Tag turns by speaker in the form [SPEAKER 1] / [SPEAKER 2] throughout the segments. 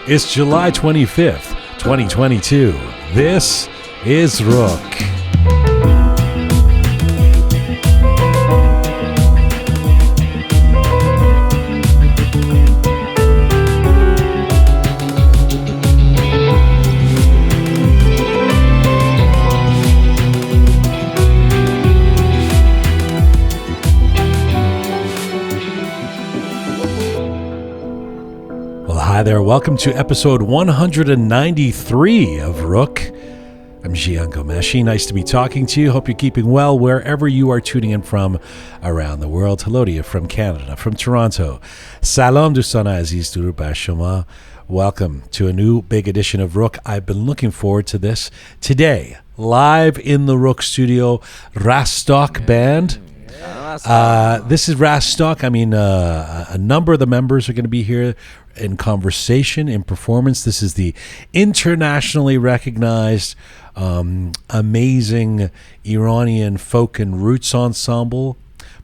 [SPEAKER 1] It's July 25th, 2022. This is Roqe. Hi there, welcome to episode 193 of Roqe. I'm Jian. Nice to be talking to you. Hope you're keeping well wherever you are tuning in from around the world. Hello to you from Canada, from Toronto. Salam Dustana Aziz Durud Bar Shoma. Welcome to a new big edition of Roqe. I've been looking forward to this. Today, live in the Roqe Studio, Rastak band. This is Rastak. I mean, a number of the members are going to be here in conversation, in performance. This is the internationally recognized, amazing Iranian folk and roots ensemble,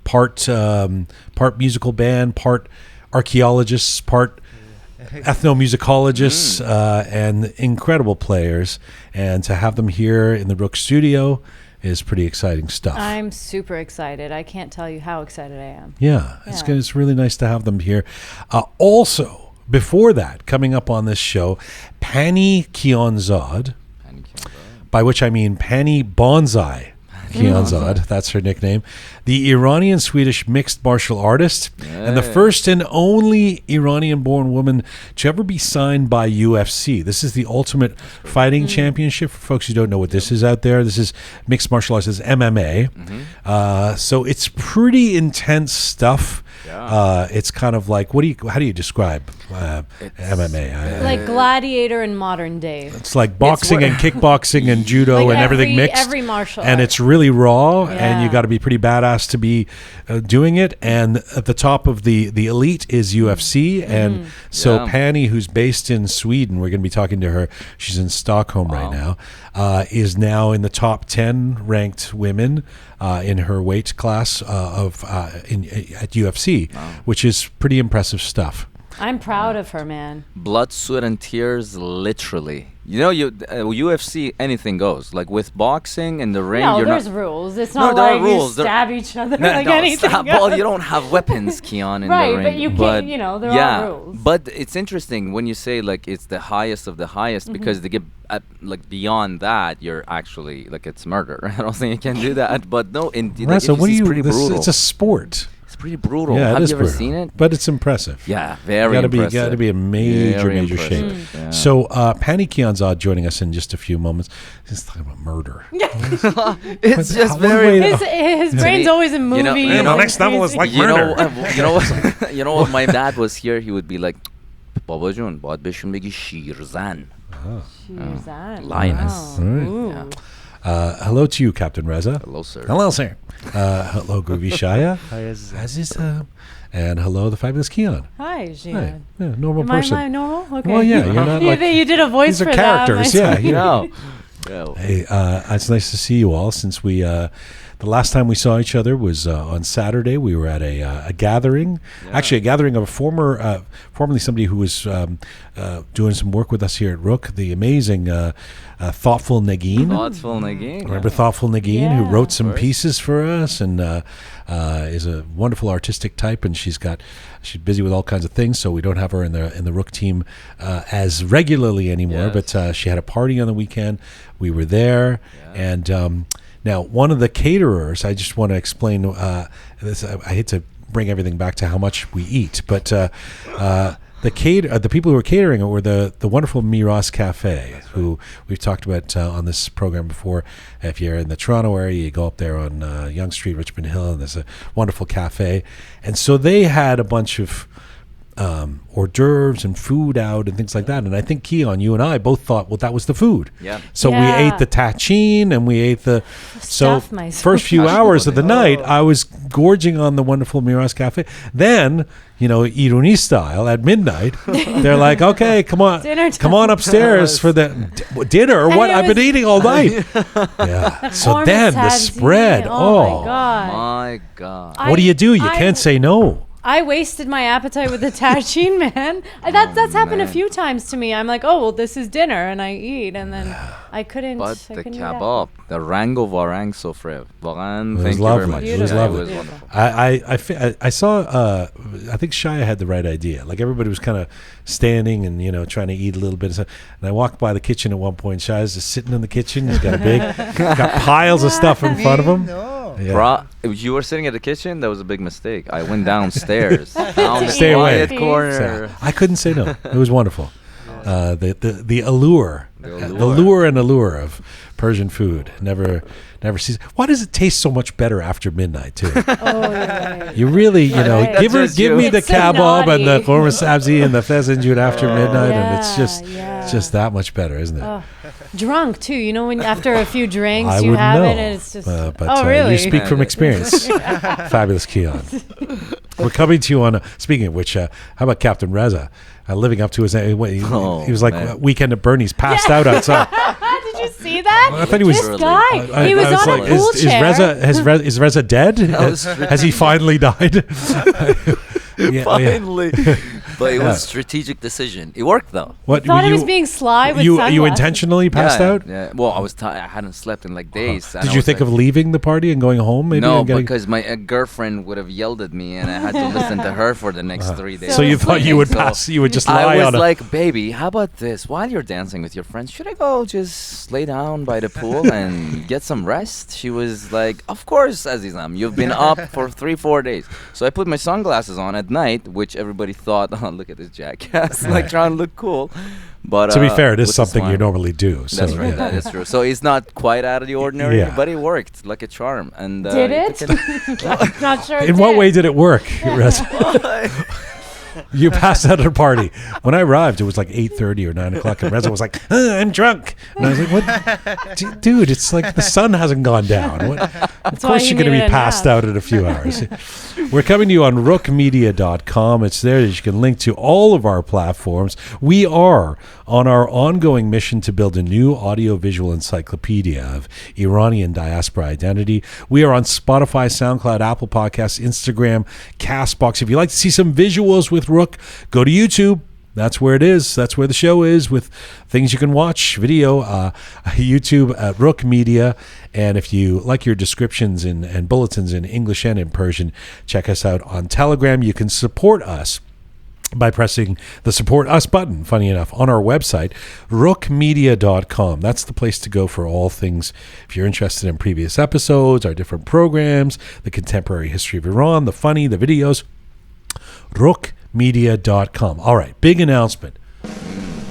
[SPEAKER 1] part musical band, part archaeologists, part ethnomusicologists, and incredible players. And to have them here in the Roqe Studio is pretty exciting stuff.
[SPEAKER 2] I'm super excited. I can't tell you how excited I am.
[SPEAKER 1] Yeah. It's good. It's really nice to have them here. Also, before that, coming up on this show, Pannie Kianzad, by which I mean Pannie Bonsai Kianzad, that's her nickname, the Iranian-Swedish mixed martial artist, and the first and only Iranian-born woman to ever be signed by UFC. This is the Ultimate Fighting Championship. For folks who don't know what this is out there, this is mixed martial arts, this is MMA. So it's pretty intense stuff. It's kind of like, how do you describe MMA?
[SPEAKER 2] Like gladiator in modern day.
[SPEAKER 1] It's like boxing and kickboxing and judo
[SPEAKER 2] like
[SPEAKER 1] and everything mixed.
[SPEAKER 2] Every martial
[SPEAKER 1] and
[SPEAKER 2] art.
[SPEAKER 1] It's really raw, and you got to be pretty badass to be doing it. And at the top of the elite is UFC. And so Pannie, who's based in Sweden, we're going to be talking to her. She's in Stockholm right now. Is now in the top 10 ranked women in her weight class at UFC, which is pretty impressive stuff.
[SPEAKER 2] I'm proud of her, man.
[SPEAKER 3] Blood, sweat, and tears, literally. You know, UFC, anything goes. Like with boxing in the ring,
[SPEAKER 2] there's rules. It's not like you stab each other like anything.
[SPEAKER 3] Well, you don't have weapons, Kian, in the ring.
[SPEAKER 2] Right, but you can, there are rules.
[SPEAKER 3] But it's interesting when you say like it's the highest of the highest because they get like beyond that, you're actually like it's murder. I don't think you can do that. But no, indeed, like,
[SPEAKER 1] so
[SPEAKER 3] it's pretty brutal.
[SPEAKER 1] It's a sport.
[SPEAKER 3] It's pretty brutal.
[SPEAKER 1] Yeah,
[SPEAKER 3] have you ever seen it?
[SPEAKER 1] But it's impressive.
[SPEAKER 3] Yeah, very impressive.
[SPEAKER 1] Got to be a major shape.
[SPEAKER 3] Yeah.
[SPEAKER 1] So Pannie Kianzad joining us in just a few moments. He's talking about murder.
[SPEAKER 3] It's just very.
[SPEAKER 2] His brain's always in movie.
[SPEAKER 1] The next level is like murder.
[SPEAKER 3] You know what? My dad was here. He would be like, "Baba Jun, baad beshun begi shirzan."
[SPEAKER 2] Shirzan.
[SPEAKER 3] Lioness.
[SPEAKER 2] Wow.
[SPEAKER 1] Hello to you, Captain Reza.
[SPEAKER 3] Hello, sir.
[SPEAKER 1] Hello, sir. Hello, Guvishaya.
[SPEAKER 4] Hi,
[SPEAKER 1] Aziz. And hello, the fabulous Kian.
[SPEAKER 2] Hi, Jian.
[SPEAKER 1] Hi. Yeah, normal
[SPEAKER 2] Am
[SPEAKER 1] person.
[SPEAKER 2] I normal? Okay.
[SPEAKER 1] Well, yeah, you're not like...
[SPEAKER 2] You did a voice
[SPEAKER 1] these
[SPEAKER 2] for
[SPEAKER 1] are characters,
[SPEAKER 2] that.
[SPEAKER 1] yeah.
[SPEAKER 3] No.
[SPEAKER 1] Hey, it's nice to see you all. Since we, the last time we saw each other was on Saturday. We were at a gathering, actually a gathering of a formerly somebody who was doing some work with us here at Roqe, the amazing Thoughtful Nagin. Remember Thoughtful Nagin, who wrote some pieces for us and is a wonderful artistic type, and she's busy with all kinds of things, so we don't have her in the Roqe team as regularly anymore. But she had a party on the weekend. We were there, and now one of the caterers. I just want to explain this. I hate to bring everything back to how much we eat, but the people who were catering were the wonderful Miras Cafe, who we've talked about on this program before. If you're in the Toronto area, you go up there on Yonge Street, Richmond Hill, and there's a wonderful cafe. And so they had a bunch of hors d'oeuvres and food out and things like that. And I think, Keon, you and I both thought, well, that was the food.
[SPEAKER 3] Yeah.
[SPEAKER 1] So we ate the tagine and we ate the... So first few hours of the night, I was gorging on the wonderful Miras Cafe. Then, Irani style, at midnight, they're like, okay, come on upstairs for the dinner. What? I've been eating all night. Yeah. So then the spread.
[SPEAKER 2] Oh, my God.
[SPEAKER 3] My God.
[SPEAKER 1] What do? You can't say no.
[SPEAKER 2] I wasted my appetite with the tagine, man. That's happened a few times to me. I'm like, oh, well, this is dinner, and I eat, and then I couldn't.
[SPEAKER 3] But the kebab, the rango varang sofre, thank you very much.
[SPEAKER 1] It was lovely. It was wonderful. I saw. I think Shia had the right idea. Like everybody was kind of standing and trying to eat a little bit of stuff. And I walked by the kitchen at one point. Shia's just sitting in the kitchen. He's got got piles of stuff in front of him.
[SPEAKER 3] Yeah. You were sitting at the kitchen. That was a big mistake. I went downstairs, down the
[SPEAKER 1] Stay away.
[SPEAKER 3] quiet corner.
[SPEAKER 1] I couldn't say no. It was wonderful. The allure, the lure and allure of Persian food never ceases. Why does it taste so much better after midnight too? You really, give me the kebab and the korma sabzi and the fezenjut after midnight, and it's just that much better, isn't it?
[SPEAKER 2] Drunk too, when after a few drinks
[SPEAKER 1] I
[SPEAKER 2] you have
[SPEAKER 1] know.
[SPEAKER 2] it, and it's just.
[SPEAKER 1] Really? You speak from experience. Fabulous, Kian. We're coming to you on. Speaking of which, how about Captain Reza? Living up to his name. He was like Weekend at Bernie's, passed out outside.
[SPEAKER 2] Did you see that?
[SPEAKER 1] I thought he was.
[SPEAKER 2] This guy. He was on a pool chair.
[SPEAKER 1] Is Reza dead? Has he finally died?
[SPEAKER 3] Finally. But it was a strategic decision. It worked though.
[SPEAKER 2] I thought he was being sly with sunglasses.
[SPEAKER 1] You intentionally passed out?
[SPEAKER 3] Yeah. Well, I was I hadn't slept in like days.
[SPEAKER 1] Did you think of leaving the party and going home? Maybe
[SPEAKER 3] no, because my girlfriend would have yelled at me, and I had to listen to her for the next 3 days.
[SPEAKER 1] So you thought you would pass? You would just lie on
[SPEAKER 3] I was like, baby, how about this? While you're dancing with your friends, should I go just lay down by the pool and get some rest? She was like, of course, Azizam. You've been up for 3-4 days. So I put my sunglasses on at night, which everybody thought, oh, look at this jackass, like trying to look cool. But
[SPEAKER 1] to be fair, it is something you normally do. So,
[SPEAKER 3] that's right. That is true. So it's not quite out of the ordinary, but it worked like a charm. And
[SPEAKER 2] did it? I'm not sure.
[SPEAKER 1] In what way did it work, Reza? You passed out at a party. When I arrived, it was like 8:30 or 9 o'clock, and Reza was like, I'm drunk. And I was like, what? Dude, it's like the sun hasn't gone down. Of course you're going to be passed out in a few hours. We're coming to you on roqemedia.com. It's there that you can link to all of our platforms. We are on our ongoing mission to build a new audiovisual encyclopedia of Iranian diaspora identity. We are on Spotify, SoundCloud, Apple Podcasts, Instagram, CastBox. If you'd like to see some visuals with Roqe, go to YouTube. That's where it is. That's where the show is, with things you can watch, video, YouTube at Roqe Media. And if you like your descriptions and bulletins in English and in Persian, check us out on Telegram. You can support us by pressing the Support Us button, funny enough, on our website, roqemedia.com. That's the place to go for all things. If you're interested in previous episodes, our different programs, the contemporary history of Iran, the funny, the videos, roqemedia.com. All right, big announcement.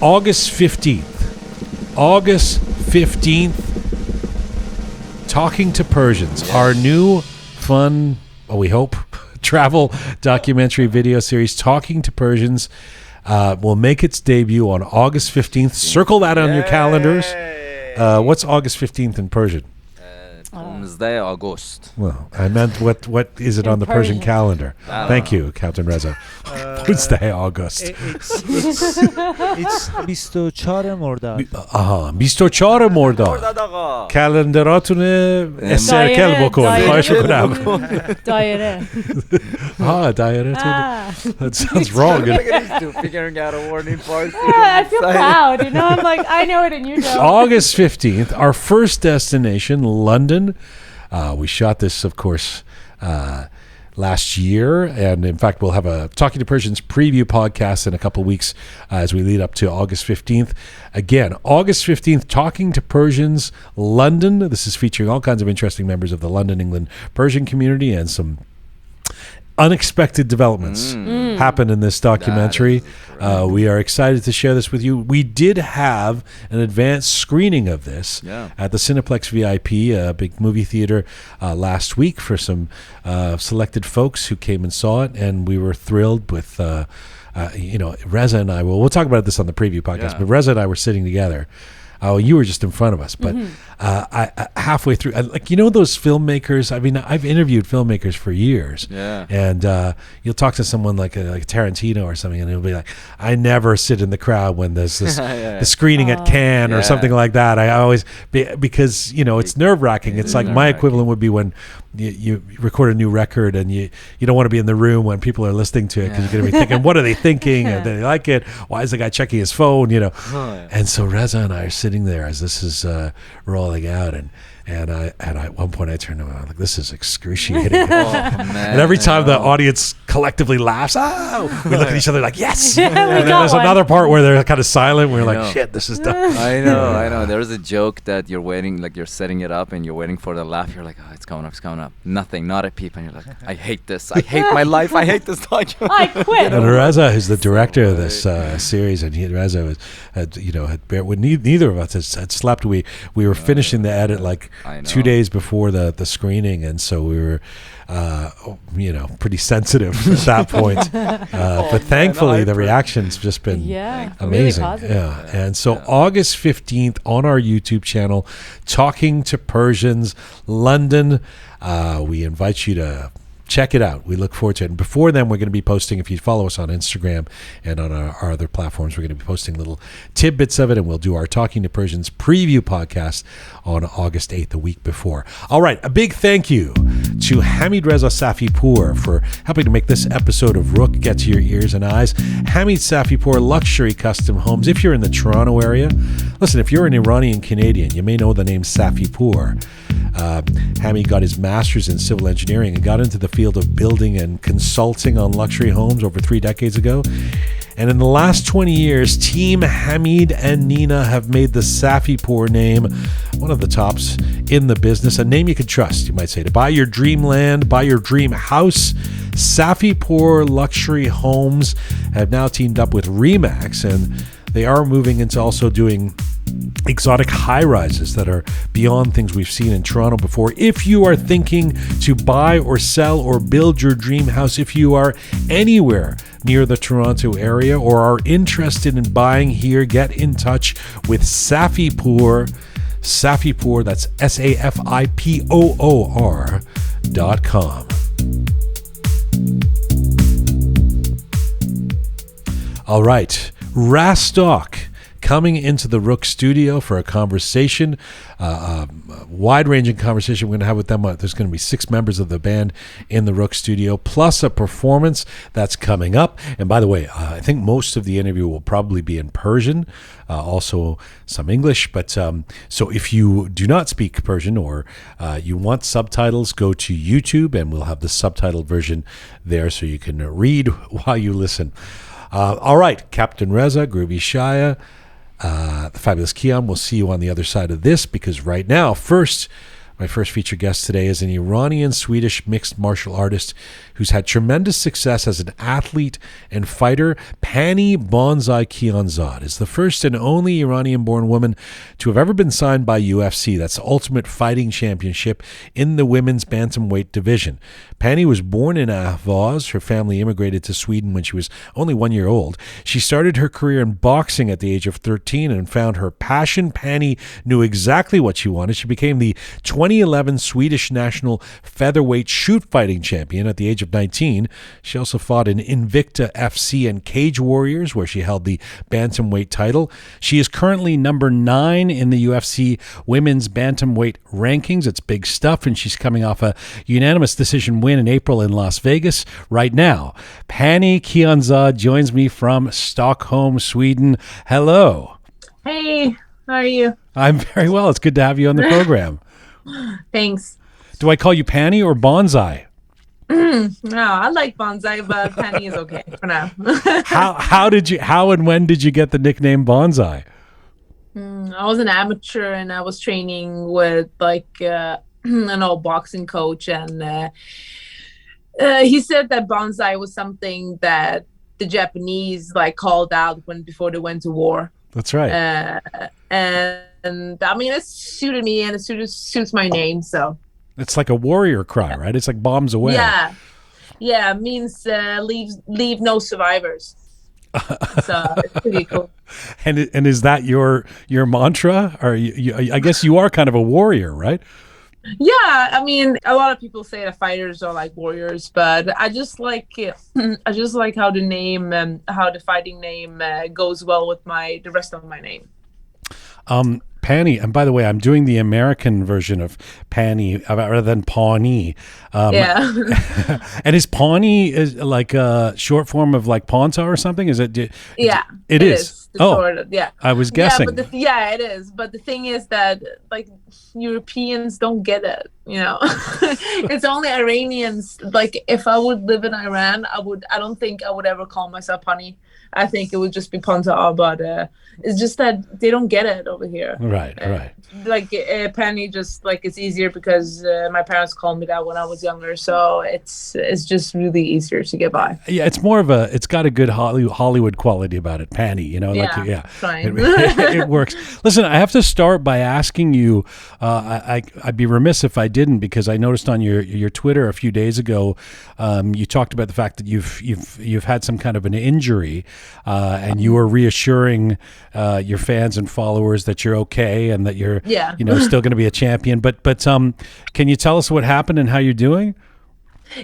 [SPEAKER 1] August 15th. August 15th, Talking to Persians, our new fun, we hope, travel documentary video series, Talking to Persians, will make its debut on August 15th. Circle that on your calendars. What's August 15th in Persian?
[SPEAKER 3] 15 August.
[SPEAKER 1] Well, I meant what is it on the Persian calendar? Thank you, Captain Reza. 15 August.
[SPEAKER 4] It's 24 مرداد.
[SPEAKER 1] 24 مرداد. کلندراتونه استرکل بکن. خواهش میکنم.
[SPEAKER 2] دایره.
[SPEAKER 1] دایره. That sounds wrong.
[SPEAKER 3] Figuring out a word in Farsi.
[SPEAKER 2] I feel proud. I'm like, I know it and you don't.
[SPEAKER 1] August 15th, our first destination, London. We shot this, of course, last year, and in fact we'll have a Talking to Persians preview podcast in a couple of weeks as we lead up to August 15th. Again, August 15th, Talking to Persians, London. This is featuring all kinds of interesting members of the London, England Persian community, and some unexpected developments happen in this documentary. We are excited to share this with you. We did have an advanced screening of this at the Cineplex VIP, a big movie theater, last week for some selected folks who came and saw it, and we were thrilled with Reza and I. We'll talk about this on the preview podcast, but Reza and I were sitting together Oh, you were just in front of us. But I halfway through, like, you know, those filmmakers. I mean, I've interviewed filmmakers for years.
[SPEAKER 3] Yeah.
[SPEAKER 1] And you'll talk to someone like Tarantino or something, and he'll be like, "I never sit in the crowd when there's this the screening at Cannes or something like that." I always because you know it's nerve-wracking. It's like my equivalent would be when you record a new record and you don't want to be in the room when people are listening to it because you're going to be thinking, what are they thinking? Do they like it? Why is the guy checking his phone? You know. And so Reza and I are sitting there as this is rolling out, and I at one point I turned to him and I'm like, this is excruciating. And every time the audience collectively laughs, we look at each other like, yes. And then there's another part where they're kind of silent. We're like, shit, this is done.
[SPEAKER 3] I know. There's a joke that you're waiting, like you're setting it up and you're waiting for the laugh. You're like, oh, it's coming up. Nothing, not a peep. And you're like, I hate this. I hate my life. I hate this document.
[SPEAKER 2] I quit.
[SPEAKER 1] And Reza is the director of this series, and Reza neither of us had slept. We were finishing the edit like 2 days before the screening, and so we were pretty sensitive at that point. But thankfully the reaction's just been amazing.
[SPEAKER 2] Really
[SPEAKER 1] And so August 15th on our YouTube channel, Talking to Persians, London. We invite you to check it out. We look forward to it. And before then, we're going to be posting, if you follow us on Instagram and on our other platforms, we're going to be posting little tidbits of it, and we'll do our Talking to Persians preview podcast on August 8th, the week before. All right, a big thank you to Hamid Reza Safipour for helping to make this episode of Roqe get to your ears and eyes. Hamid Safipour Luxury Custom Homes. If you're in the Toronto area, listen, if you're an Iranian Canadian, you may know the name Safipour. Hamid got his master's in civil engineering and got into the field of building and consulting on luxury homes over 3 decades ago. And in the last 20 years, Team Hamid and Nina have made the Safipour name one of the tops in the business, a name you can trust, you might say, to buy your dream land, buy your dream house. Safipour Luxury Homes have now teamed up with Remax, and they are moving into also doing exotic high-rises that are beyond things we've seen in Toronto before. If you are thinking to buy or sell or build your dream house, if you are anywhere near the Toronto area or are interested in buying here, get in touch with Safipour. Safipour, that's SAFIPOOR.com. All right, Rastak coming into the Roqe Studio for a conversation, wide-ranging conversation we're going to have with them. There's going to be 6 members of the band in the Roqe Studio, plus a performance that's coming up. And by the way, I think most of the interview will probably be in Persian, also some English. But so if you do not speak Persian or you want subtitles, go to YouTube and we'll have the subtitled version there so you can read while you listen. All right, Captain Reza, Groovy Shaya, the fabulous Kian. We'll see you on the other side of this, because right now, my first featured guest today is an Iranian-Swedish mixed martial artist who's had tremendous success as an athlete and fighter. Pannie Kianzad is the first and only Iranian-born woman to have ever been signed by UFC. That's the Ultimate Fighting Championship in the women's bantamweight division. Pannie was born in Ahvaz. Her family immigrated to Sweden when she was only 1 year old. She started her career in boxing at the age of 13 and found her passion. Pannie knew exactly what she wanted. She became the 2011 Swedish national featherweight shoot fighting champion at the age of 19. She also fought in Invicta FC and Cage Warriors, where she held the bantamweight title. She is currently number 9 in the UFC women's bantamweight rankings. It's big stuff, and she's coming off a unanimous decision win in April in Las Vegas. Right now, Pannie Kianzad joins me from Stockholm, Sweden. Hello.
[SPEAKER 5] Hey, how are you?
[SPEAKER 1] I'm very well. It's good to have you on the program.
[SPEAKER 5] Thanks.
[SPEAKER 1] Do I call you Pannie or Bonsai?
[SPEAKER 5] No, I like Bonsai, but Pannie is okay for now.
[SPEAKER 1] How and when did you get the nickname Bonsai?
[SPEAKER 5] I was an amateur and I was training with an old boxing coach, and he said that Bonsai was something that the Japanese called out before they went to war.
[SPEAKER 1] That's right.
[SPEAKER 5] And I mean, it suited me and it suits my name, so.
[SPEAKER 1] It's like a warrior cry, right? It's like bombs away.
[SPEAKER 5] Yeah, it means leave no survivors. So it's pretty cool.
[SPEAKER 1] And is that your mantra? Or I guess you are kind of a warrior, right?
[SPEAKER 5] Yeah, I mean, a lot of people say that fighters are like warriors, but I just like it. I just like how the name and how the fighting name goes well with the rest of my name.
[SPEAKER 1] Pannie, and by the way, I'm doing the American version of Pannie rather than Pawnee.
[SPEAKER 5] Yeah.
[SPEAKER 1] And is Pawnee is like a short form of like Bonsai or something? Is it?
[SPEAKER 5] Yeah,
[SPEAKER 1] it is.
[SPEAKER 5] Yeah.
[SPEAKER 1] I was guessing.
[SPEAKER 5] Yeah, it is. But the thing is that like Europeans don't get it. You know, it's only Iranians. Like if I would live in Iran, I don't think I would ever call myself Pannie. I think it would just be Bonsai, but it's just that they don't get it over here.
[SPEAKER 1] Right.
[SPEAKER 5] Like Pannie, just like it's easier because my parents called me that when I was younger, so it's just really easier to get by.
[SPEAKER 1] Yeah, it's more of it's got a good Hollywood quality about it, Pannie. You know,
[SPEAKER 5] fine.
[SPEAKER 1] It works. Listen, I have to start by asking you. I'd be remiss if I didn't, because I noticed on your Twitter a few days ago, you talked about the fact that you've had some kind of an injury, and you were reassuring your fans and followers that you're okay and that you're still going to be a champion. But can you tell us what happened and how you're doing?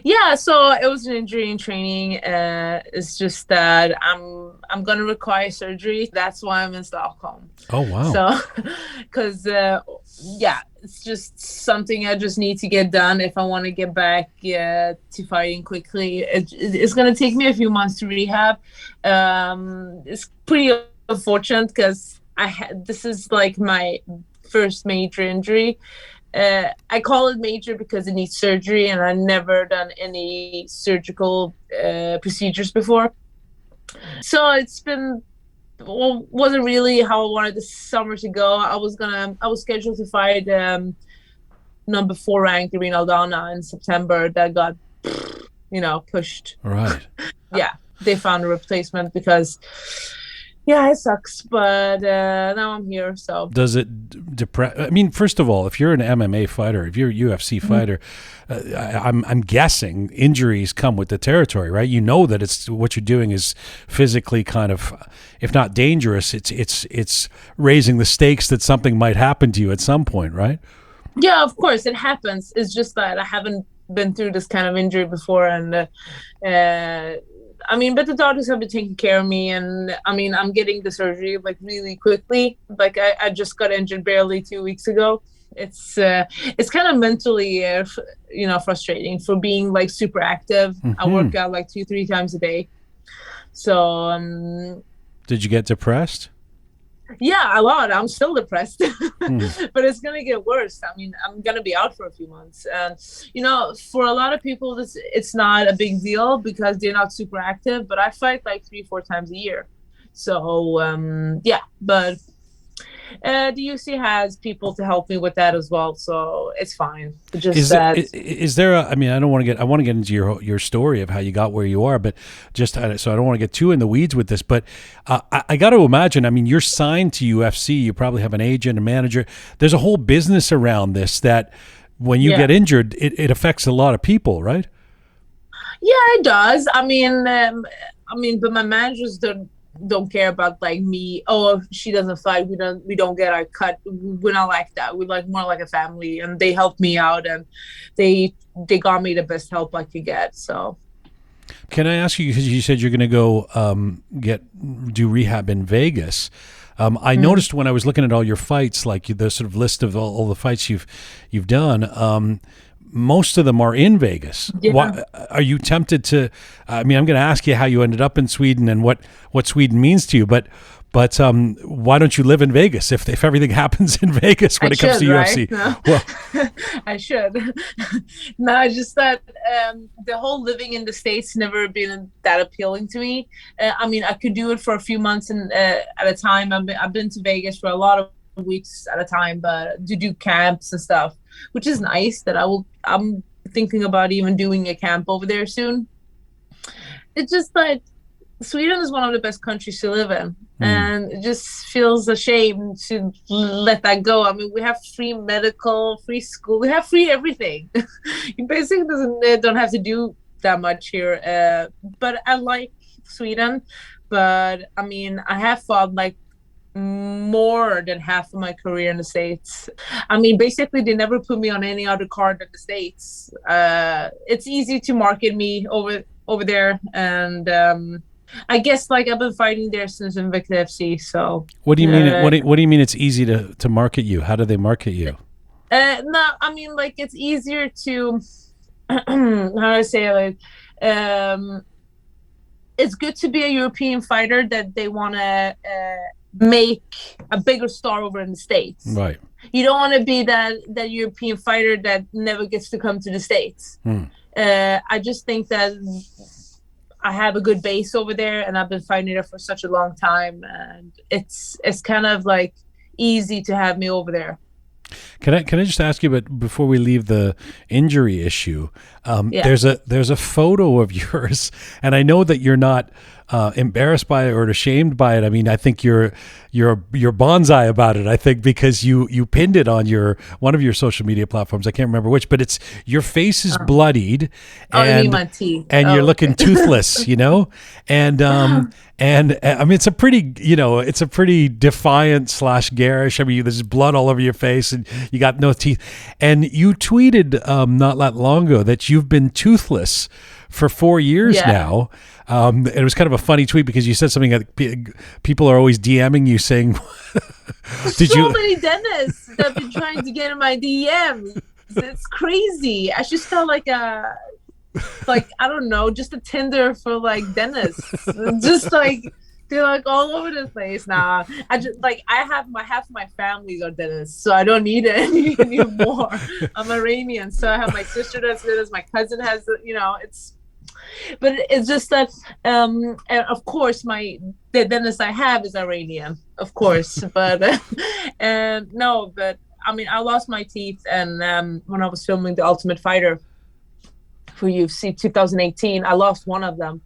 [SPEAKER 5] Yeah, so it was an injury in training. It's just that I'm gonna require surgery. That's why I'm in Stockholm.
[SPEAKER 1] Oh wow!
[SPEAKER 5] So, because it's just something I just need to get done if I want to get back to fighting quickly. It's gonna take me a few months to rehab. It's pretty unfortunate because this is like my first major injury. I call it major because it needs surgery, and I've never done any surgical procedures before. So it's been wasn't really how I wanted the summer to go. I was scheduled to fight number 4 ranked Irina Aldana in September. That got pushed.
[SPEAKER 1] Right.
[SPEAKER 5] Yeah, they found a replacement because. Yeah, it sucks, but now I'm here, so.
[SPEAKER 1] Does it depress? I mean, first of all, if you're an MMA fighter, if you're a UFC fighter, I'm guessing injuries come with the territory, right? You know that it's what you're doing is physically kind of, if not dangerous, it's raising the stakes that something might happen to you at some point, right?
[SPEAKER 5] Yeah, of course, it happens. It's just that I haven't been through this kind of injury before, and but the doctors have been taking care of me, and I'm getting the surgery like really quickly. Like I just got injured barely 2 weeks ago. It's kind of mentally, frustrating for being like super active. Mm-hmm. I work out like 2-3 times a day. So,
[SPEAKER 1] did you get depressed?
[SPEAKER 5] Yeah, a lot. I'm still depressed, but it's going to get worse. I'm going to be out for a few months. And, for a lot of people, it's not a big deal because they're not super active, but I fight like 3-4 times a year. So, but the UC has people to help me with that as well. So it's fine.
[SPEAKER 1] Is there I want to get into your story of how you got where you are, but so I don't want to get too in the weeds with this, but I got to imagine, you're signed to UFC, you probably have an agent, a manager. There's a whole business around this that when you get injured, it affects a lot of people, right?
[SPEAKER 5] Yeah, it does. But my managers don't care about like me. Oh, if she doesn't fight, we don't get our cut. We're not like that. We're like more like a family, and they helped me out, and they got me the best help I could get. So,
[SPEAKER 1] can I ask you, because you said you're going to go do rehab in Vegas? I noticed when I was looking at all your fights, like the sort of list of all the fights you've done. Most of them are in Vegas.
[SPEAKER 5] Yeah.
[SPEAKER 1] Why, are you tempted to? I'm going to ask you how you ended up in Sweden and what Sweden means to you. But why don't you live in Vegas if everything happens in Vegas when it comes to UFC?
[SPEAKER 5] No.
[SPEAKER 1] Well,
[SPEAKER 5] I should. No, it's just that the whole living in the States never been that appealing to me. I could do it for a few months at a time. I've been to Vegas for a lot of weeks at a time, but to do camps and stuff, which is nice. I'm thinking about even doing a camp over there soon. It's just that Sweden is one of the best countries to live in, and it just feels a shame to let that go. We have free medical, free school, we have free everything. You basically don't have to do that much here. But I like Sweden, but I mean, I have fought like more than half of my career in the States. I mean, basically, they never put me on any other card than the States. It's easy to market me over there, and I guess like I've been fighting there since Invicta FC. So
[SPEAKER 1] What do you mean? What do you mean? It's easy to market you? How do they market you?
[SPEAKER 5] no, I mean like it's easier to how do I say it? Like, it's good to be a European fighter that they want to make a bigger star over in the States.
[SPEAKER 1] Right.
[SPEAKER 5] You don't want to be that European fighter that never gets to come to the States. I just think that I have a good base over there, and I've been fighting there for such a long time, and it's kind of like easy to have me over there.
[SPEAKER 1] Can I just ask you, but before we leave the injury issue, there's a photo of yours, and I know that you're not embarrassed by it or ashamed by it. I mean, I think you're bonsai about it. I think because you pinned it on one of your social media platforms. I can't remember which, but it's your face is bloodied, and
[SPEAKER 5] you mean my teeth.
[SPEAKER 1] And you're looking toothless, you know, and I mean it's a pretty defiant / garish. I mean, there's blood all over your face, and you got no teeth. And you tweeted not that long ago that you've been toothless for 4 years now. It was kind of a funny tweet because you said something that people are always DMing you saying,
[SPEAKER 5] many dentists that have been trying to get in my DMs. It's crazy. I just felt like I don't know, just a Tinder for like dentists. Just like they're like all over the place now. I just like half of my families are dentists, so I don't need it anymore. I'm Iranian, so I have my sister that's dentist, my cousin has, but it's just that, and of course the dentist I have is Iranian, of course, but no, but I mean, I lost my teeth, and when I was filming The Ultimate Fighter for UFC 2018, I lost one of them,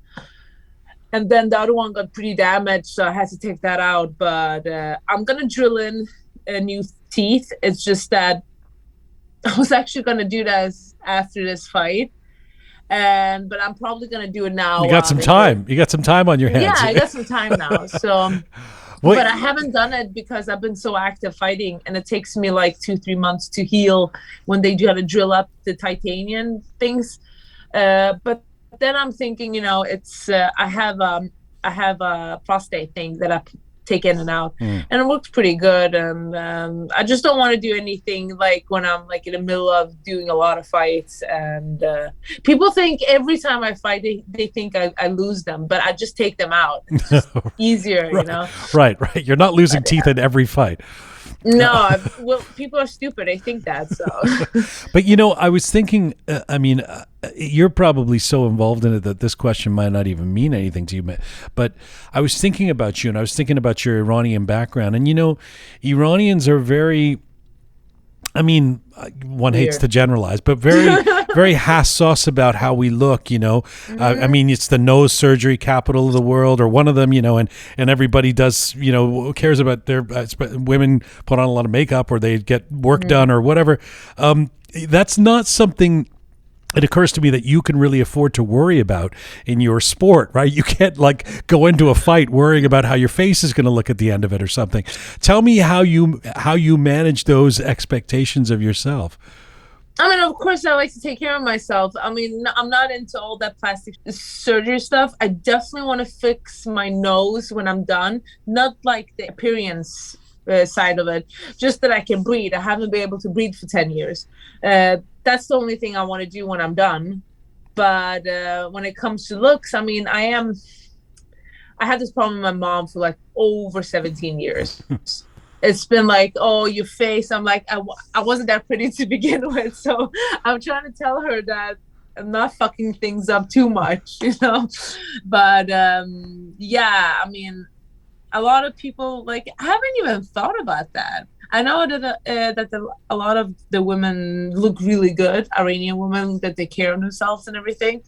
[SPEAKER 5] and then the other one got pretty damaged, so I had to take that out. But I'm gonna drill in new teeth. It's just that I was actually gonna do that after this fight. But I'm probably gonna do it now.
[SPEAKER 1] You got some time. You got some time on your hands.
[SPEAKER 5] Yeah, I got some time now. So, but I haven't done it because I've been so active fighting, and it takes me like 2-3 months to heal when they do have to drill up the titanium things. But then I'm thinking, it's I have a prostate thing that I take in and out, and it works pretty good. And I just don't want to do anything like when I'm like in the middle of doing a lot of fights. And people think every time I fight, they think I lose them, but I just take them out. It's just easier,
[SPEAKER 1] Right. You're not losing teeth in every fight.
[SPEAKER 5] No, well, people are stupid. They think that. So,
[SPEAKER 1] but I was thinking. You're probably so involved in it that this question might not even mean anything to you. But I was thinking about you, and I was thinking about your Iranian background, and Iranians are very. I mean, one hates to generalize, but very, very hassas about how we look, I mean, it's the nose surgery capital of the world, or one of them, and everybody does, cares about their women put on a lot of makeup, or they get work done or whatever. That's not something. It occurs to me that you can really afford to worry about in your sport, right? You can't like go into a fight worrying about how your face is going to look at the end of it or something. Tell me how you manage those expectations of yourself.
[SPEAKER 5] I mean, of course, I like to take care of myself. I mean, I'm not into all that plastic surgery stuff. I definitely want to fix my nose when I'm done, not like the appearance side of it, just that I can breathe. I haven't been able to breathe for 10 years. That's the only thing I want to do when I'm done. But when it comes to looks, I mean, I had this problem with my mom for like over 17 years. It's been like, oh, your face. I'm like, I wasn't that pretty to begin with. So I'm trying to tell her that I'm not fucking things up too much, But yeah, I mean, a lot of people I haven't even thought about that. I know that a lot of the women look really good, Iranian women, that they care of themselves and everything.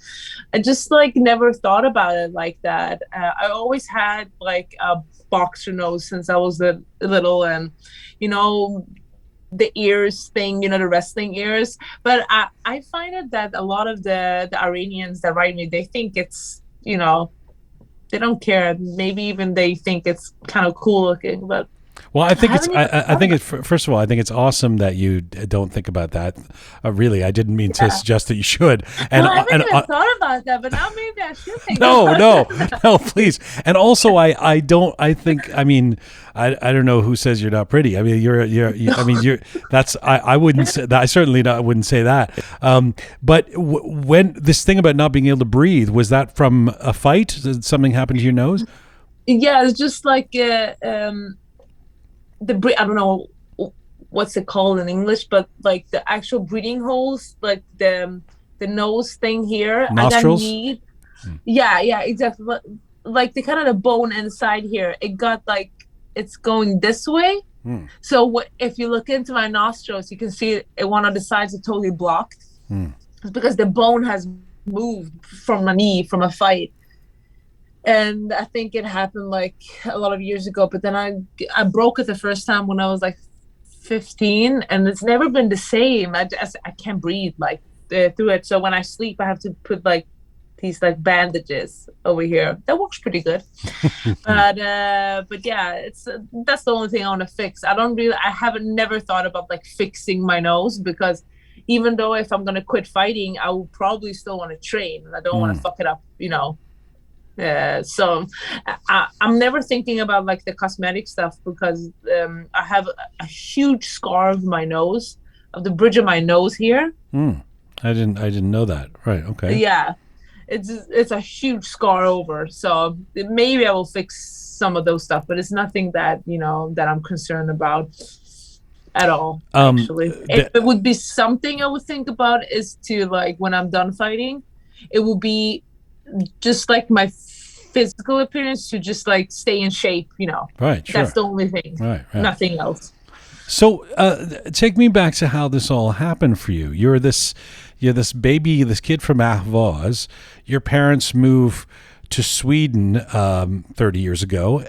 [SPEAKER 5] I just never thought about it like that. I always had like a boxer nose since I was little, and the ears thing, the wrestling ears. But I find it that a lot of the Iranians that write me, they think it's they don't care. Maybe even they think it's kind of cool looking, but
[SPEAKER 1] Well, I think it's.
[SPEAKER 5] haven't even
[SPEAKER 1] I think it's. First of all, I think it's awesome that you don't think about that. Really, I didn't mean to suggest that you should. And
[SPEAKER 5] no, I haven't
[SPEAKER 1] and
[SPEAKER 5] even thought about that, but now maybe I should think
[SPEAKER 1] no,
[SPEAKER 5] about
[SPEAKER 1] no, no, please. And also, I don't. I think. I mean, I don't know who says you're not pretty. I mean, I mean, you're. That's. I wouldn't say that. I certainly not, wouldn't say that. But when this thing about not being able to breathe, was that from a fight? Did something happen to your nose?
[SPEAKER 5] Yeah, it's just like I don't know what's it called in English, but like the actual breathing holes, like the nose thing here.
[SPEAKER 1] Nostrils?
[SPEAKER 5] Yeah, exactly. Like the kind of the bone inside here, it got like it's going this way. So if you look into my nostrils, you can see one of the sides is totally blocked. It's because the bone has moved from a knee from a fight. And I think it happened like a lot of years ago, but then I broke it the first time when I was like 15, and it's never been the same. I can't breathe like through it. So when I sleep, I have to put like these like bandages over here. That works pretty good. But yeah, that's the only thing I want to fix. I haven't never thought about like fixing my nose, because even though if I'm gonna quit fighting, I will probably still want to train, and I don't want to fuck it up, you know. So I'm never thinking about like the cosmetic stuff, because I have a huge scar of my nose, of the bridge of my nose here.
[SPEAKER 1] I didn't know that. Right. Okay.
[SPEAKER 5] Yeah, it's a huge scar over. So maybe I will fix some of those stuff, but it's nothing that that I'm concerned about at all. Actually, if it would be something I would think about, is to like when I'm done fighting, it will be just like my physical appearance, to just like stay in shape,
[SPEAKER 1] Right, sure.
[SPEAKER 5] That's the only thing.
[SPEAKER 1] Right.
[SPEAKER 5] Nothing else.
[SPEAKER 1] So take me back to how this all happened for you. You're this baby, this kid from Ahvaz. Your parents move to Sweden 30 years ago.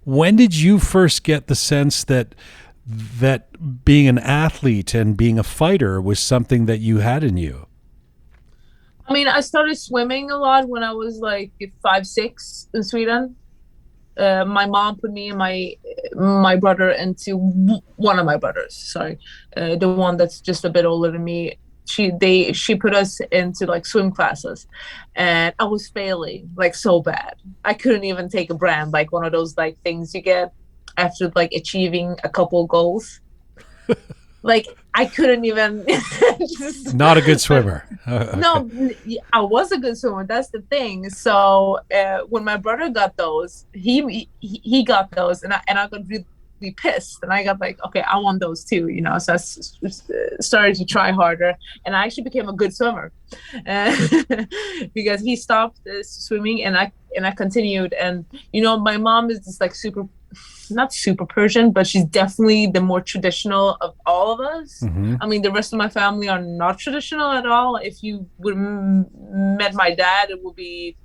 [SPEAKER 1] When did you first get the sense that being an athlete and being a fighter was something that you had in you?
[SPEAKER 5] I mean, I started swimming a lot when I was like 5, 6 in Sweden. My mom put me and my brother into one of my brothers. Sorry, the one that's just a bit older than me. She put us into like swim classes, and I was failing like so bad. I couldn't even take a brand, like one of those like things you get after like achieving a couple goals. Like I couldn't even.
[SPEAKER 1] Not a good swimmer.
[SPEAKER 5] Okay. No, I was a good swimmer. That's the thing. So when my brother got those, he got those, and I got really pissed, and I got like, okay, I want those too, So I started to try harder, and I actually became a good swimmer because he stopped swimming, and I continued. And my mom is just like not super Persian, but she's definitely the more traditional of all of us. Mm-hmm. I mean, the rest of my family are not traditional at all. If you would met my dad, it would be,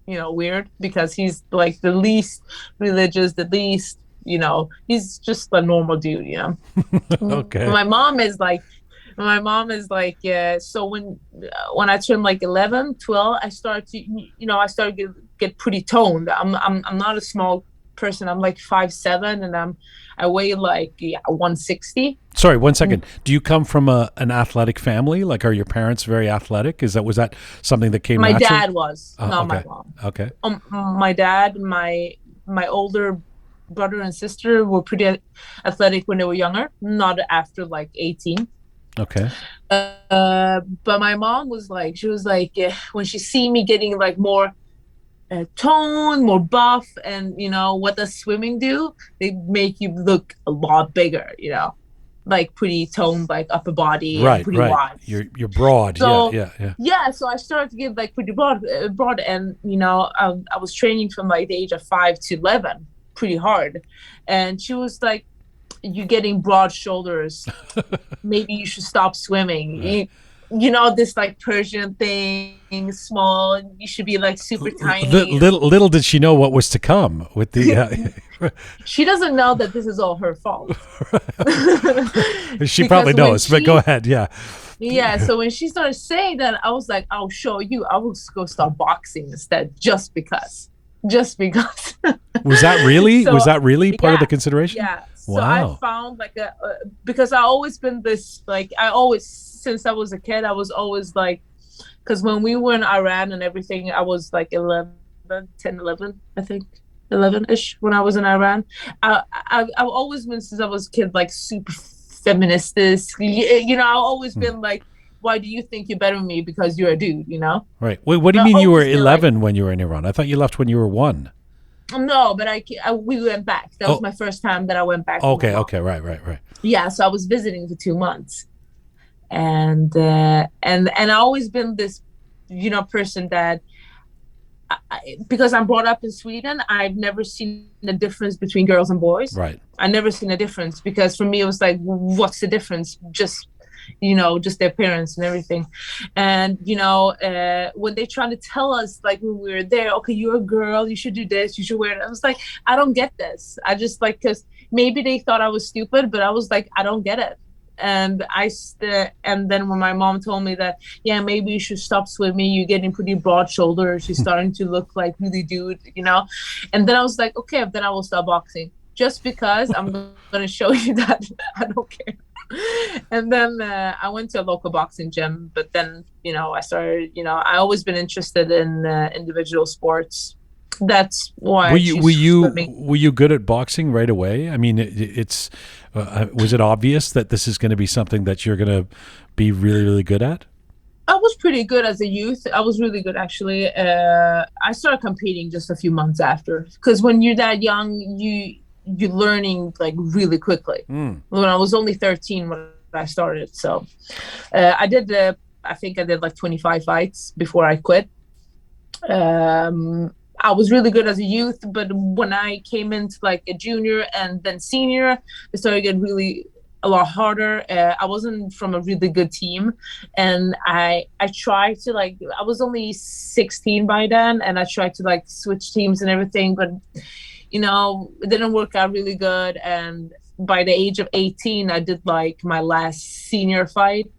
[SPEAKER 5] weird, because he's like the least religious, the least, he's just a normal dude,
[SPEAKER 1] Okay.
[SPEAKER 5] My mom is like, so when I turned like 11, 12, I started to, get pretty toned. I'm not a small person. I'm like 5'7", and I weigh like 160.
[SPEAKER 1] Sorry, 1 second. Do you come from an athletic family? Like, are your parents very athletic? Was that something that came
[SPEAKER 5] my
[SPEAKER 1] natural?
[SPEAKER 5] dad was, not my mom.
[SPEAKER 1] Okay.
[SPEAKER 5] My dad, my older brother and sister were pretty athletic when they were younger, not after like 18.
[SPEAKER 1] Okay.
[SPEAKER 5] But my mom was like, when she see me getting like more tone, more buff, and what does swimming do? They make you look a lot bigger, like pretty toned, like upper body,
[SPEAKER 1] right,
[SPEAKER 5] pretty
[SPEAKER 1] right.
[SPEAKER 5] wide.
[SPEAKER 1] You're broad,
[SPEAKER 5] so,
[SPEAKER 1] yeah.
[SPEAKER 5] Yeah, so I started to get like pretty broad, and I was training from like the age of 5 to 11, pretty hard, and she was like, "You're getting broad shoulders. Maybe you should stop swimming." Right. This like Persian thing, small. You should be like super tiny.
[SPEAKER 1] Little did she know what was to come with the.
[SPEAKER 5] She doesn't know that this is all her fault.
[SPEAKER 1] She probably knows, but go ahead. Yeah.
[SPEAKER 5] Yeah, so when she started saying that, I was like, I'll show you. I will go start boxing instead, just because. Just because.
[SPEAKER 1] Was that really
[SPEAKER 5] So,
[SPEAKER 1] part of the
[SPEAKER 5] yeah,
[SPEAKER 1] consideration?
[SPEAKER 5] Yeah. So I
[SPEAKER 1] Wow.
[SPEAKER 5] found like because I always been this, like, I always, since I was a kid, I was always like, because when we were in Iran and everything, I was like 11, 10, 11, I think. 11-ish when I was in Iran. I've always been, since I was a kid, like super feministist. You know, I've always been like, why do you think you're better than me because you're a dude, you know?
[SPEAKER 1] Right. Wait, what do you
[SPEAKER 5] I've
[SPEAKER 1] mean you were
[SPEAKER 5] always been like,
[SPEAKER 1] 11 when you were in Iran? I thought you left when you were 1.
[SPEAKER 5] no, but we went back. That was my first time that I went back.
[SPEAKER 1] Okay, okay, right.
[SPEAKER 5] Yeah, so I was visiting for 2 months. And I always been this, you know, person that, because I'm brought up in Sweden, I've never seen the difference between girls and boys.
[SPEAKER 1] Right.
[SPEAKER 5] I never seen a difference, because for me it was like, what's the difference? Just, you know, just their appearance and everything. And, you know, when they try to tell us, like, when we were there, okay, you're a girl, you should do this, you should wear it. I was like, I don't get this. I just, like, because maybe they thought I was stupid, but I was like, I don't get it. And and then when my mom told me that, yeah, maybe you should stop swimming, you're getting pretty broad shoulders, you're starting to look like really dude, you know. And then I was like, okay, then I will start boxing, just because I'm going to show you that I don't care. And then I went to a local boxing gym, but then, you know, I started, you know, I always been interested in individual sports. That's why.
[SPEAKER 1] Were you good at boxing right away? I mean, it's was it obvious that this is going to be something that you're going to be really, really good at?
[SPEAKER 5] I was pretty good as a youth. I was really good, actually. I started competing just a few months after, because when you're that young, you're learning like really quickly. When I was only 13 when I started, so I think I did like 25 fights before I quit. I was really good as a youth, but when I came into like a junior and then senior, it started getting really a lot harder. I wasn't from a really good team, and I tried to, like, I was only 16 by then, and I tried to like switch teams and everything, but you know, it didn't work out really good. And by the age of 18, I did like my last senior fight,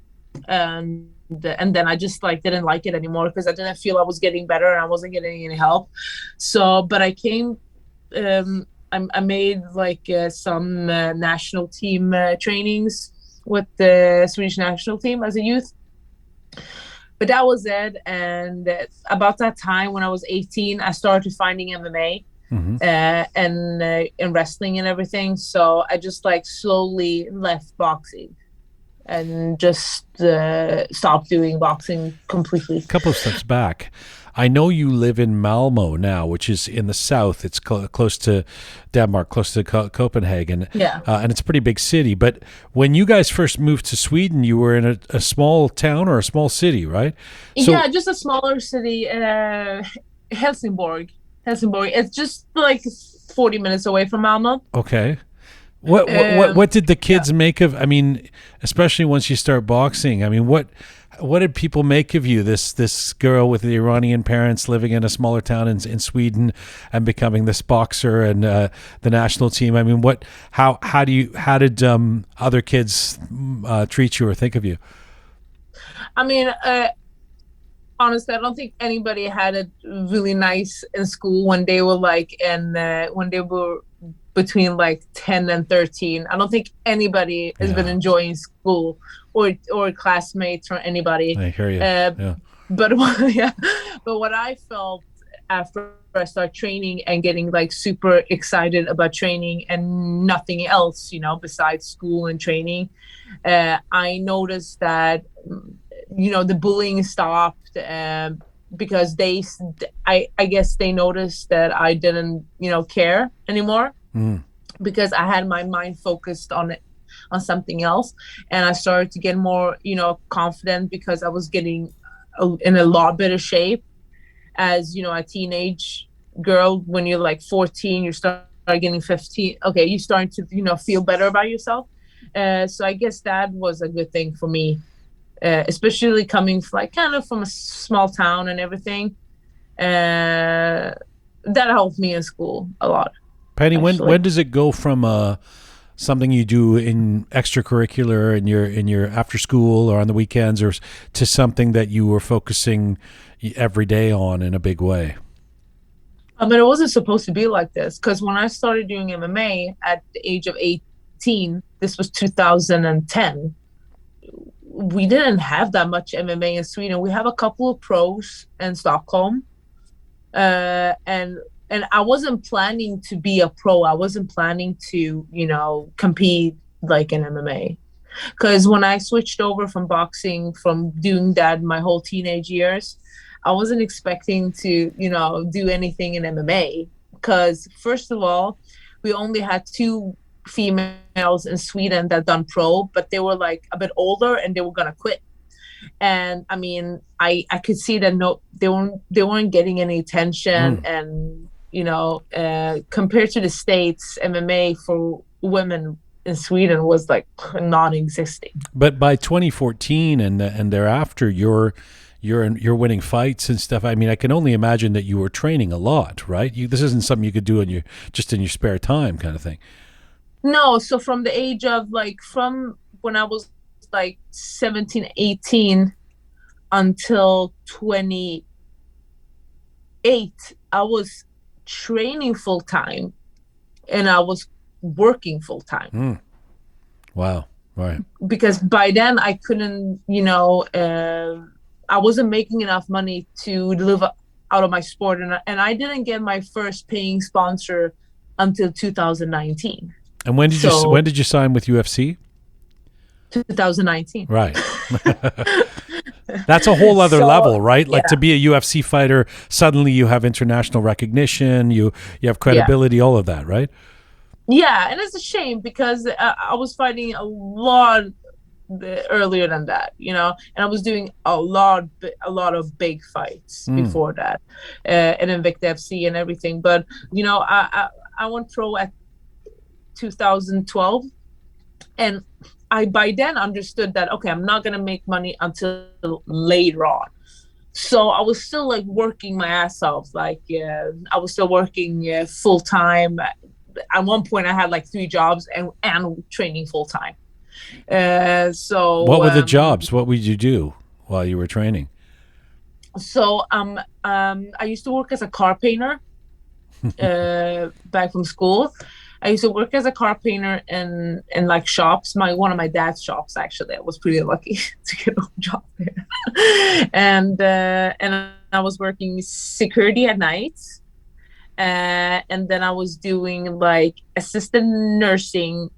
[SPEAKER 5] and then I just like didn't like it anymore, because I didn't feel I was getting better and I wasn't getting any help. So, but I came, I made like some national team trainings with the Swedish national team as a youth. But that was it. And about that time, when I was 18, I started finding MMA. And wrestling and everything. So I just like slowly left boxing and just stopped doing boxing completely.
[SPEAKER 1] A couple of steps back. I know you live in Malmo now, which is in the south. It's close to Denmark, close to Copenhagen.
[SPEAKER 5] Yeah.
[SPEAKER 1] And it's a pretty big city. But when you guys first moved to Sweden, you were in a small town or a small city, right? So,
[SPEAKER 5] yeah, just a smaller city, Helsingborg. It's just like 40 minutes away from Malmo.
[SPEAKER 1] Okay. What did the kids make of? I mean, especially once you start boxing. I mean, what did people make of you? This girl with the Iranian parents living in a smaller town in Sweden and becoming this boxer and the national team. I mean, how did other kids treat you or think of you?
[SPEAKER 5] I mean, honestly, I don't think anybody had it really nice in school when they were like, when they were between like 10 and 13. I don't think anybody has been enjoying school or classmates or anybody.
[SPEAKER 1] I hear you.
[SPEAKER 5] But what I felt after I started training and getting like super excited about training and nothing else, you know, besides school and training, I noticed that, you know, the bullying stopped, because I guess they noticed that I didn't, you know, care anymore, because I had my mind focused on something else, and I started to get more, you know, confident, because I was getting in a lot better shape as, you know, a teenage girl. When you're like 14, you start getting 15. Okay, you're starting to, you know, feel better about yourself. So I guess that was a good thing for me. Especially coming like kind of from a small town and everything, that helped me in school a lot.
[SPEAKER 1] Penny, when does it go from something you do in extracurricular in your after school or on the weekends, or to something that you were focusing every day on in a big way?
[SPEAKER 5] I mean, it wasn't supposed to be like this, because when I started doing MMA at the age of 18, this was 2010. We didn't have that much MMA in Sweden. We have a couple of pros in Stockholm, and I wasn't planning to be a pro. I wasn't planning to, compete like in MMA, because when I switched over from boxing, from doing that my whole teenage years, I wasn't expecting to, do anything in MMA, because first of all, we only had 2 females in Sweden that done pro, but they were like a bit older and they were gonna quit. And I mean, I could see that they weren't getting any attention, and compared to the States, MMA for women in Sweden was like non-existing.
[SPEAKER 1] But by 2014 and thereafter, you're winning fights and stuff. I mean, I can only imagine that you were training a lot, right? This isn't something you could do in your spare time kind of thing.
[SPEAKER 5] No, so from the age of from when I was 17, 18 until 28, I was training full time and I was working full time.
[SPEAKER 1] Wow. Right.
[SPEAKER 5] Because by then I couldn't, I wasn't making enough money to live out of my sport, and I didn't get my first paying sponsor until 2019.
[SPEAKER 1] And when did you sign with UFC?
[SPEAKER 5] 2019.
[SPEAKER 1] Right. That's a whole other level, right? Like to be a UFC fighter, suddenly you have international recognition, you have credibility, all of that, right?
[SPEAKER 5] Yeah, and it's a shame because I was fighting a lot earlier than that, and I was doing a lot of big fights before that, and Invicta FC and everything. But I went pro at 2012, and I by then understood that I'm not gonna make money until later on. So I was still working my ass off. I was still working full time. At one point, I had 3 jobs and training full time. So
[SPEAKER 1] what were the jobs? What would you do while you were training?
[SPEAKER 5] So I used to work as a car painter back from school. I used to work as a car painter in shops. One of my dad's shops, actually. I was pretty lucky to get a job there. And I was working security at night. And then I was doing assistant nursing.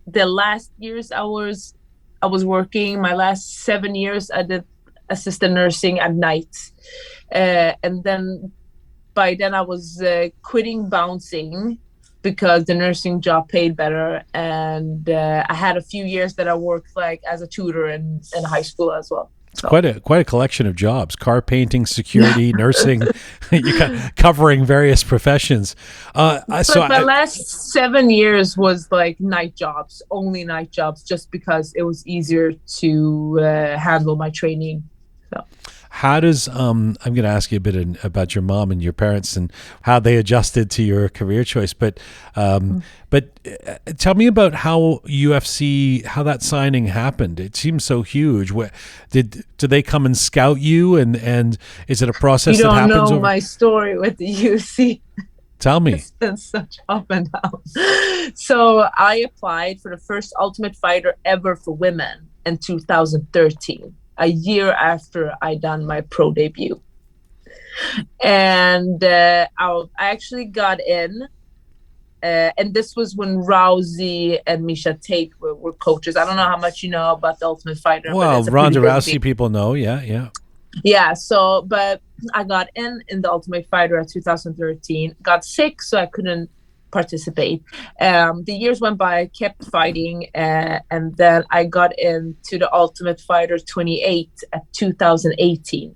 [SPEAKER 5] The last years I was working, my last 7 years I did assistant nursing at night. And then by then I was quitting bouncing because the nursing job paid better. And I had a few years that I worked as a tutor in high school as well.
[SPEAKER 1] It's quite a collection of jobs: car painting, security, nursing. You covering various professions.
[SPEAKER 5] So my last 7 years was night jobs, only night jobs, just because it was easier to handle my training. So.
[SPEAKER 1] How does I'm going to ask you a bit about your mom and your parents and how they adjusted to your career choice, but tell me about how how that signing happened. It seems so huge. Did they come and scout you, and is it a process that happens?
[SPEAKER 5] You don't know my story with the UFC.
[SPEAKER 1] Tell me.
[SPEAKER 5] It's been such up and down. So I applied for the first Ultimate Fighter ever for women in 2013. A year after I done my pro debut. And I actually got in, and this was when Rousey and Misha Tate were coaches. I don't know how much you know about the Ultimate Fighter.
[SPEAKER 1] Well, Ronda Rousey people know, yeah.
[SPEAKER 5] Yeah, so, but I got in the Ultimate Fighter at 2013, got sick, so I couldn't participate. The years went by, I kept fighting, and then I got into the Ultimate Fighter 28 at 2018.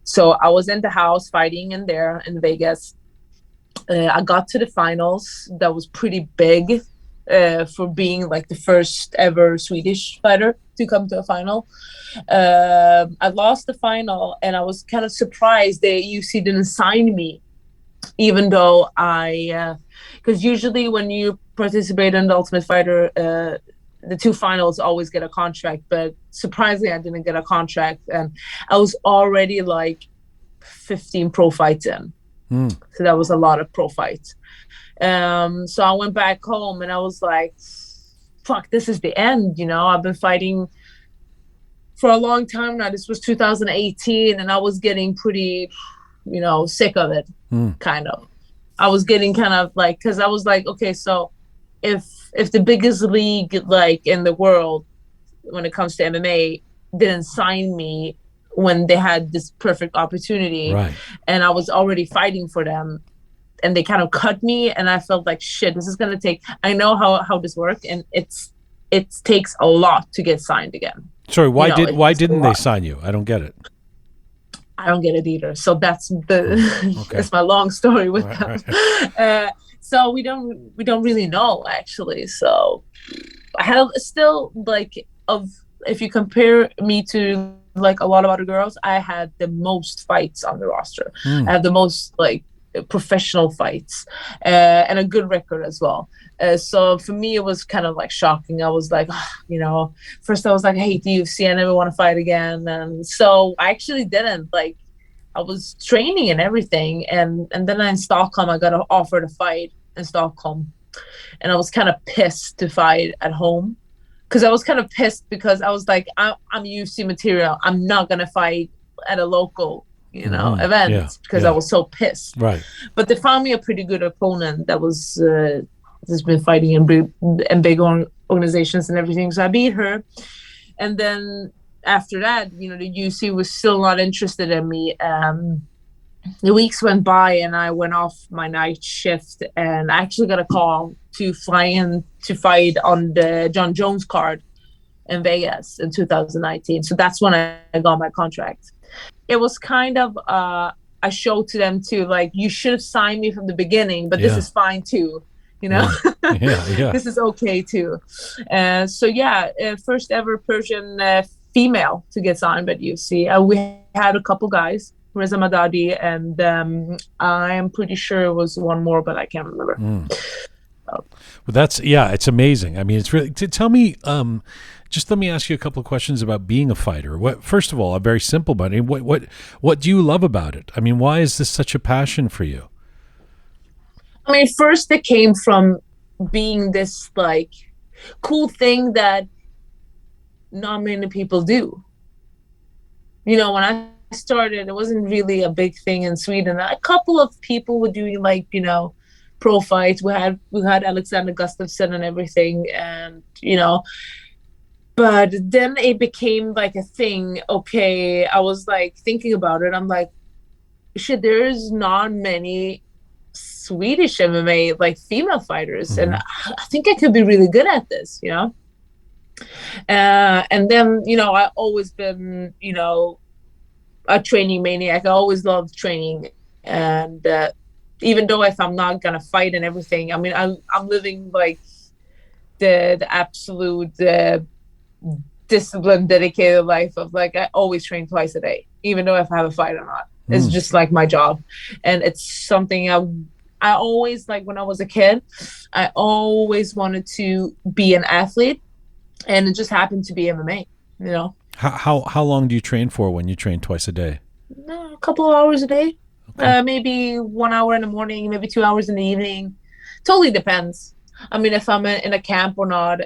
[SPEAKER 5] So I was in the house fighting in there in Vegas. I got to the finals. That was pretty big for being the first ever Swedish fighter to come to a final. I lost the final, and I was kind of surprised that UFC didn't sign me even though because usually when you participate in the Ultimate Fighter, the two finals always get a contract, but surprisingly, I didn't get a contract, and I was already like 15 pro fights in. So that was a lot of pro fights. So I went back home and I was like, fuck, this is the end. I've been fighting for a long time now. This was 2018 and I was getting pretty, sick of it, kind of. I was getting kind of like, because I was like, okay, so if the biggest league like in the world when it comes to MMA didn't sign me when they had this perfect opportunity,
[SPEAKER 1] right,
[SPEAKER 5] and I was already fighting for them, and they kind of cut me, and I felt like shit, this is gonna take, I know how this works, and it takes a lot to get signed again.
[SPEAKER 1] Sorry, why didn't they sign you? I don't get it.
[SPEAKER 5] I don't get it either. So that's that's my long story with them. Right. So we don't really know, actually. So I have still, like, if you compare me to like a lot of other girls, I had the most fights on the roster. I had the most like professional fights, and a good record as well. So for me, it was kind of like shocking. I was like, first I was like, I hate the UFC, I never want to fight again. And so I actually didn't. Like, I was training and everything, and then in Stockholm, I got offered a fight in Stockholm, and I was kind of pissed to fight at home, because I was kind of pissed because I was like, I'm UFC material. I'm not gonna fight at a local, event, because I was so pissed.
[SPEAKER 1] Right.
[SPEAKER 5] But they found me a pretty good opponent that was has been fighting in big organizations and everything. So I beat her, and then after that, the UFC was still not interested in me. The weeks went by and I went off my night shift, and I actually got a call to fly in to fight on the John Jones card in Vegas in 2019. So that's when I got my contract. It was kind of a show to them too, like, you should have signed me from the beginning, but this is fine too, This is okay too. First ever Persian female to get signed by UFC. We had a couple guys, Reza Madadi, and I'm pretty sure it was one more, but I can't remember.
[SPEAKER 1] Well, it's amazing. I mean, it's really, tell me, just let me ask you a couple of questions about being a fighter. First of all, a very simple, but what do you love about it? I mean, why is this such a passion for you?
[SPEAKER 5] I mean, first it came from being this like cool thing that not many people do. When I started, it wasn't really a big thing in Sweden. A couple of people were doing like, pro fights. We had Alexander Gustafsson and everything, and but then it became like a thing. Okay, I was like thinking about it. I'm like, shit, there's not many Swedish MMA like female fighters, and I think I could be really good at this, and then I always been a training maniac. I always loved training, and even though if I'm not gonna fight and everything, I mean, I'm living like the absolute disciplined, dedicated life of like, I always train twice a day, even though if I have a fight or not. It's just like my job, and it's something I always, like, when I was a kid, I always wanted to be an athlete, and it just happened to be MMA.
[SPEAKER 1] How long do you train for when you train twice a day?
[SPEAKER 5] A couple of hours a day. Okay. Maybe 1 hour in the morning, maybe 2 hours in the evening. Totally depends. I mean, if I'm in a camp or not.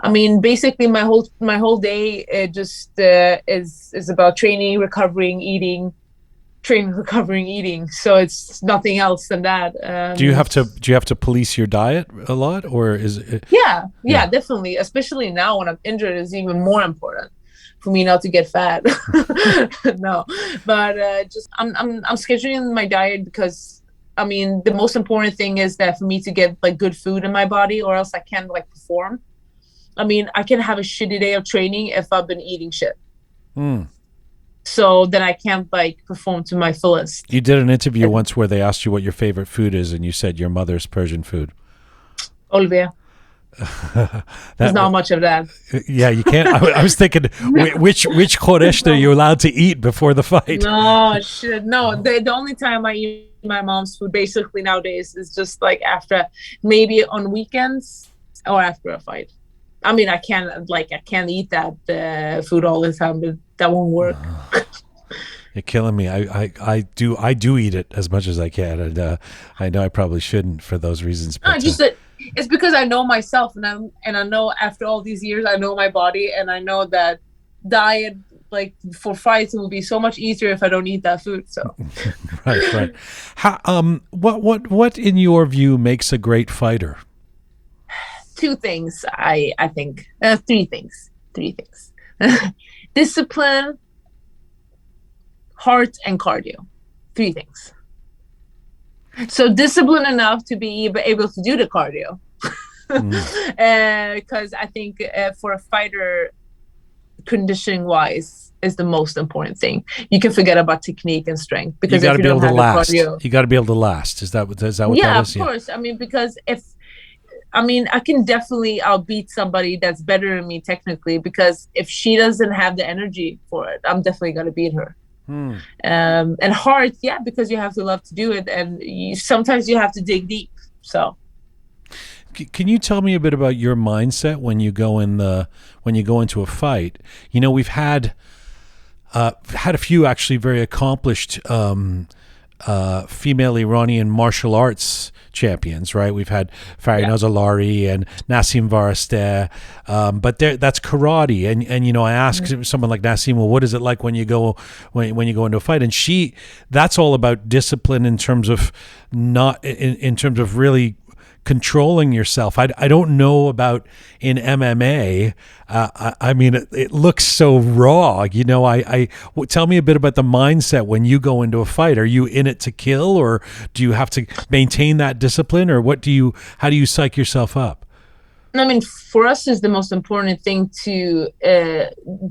[SPEAKER 5] I mean, basically my whole day, it just is about training, recovering, eating. Training, recovering, eating. So it's nothing else than that.
[SPEAKER 1] Do you have to police your diet a lot, or is it?
[SPEAKER 5] Yeah, definitely. Especially now when I'm injured, it's even more important for me not to get fat. No, but just I'm scheduling my diet, because I mean, the most important thing is that for me to get like good food in my body, or else I can't like perform. I mean, I can have a shitty day of training if I've been eating shit. So then I can't like perform to my fullest.
[SPEAKER 1] You did an interview once where they asked you what your favorite food is, and you said your mother's Persian food.
[SPEAKER 5] Olivia. There's not much of that.
[SPEAKER 1] Yeah, you can't. I was thinking, which choresh are you allowed to eat before the fight?
[SPEAKER 5] No, shit. No, the only time I eat my mom's food basically nowadays is just like after, maybe on weekends or after a fight. I mean, I can't eat that food all the time, but that won't work.
[SPEAKER 1] You're killing me. I do eat it as much as I can, and I know I probably shouldn't for those reasons. But,
[SPEAKER 5] it's because I know myself, and I know after all these years, I know my body, and I know that diet like for fights it will be so much easier if I don't eat that food. So
[SPEAKER 1] right. How what in your view makes a great fighter?
[SPEAKER 5] Two things, I think. Three things. Discipline, heart, and cardio. Three things. So discipline enough to be able to do the cardio. Because I think for a fighter, conditioning wise is the most important thing. You can forget about technique and strength because
[SPEAKER 1] you got
[SPEAKER 5] if
[SPEAKER 1] to be able to last.
[SPEAKER 5] Cardio,
[SPEAKER 1] you got to be able to last. Is that what that is?
[SPEAKER 5] Yeah, of course. I mean, because I can definitely outbeat somebody that's better than me technically, because if she doesn't have the energy for it, I'm definitely going to beat her. And heart, yeah, because you have to love to do it, and sometimes you have to dig deep. So,
[SPEAKER 1] can you tell me a bit about your mindset when you go into a fight? You know, we've had a few actually very accomplished female Iranian martial arts champions, right? We've had Farid Nazarlari and Nassim Varasteh, but that's karate. And you know, I asked someone like Nassim, well, what is it like when you go into a fight? And that's all about discipline in terms of in terms of really controlling yourself. I don't know about in MMA. I mean, it looks so raw. You know, tell me a bit about the mindset when you go into a fight. Are you in it to kill, or do you have to maintain that discipline, or how do you psych yourself up?
[SPEAKER 5] I mean, for us, is the most important thing to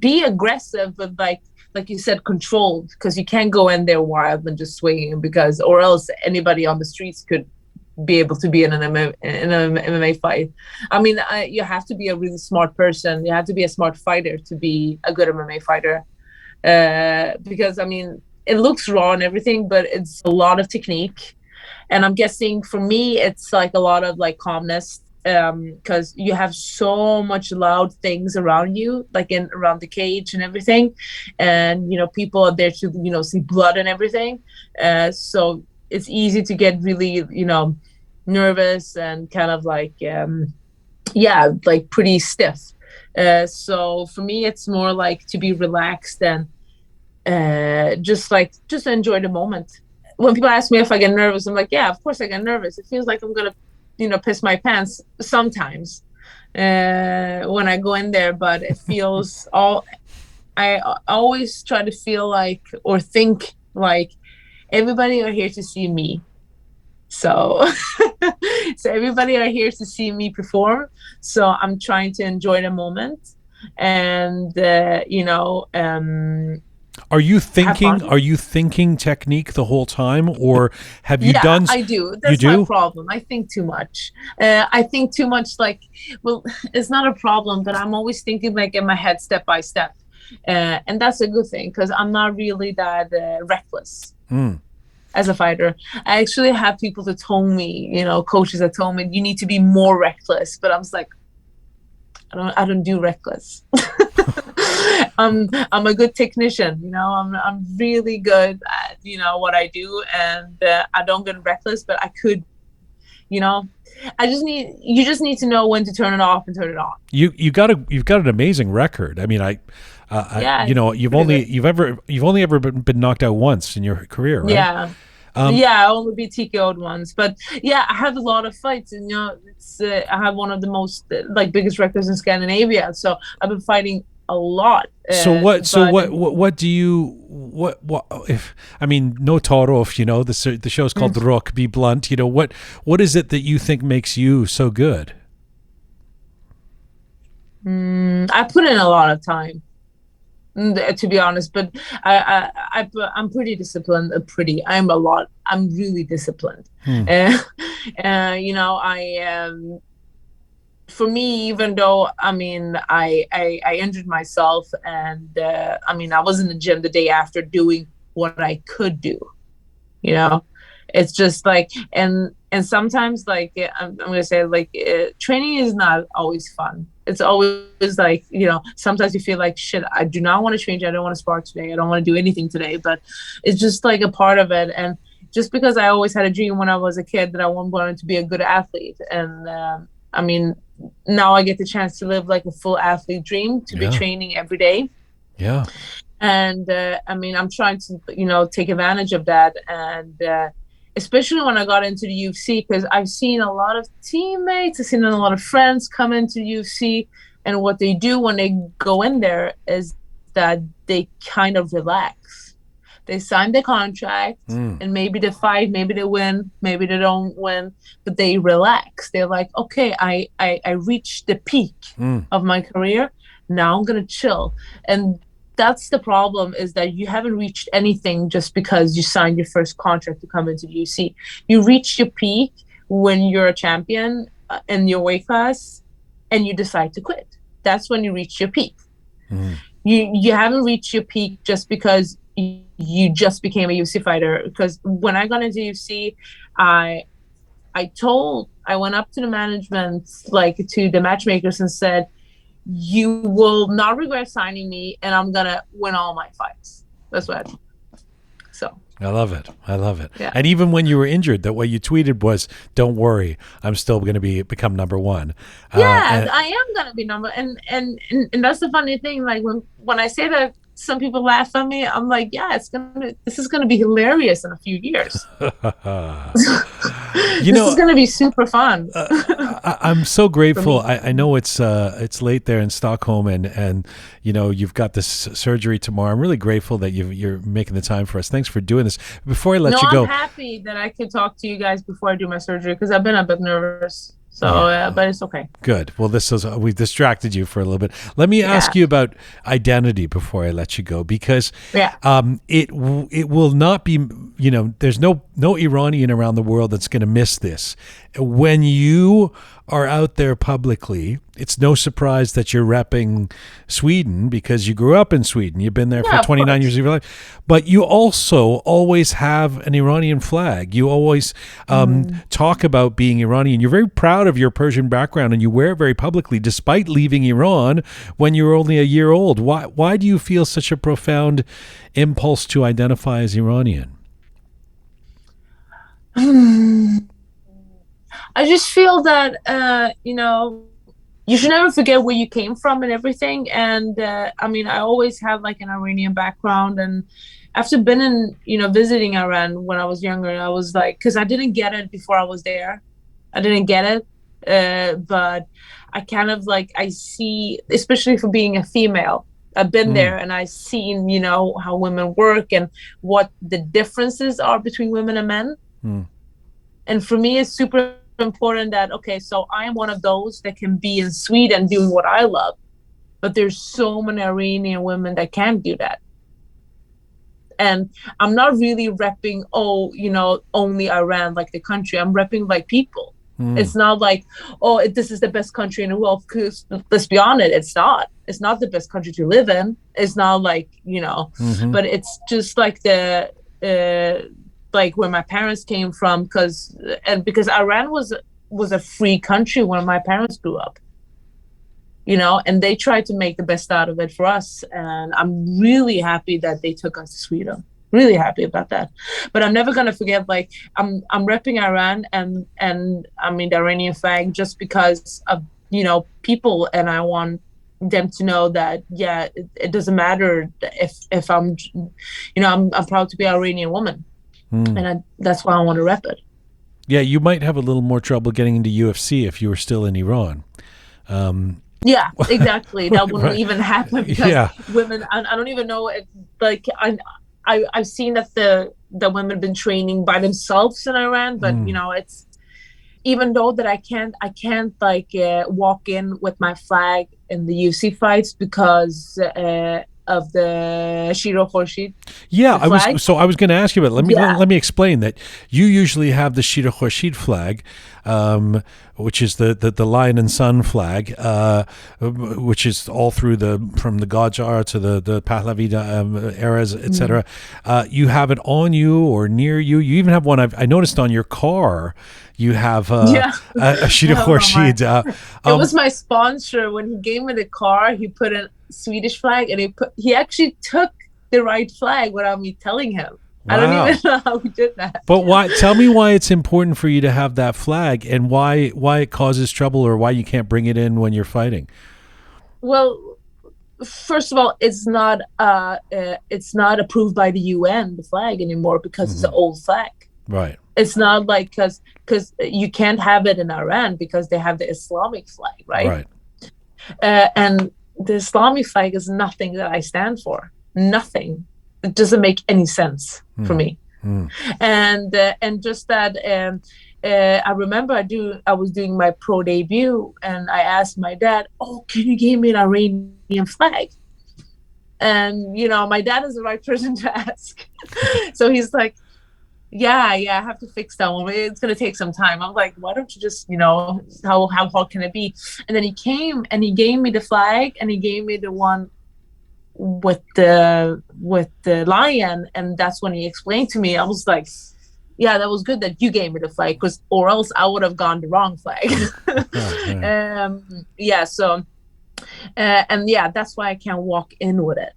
[SPEAKER 5] be aggressive, but like you said, controlled, because you can't go in there wild and just swinging, or else anybody on the streets could be able to be in an MMA fight. I mean, you have to be a really smart person. You have to be a smart fighter to be a good MMA fighter. Because, I mean, it looks raw and everything, but it's a lot of technique. And I'm guessing for me, it's like a lot of like calmness, because you have so much loud things around you, like around the cage and everything. And, you know, people are there to, you know, see blood and everything. So it's easy to get really, you know, nervous and kind of like, like pretty stiff. So for me, it's more like to be relaxed and just enjoy the moment. When people ask me if I get nervous, I'm like, yeah, of course I get nervous. It feels like I'm going to, you know, piss my pants sometimes when I go in there, but it feels I always try to feel like, or think like, everybody are here to see me. So everybody are here to see me perform. So I'm trying to enjoy the moment. And, you know,
[SPEAKER 1] are you thinking technique the whole time, or have you done?
[SPEAKER 5] I do. That's my problem. I think too much. I think too much, like, well, it's not a problem, but I'm always thinking like in my head, step by step. And that's a good thing, because I'm not really that reckless. As a fighter. I actually have people that told me, you know, coaches that told me you need to be more reckless, but I'm just like, I don't do reckless. I'm a good technician, you know. I'm really good at, you know, what I do, and I don't get reckless, but I could, you know. You just need to know when to turn it off and turn it on. You've got
[SPEAKER 1] an amazing record. I mean, you know, you've only ever been knocked out once in your career, right?
[SPEAKER 5] Yeah. I only be TKO'd once, but yeah, I have a lot of fights, and you know, I have one of the most biggest records in Scandinavia. So I've been fighting a lot.
[SPEAKER 1] What do you if, I mean, no Torof, you know, the show's called Roqe, Be Blunt, you know, what is it that you think makes you so good?
[SPEAKER 5] I put in a lot of time, to be honest, but I'm pretty disciplined. I'm really disciplined. You know, for me, even though I injured myself, and I was in the gym the day after doing what I could do. You know, it's just like, and sometimes like I'm gonna say like training is not always fun. It's always like, sometimes you feel like shit. I do not want to change. I don't want to spar today. I don't want to do anything today. But it's just like a part of it. And just because I always had a dream when I was a kid that I wanted to be a good athlete, and now I get the chance to live like a full athlete dream, to be training every day.
[SPEAKER 1] Yeah.
[SPEAKER 5] And I'm trying to, take advantage of that. And especially when I got into the UFC, because I've seen a lot of teammates, I've seen a lot of friends come into the UFC, and what they do when they go in there is that they kind of relax. They sign the contract, and maybe they fight, maybe they win, maybe they don't win, but they relax. They're like, okay, I reached the peak of my career. Now I'm gonna chill. And that's the problem, is that you haven't reached anything just because you signed your first contract to come into the UFC. You reach your peak when you're a champion in your weight class, and you decide to quit. That's when you reach your peak. You haven't reached your peak just because you just became a UFC fighter. Because when I got into UFC, I went up to the management, like to the matchmakers, and said, you will not regret signing me, and I'm gonna win all my fights. That's what I did. So
[SPEAKER 1] I love it.
[SPEAKER 5] Yeah.
[SPEAKER 1] And even when you were injured, that what you tweeted was, "Don't worry, I'm still going to become number one."
[SPEAKER 5] Yeah, I am gonna be number. And that's the funny thing. Like when I say that, some people laugh at me. I'm like, yeah, this is gonna be hilarious in a few years. This is gonna be super fun.
[SPEAKER 1] I'm so grateful. I know it's late there in Stockholm, and you've got this surgery tomorrow. I'm really grateful that you're making the time for us. Thanks for doing this. Before I let you go,
[SPEAKER 5] I'm happy that I could talk to you guys before I do my surgery, because I've been a bit nervous. So, but it's okay.
[SPEAKER 1] Good. Well, we've distracted you for a little bit. Let me ask you about identity before I let you go, because it will not be, there's no Iranian around the world that's going to miss this. When you are out there publicly, it's no surprise that you're repping Sweden, because you grew up in Sweden. You've been there for 29 years of your life. But you also always have an Iranian flag. You always talk about being Iranian. You're very proud of your Persian background, and you wear it very publicly, despite leaving Iran when you were only a year old. Why do you feel such a profound impulse to identify as Iranian?
[SPEAKER 5] I just feel that, you should never forget where you came from and everything. And I always had like an Iranian background. And after visiting Iran when I was younger, I was like, because I didn't get it before I was there. I didn't get it. But I kind of like, I see, especially for being a female, I've been there, and I've seen, how women work and what the differences are between women and men. And for me, it's super important that, okay, so I am one of those that can be in Sweden doing what I love, but there's so many Iranian women that can't do that. And I'm not really repping, only Iran, like the country. I'm repping like people. It's not like, this is the best country in the world, because let's be honest, it's not. It's not the best country to live in. It's not like, but it's just like like where my parents came from, because Iran was a free country when my parents grew up, and they tried to make the best out of it for us. And I'm really happy that they took us to Sweden. Really happy about that. But I'm never gonna forget, like I'm repping Iran and the Iranian flag, just because of people, and I want them to know that it doesn't matter if I'm I'm proud to be an Iranian woman. And that's why I want to rep it.
[SPEAKER 1] Yeah, you might have a little more trouble getting into UFC if you were still in Iran.
[SPEAKER 5] Yeah, exactly. That wouldn't even happen, because women, I don't even know if, like, I've seen that the women have been training by themselves in Iran, but it's, even though that I can't like walk in with my flag in the UFC fights, because of the Shiro Khorshid.
[SPEAKER 1] Yeah,
[SPEAKER 5] the flag.
[SPEAKER 1] I was going to ask you about it.
[SPEAKER 5] Yeah.
[SPEAKER 1] Let me explain that you usually have the Shiro Khorshid flag, which is the lion and sun flag, which is all through from the Qajar to the Pahlavi eras, etc. You have it on you or near you. You even have one. I noticed on your car. You have a Shiro Khorshid.
[SPEAKER 5] It was my sponsor. When he gave me the car, he put a Swedish flag, and he actually took the right flag without me telling him.
[SPEAKER 1] Wow.
[SPEAKER 5] I don't even know how he did that.
[SPEAKER 1] But why? Tell me why it's important for you to have that flag, and why it causes trouble, or why you can't bring it in when you're fighting.
[SPEAKER 5] Well, first of all, it's not approved by the UN, the flag anymore, because it's an old flag.
[SPEAKER 1] Right.
[SPEAKER 5] It's not like because you can't have it in Iran because they have the Islamic flag, right?
[SPEAKER 1] Right.
[SPEAKER 5] And the Islamic flag is nothing that I stand for. Nothing. It doesn't make any sense for me. And just that. I remember I was doing my pro debut, and I asked my dad, "Oh, can you give me an Iranian flag?" And my dad is the right person to ask. So he's like, yeah, I have to fix that one. It's going to take some time. I'm like, why don't you just, how hard can it be? And then he came and he gave me the flag, and he gave me the one with the lion. And that's when he explained to me. I was like, yeah, that was good that you gave me the flag, or else I would have gone the wrong flag. So, that's why I can't walk in with it.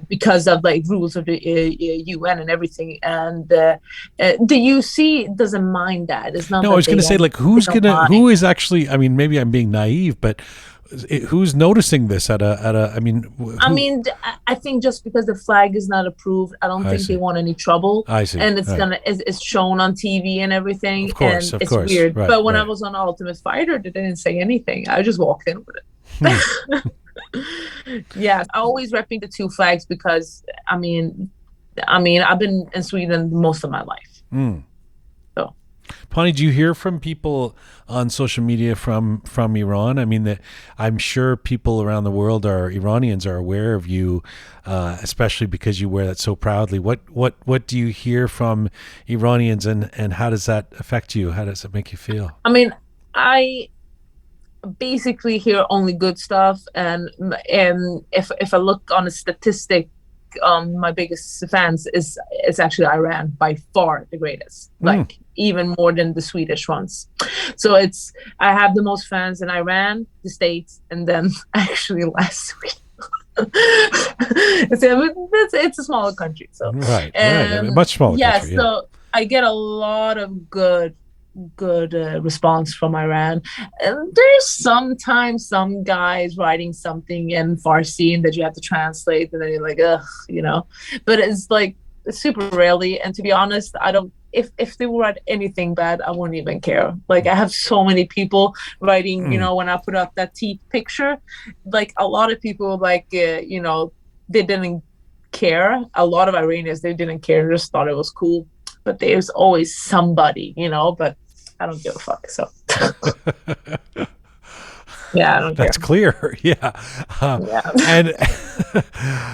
[SPEAKER 5] Because of rules of the UN and everything, and the UC doesn't mind that. It's not.
[SPEAKER 1] No, I was going to say, who is actually? I mean, maybe I'm being naive, but who's noticing this I
[SPEAKER 5] think just because the flag is not approved, I don't think they want any trouble.
[SPEAKER 1] I see.
[SPEAKER 5] And it's shown on TV and everything.
[SPEAKER 1] Of course,
[SPEAKER 5] and it's weird.
[SPEAKER 1] Right,
[SPEAKER 5] but when I was on Ultimate Fighter, they didn't say anything. I just walked in with it. Yeah, I always repping the two flags because I've been in Sweden most of my life. So,
[SPEAKER 1] Pannie, do you hear from people on social media from Iran? I mean, I'm sure people around the world Iranians are aware of you, especially because you wear that so proudly. What do you hear from Iranians, and how does that affect you? How does it make you feel?
[SPEAKER 5] I mean, I basically hear only good stuff, and if I look on a statistic, my biggest fans is actually Iran, by far the greatest, even more than the Swedish ones. So I have the most fans in Iran, the States, and then actually last Sweden. It's a smaller country, so
[SPEAKER 1] right, much smaller country.
[SPEAKER 5] So I get a lot of good response from Iran, and there's sometimes some guys writing something in Farsi that you have to translate, and then you're like, ugh, but it's super rarely. And to be honest, I don't. If they write anything bad, I wouldn't even care. I have so many people writing, when I put up that teeth picture, a lot of people they didn't care. A lot of Iranians, they didn't care, just thought it was cool. But there's always somebody, but I don't give a fuck. So, yeah, I don't care.
[SPEAKER 1] That's clear. Yeah.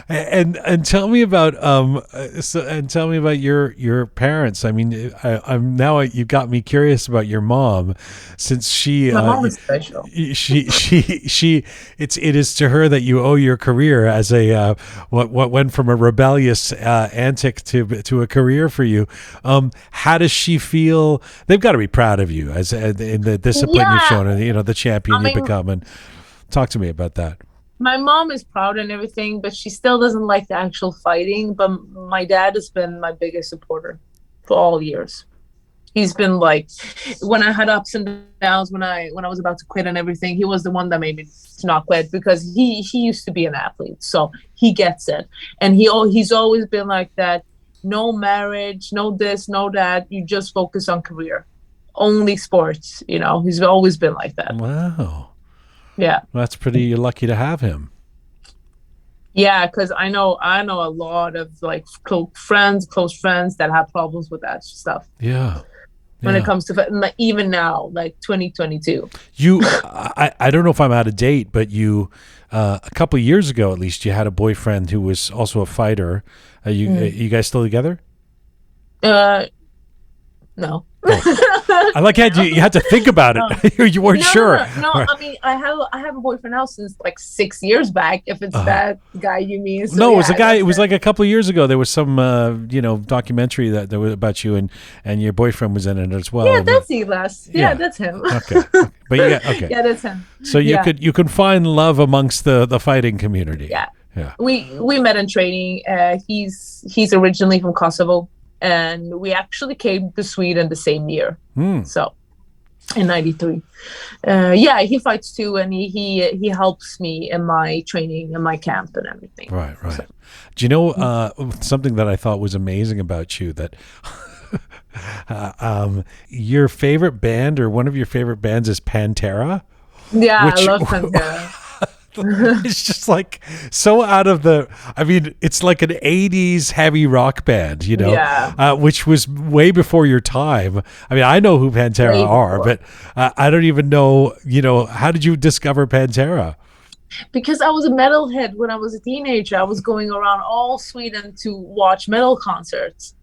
[SPEAKER 1] And tell me about your parents. I mean, I'm now you got me curious about your mom, since my
[SPEAKER 5] mom is special.
[SPEAKER 1] It is to her that you owe your career as a what went from a rebellious antic to a career for you. How does she feel? They've got to be proud of you as in the discipline you've shown, and the champion you've become. And talk to me about that.
[SPEAKER 5] My mom is proud and everything, but she still doesn't like the actual fighting. But my dad has been my biggest supporter for all years. He's been when I had ups and downs, when I was about to quit and everything, he was the one that made me to not quit, because he used to be an athlete, so he gets it. And he's always been like that. No marriage, no this, no that. You just focus on career, only sports. He's always been like that.
[SPEAKER 1] Wow.
[SPEAKER 5] Yeah,
[SPEAKER 1] that's pretty. You're lucky to have him.
[SPEAKER 5] Yeah, because I know a lot of close friends that have problems with that stuff.
[SPEAKER 1] Yeah.
[SPEAKER 5] When it comes to even now, 2022.
[SPEAKER 1] I don't know if I'm out of date, but you a couple of years ago, at least, you had a boyfriend who was also a fighter. You guys still together?
[SPEAKER 5] No.
[SPEAKER 1] I like how you had to think about it. You weren't sure.
[SPEAKER 5] No. I mean, I have a boyfriend now since like 6 years back. If it's that guy you mean? So,
[SPEAKER 1] no, it was a guy. It was like a couple of years ago. There was some documentary that was about you, and your boyfriend was in it as well.
[SPEAKER 5] Yeah, that's Elas. Yeah, that's him.
[SPEAKER 1] Okay, but
[SPEAKER 5] yeah, that's him.
[SPEAKER 1] So you can find love amongst the fighting community.
[SPEAKER 5] Yeah.
[SPEAKER 1] Yeah.
[SPEAKER 5] We met in training. He's originally from Kosovo. And we actually came to Sweden the same year. So in 93. He fights too, and he helps me in my training and my camp and everything.
[SPEAKER 1] Right. So. Do you know something that I thought was amazing about you, that your favorite band, or one of your favorite bands, is Pantera?
[SPEAKER 5] Yeah, I love Pantera.
[SPEAKER 1] It's just like so out of it's like an 80s heavy rock band, which was way before your time. I mean, I know who Pantera are, but I don't even know, how did you discover Pantera?
[SPEAKER 5] Because I was a metalhead when I was a teenager. I was going around all Sweden to watch metal concerts.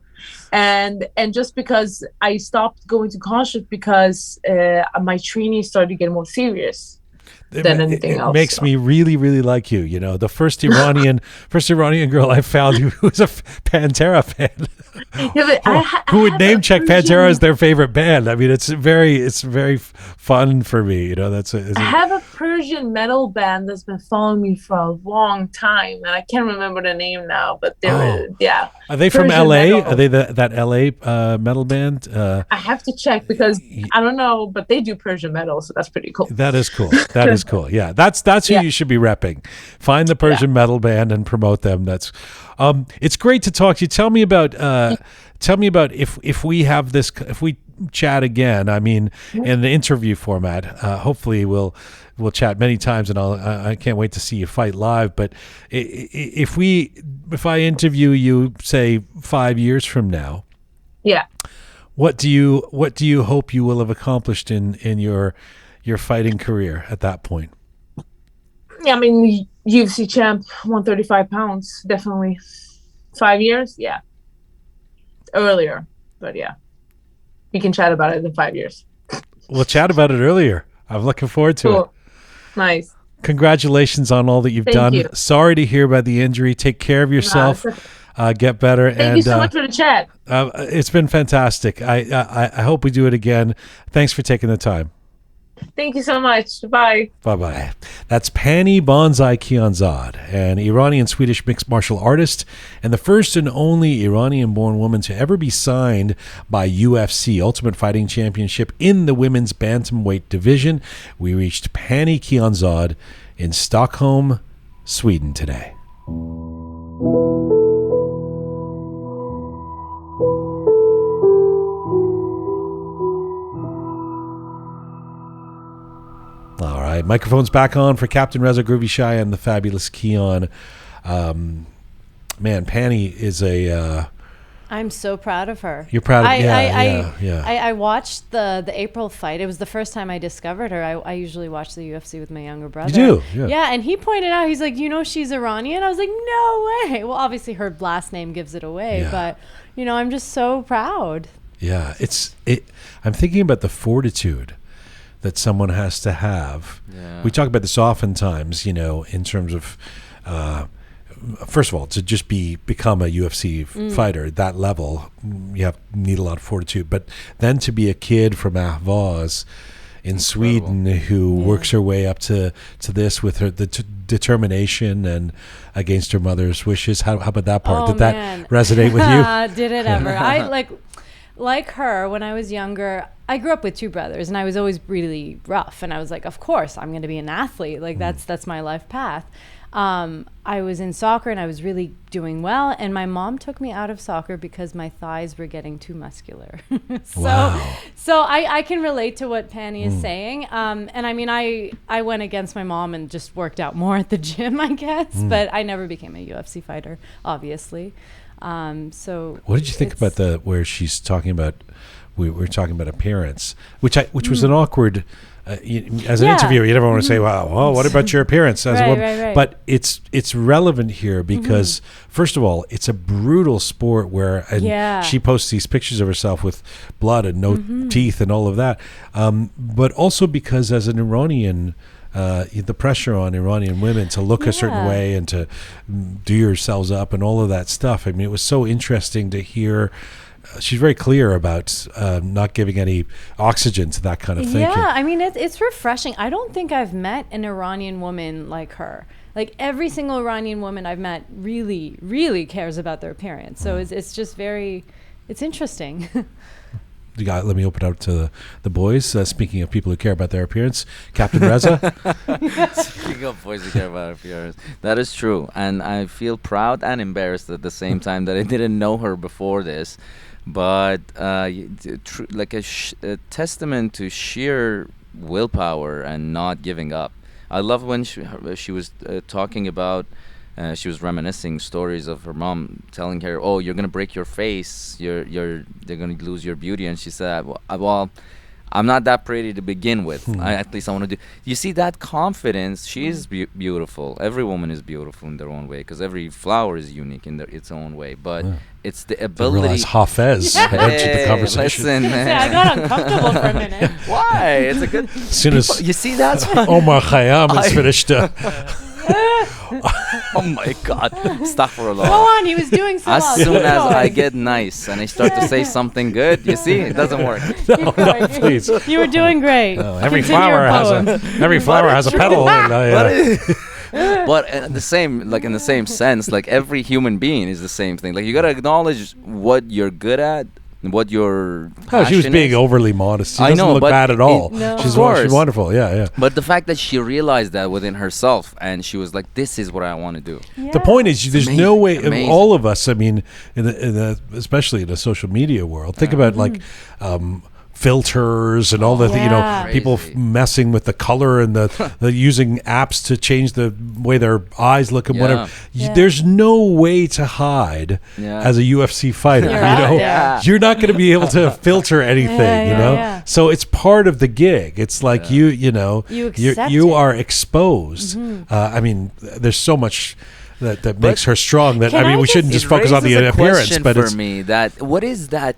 [SPEAKER 5] And just because I stopped going to concerts because my training started to get more serious than anything else.
[SPEAKER 1] It makes me really, really like you. The first Iranian girl I found who was a Pantera fan. Who would name check Pantera as their favorite band. I mean, it's very fun for me. I
[SPEAKER 5] have a Persian metal band that's been following me for a long time, and I can't remember the name now. But they're
[SPEAKER 1] Are they from
[SPEAKER 5] Persian
[SPEAKER 1] LA?
[SPEAKER 5] Metal.
[SPEAKER 1] Are they that LA metal band?
[SPEAKER 5] I have to check because I don't know, but they do Persian metal, so that's pretty cool.
[SPEAKER 1] That is cool. That is cool. Yeah, that's who you should be repping. Find the Persian metal band and promote them. That's it's great to talk to you. Tell me about if we have this, if we chat again. I mean, in the interview format. Hopefully we'll chat many times, and I can't wait to see you fight live. But if I interview you, say 5 years from now, what do you hope you will have accomplished in your fighting career at that point?
[SPEAKER 5] Yeah, I mean, UFC champ, 135 pounds, definitely. 5 years, yeah. Earlier, but yeah. We can chat about it in 5 years.
[SPEAKER 1] We'll chat about it earlier. I'm looking forward to it.
[SPEAKER 5] Nice.
[SPEAKER 1] Congratulations on all that you've done.
[SPEAKER 5] You.
[SPEAKER 1] Sorry to hear about the injury. Take care of yourself. Get better.
[SPEAKER 5] Thank you so much for the chat.
[SPEAKER 1] It's been fantastic. I hope we do it again. Thanks for taking the time.
[SPEAKER 5] Thank you so much. Bye.
[SPEAKER 1] Bye-bye. That's Pannie Bonsai Kianzad, an Iranian-Swedish mixed martial artist and the first and only Iranian-born woman to ever be signed by UFC, Ultimate Fighting Championship, in the women's bantamweight division. We reached Pannie Kianzad in Stockholm, Sweden today. All right, microphone's back on for Captain Reza Groovy Shy and the fabulous Kian. Man, Pannie is a...
[SPEAKER 2] I'm so proud of her.
[SPEAKER 1] You're proud of her?
[SPEAKER 2] I watched the April fight. It was the first time I discovered her. I usually watch the UFC with my younger brother.
[SPEAKER 1] You do?
[SPEAKER 2] Yeah, and he pointed out, he's like, she's Iranian? I was like, no way. Well, obviously her last name gives it away, but, I'm just so proud.
[SPEAKER 1] Yeah, I'm thinking about the fortitude that someone has to have. Yeah. We talk about this oftentimes, in terms of, first of all, to just become a UFC fighter at that level, you need a lot of fortitude. But then to be a kid from Ahvaz in Sweden who works her way up to this with her determination and against her mother's wishes. How about that part? Did that resonate with you?
[SPEAKER 2] Did it ever? I like her, when I was younger, I grew up with two brothers, and I was always really rough. And I was like, of course, I'm going to be an athlete. Like, that's my life path. I was in soccer and I was really doing well, and my mom took me out of soccer because my thighs were getting too muscular. So I can relate to what Pannie is saying. And I mean, I went against my mom and just worked out more at the gym, I guess, but I never became a UFC fighter, obviously. So
[SPEAKER 1] what did you think about where she's talking about? We were talking about appearance, which was an awkward. As an interviewer, you never want to say, "Well, what about your appearance as a woman?"
[SPEAKER 2] Right.
[SPEAKER 1] But it's relevant here because, first of all, it's a brutal sport where she posts these pictures of herself with blood and no teeth and all of that. But also because, as an Iranian, the pressure on Iranian women to look a certain way and to do yourselves up and all of that stuff. I mean, it was so interesting to hear. She's very clear about not giving any oxygen to that kind of thinking.
[SPEAKER 2] Yeah, I mean, it's refreshing. I don't think I've met an Iranian woman like her. Like, every single Iranian woman I've met really, really cares about their appearance. So it's just it's interesting.
[SPEAKER 1] Let me open it up to the boys. Speaking of people who care about their appearance, Captain Reza.
[SPEAKER 3] Speaking of boys who care about appearance, that is true. And I feel proud and embarrassed at the same time that I didn't know her before this. But like a testament to sheer willpower and not giving up. I love when she was talking about, she was reminiscing stories of her mom telling her, "Oh, you're gonna break your face. They're gonna lose your beauty." And she said, "Well, I'm not that pretty to begin with. At least I want to do." You see that confidence? She is beautiful. Every woman is beautiful in their own way because every flower is unique in its own way. But it's the ability.
[SPEAKER 1] Realize Hafez entered the conversation.
[SPEAKER 3] Listen, man.
[SPEAKER 2] I got uncomfortable for a minute.
[SPEAKER 3] Why? It's a good.
[SPEAKER 1] As soon as
[SPEAKER 3] You see, that's why.
[SPEAKER 1] Omar Khayyam is finished.
[SPEAKER 3] Oh my God! Astaghfirullah.
[SPEAKER 2] Go on, he was doing so well.
[SPEAKER 3] As soon
[SPEAKER 2] Keep
[SPEAKER 3] as
[SPEAKER 2] going.
[SPEAKER 3] I get nice and I start to say something good, you see, it doesn't work.
[SPEAKER 2] Keep going.
[SPEAKER 1] please.
[SPEAKER 2] You were doing great.
[SPEAKER 1] Every
[SPEAKER 2] Continue your poem.
[SPEAKER 1] flower has a petal. And,
[SPEAKER 3] But in the same sense, like every human being is the same thing. Like you gotta acknowledge what you're good at, what your
[SPEAKER 1] she was
[SPEAKER 3] passion
[SPEAKER 1] being
[SPEAKER 3] is.
[SPEAKER 1] overly modest. She
[SPEAKER 3] I
[SPEAKER 1] doesn't
[SPEAKER 3] know,
[SPEAKER 1] look
[SPEAKER 3] but
[SPEAKER 1] bad at all.
[SPEAKER 2] No.
[SPEAKER 1] She's
[SPEAKER 3] Of course.
[SPEAKER 1] wonderful. Yeah.
[SPEAKER 3] But the fact that she realized that within herself, and she was like, "This is what I want to do."
[SPEAKER 1] The point is, there's no way.
[SPEAKER 3] Amazing.
[SPEAKER 1] All of us. I mean, especially in the social media world, think about like. Filters and all the people
[SPEAKER 3] Crazy.
[SPEAKER 1] messing with the color and the using apps to change the way their eyes look and whatever. There's no way to hide as a UFC fighter.
[SPEAKER 2] You're
[SPEAKER 1] you know,
[SPEAKER 2] right, yeah.
[SPEAKER 1] you're not going to be able to filter anything. You know,
[SPEAKER 2] yeah.
[SPEAKER 1] so it's part of the gig. It's like you
[SPEAKER 2] accept
[SPEAKER 1] you
[SPEAKER 2] it.
[SPEAKER 1] are exposed. I mean, there's so much. That makes her strong. That
[SPEAKER 2] Can I
[SPEAKER 1] we
[SPEAKER 2] just-
[SPEAKER 1] shouldn't just
[SPEAKER 3] It
[SPEAKER 1] focus on the
[SPEAKER 3] raises a
[SPEAKER 1] appearance,
[SPEAKER 3] question
[SPEAKER 1] but
[SPEAKER 3] for
[SPEAKER 1] it's
[SPEAKER 3] me that what is that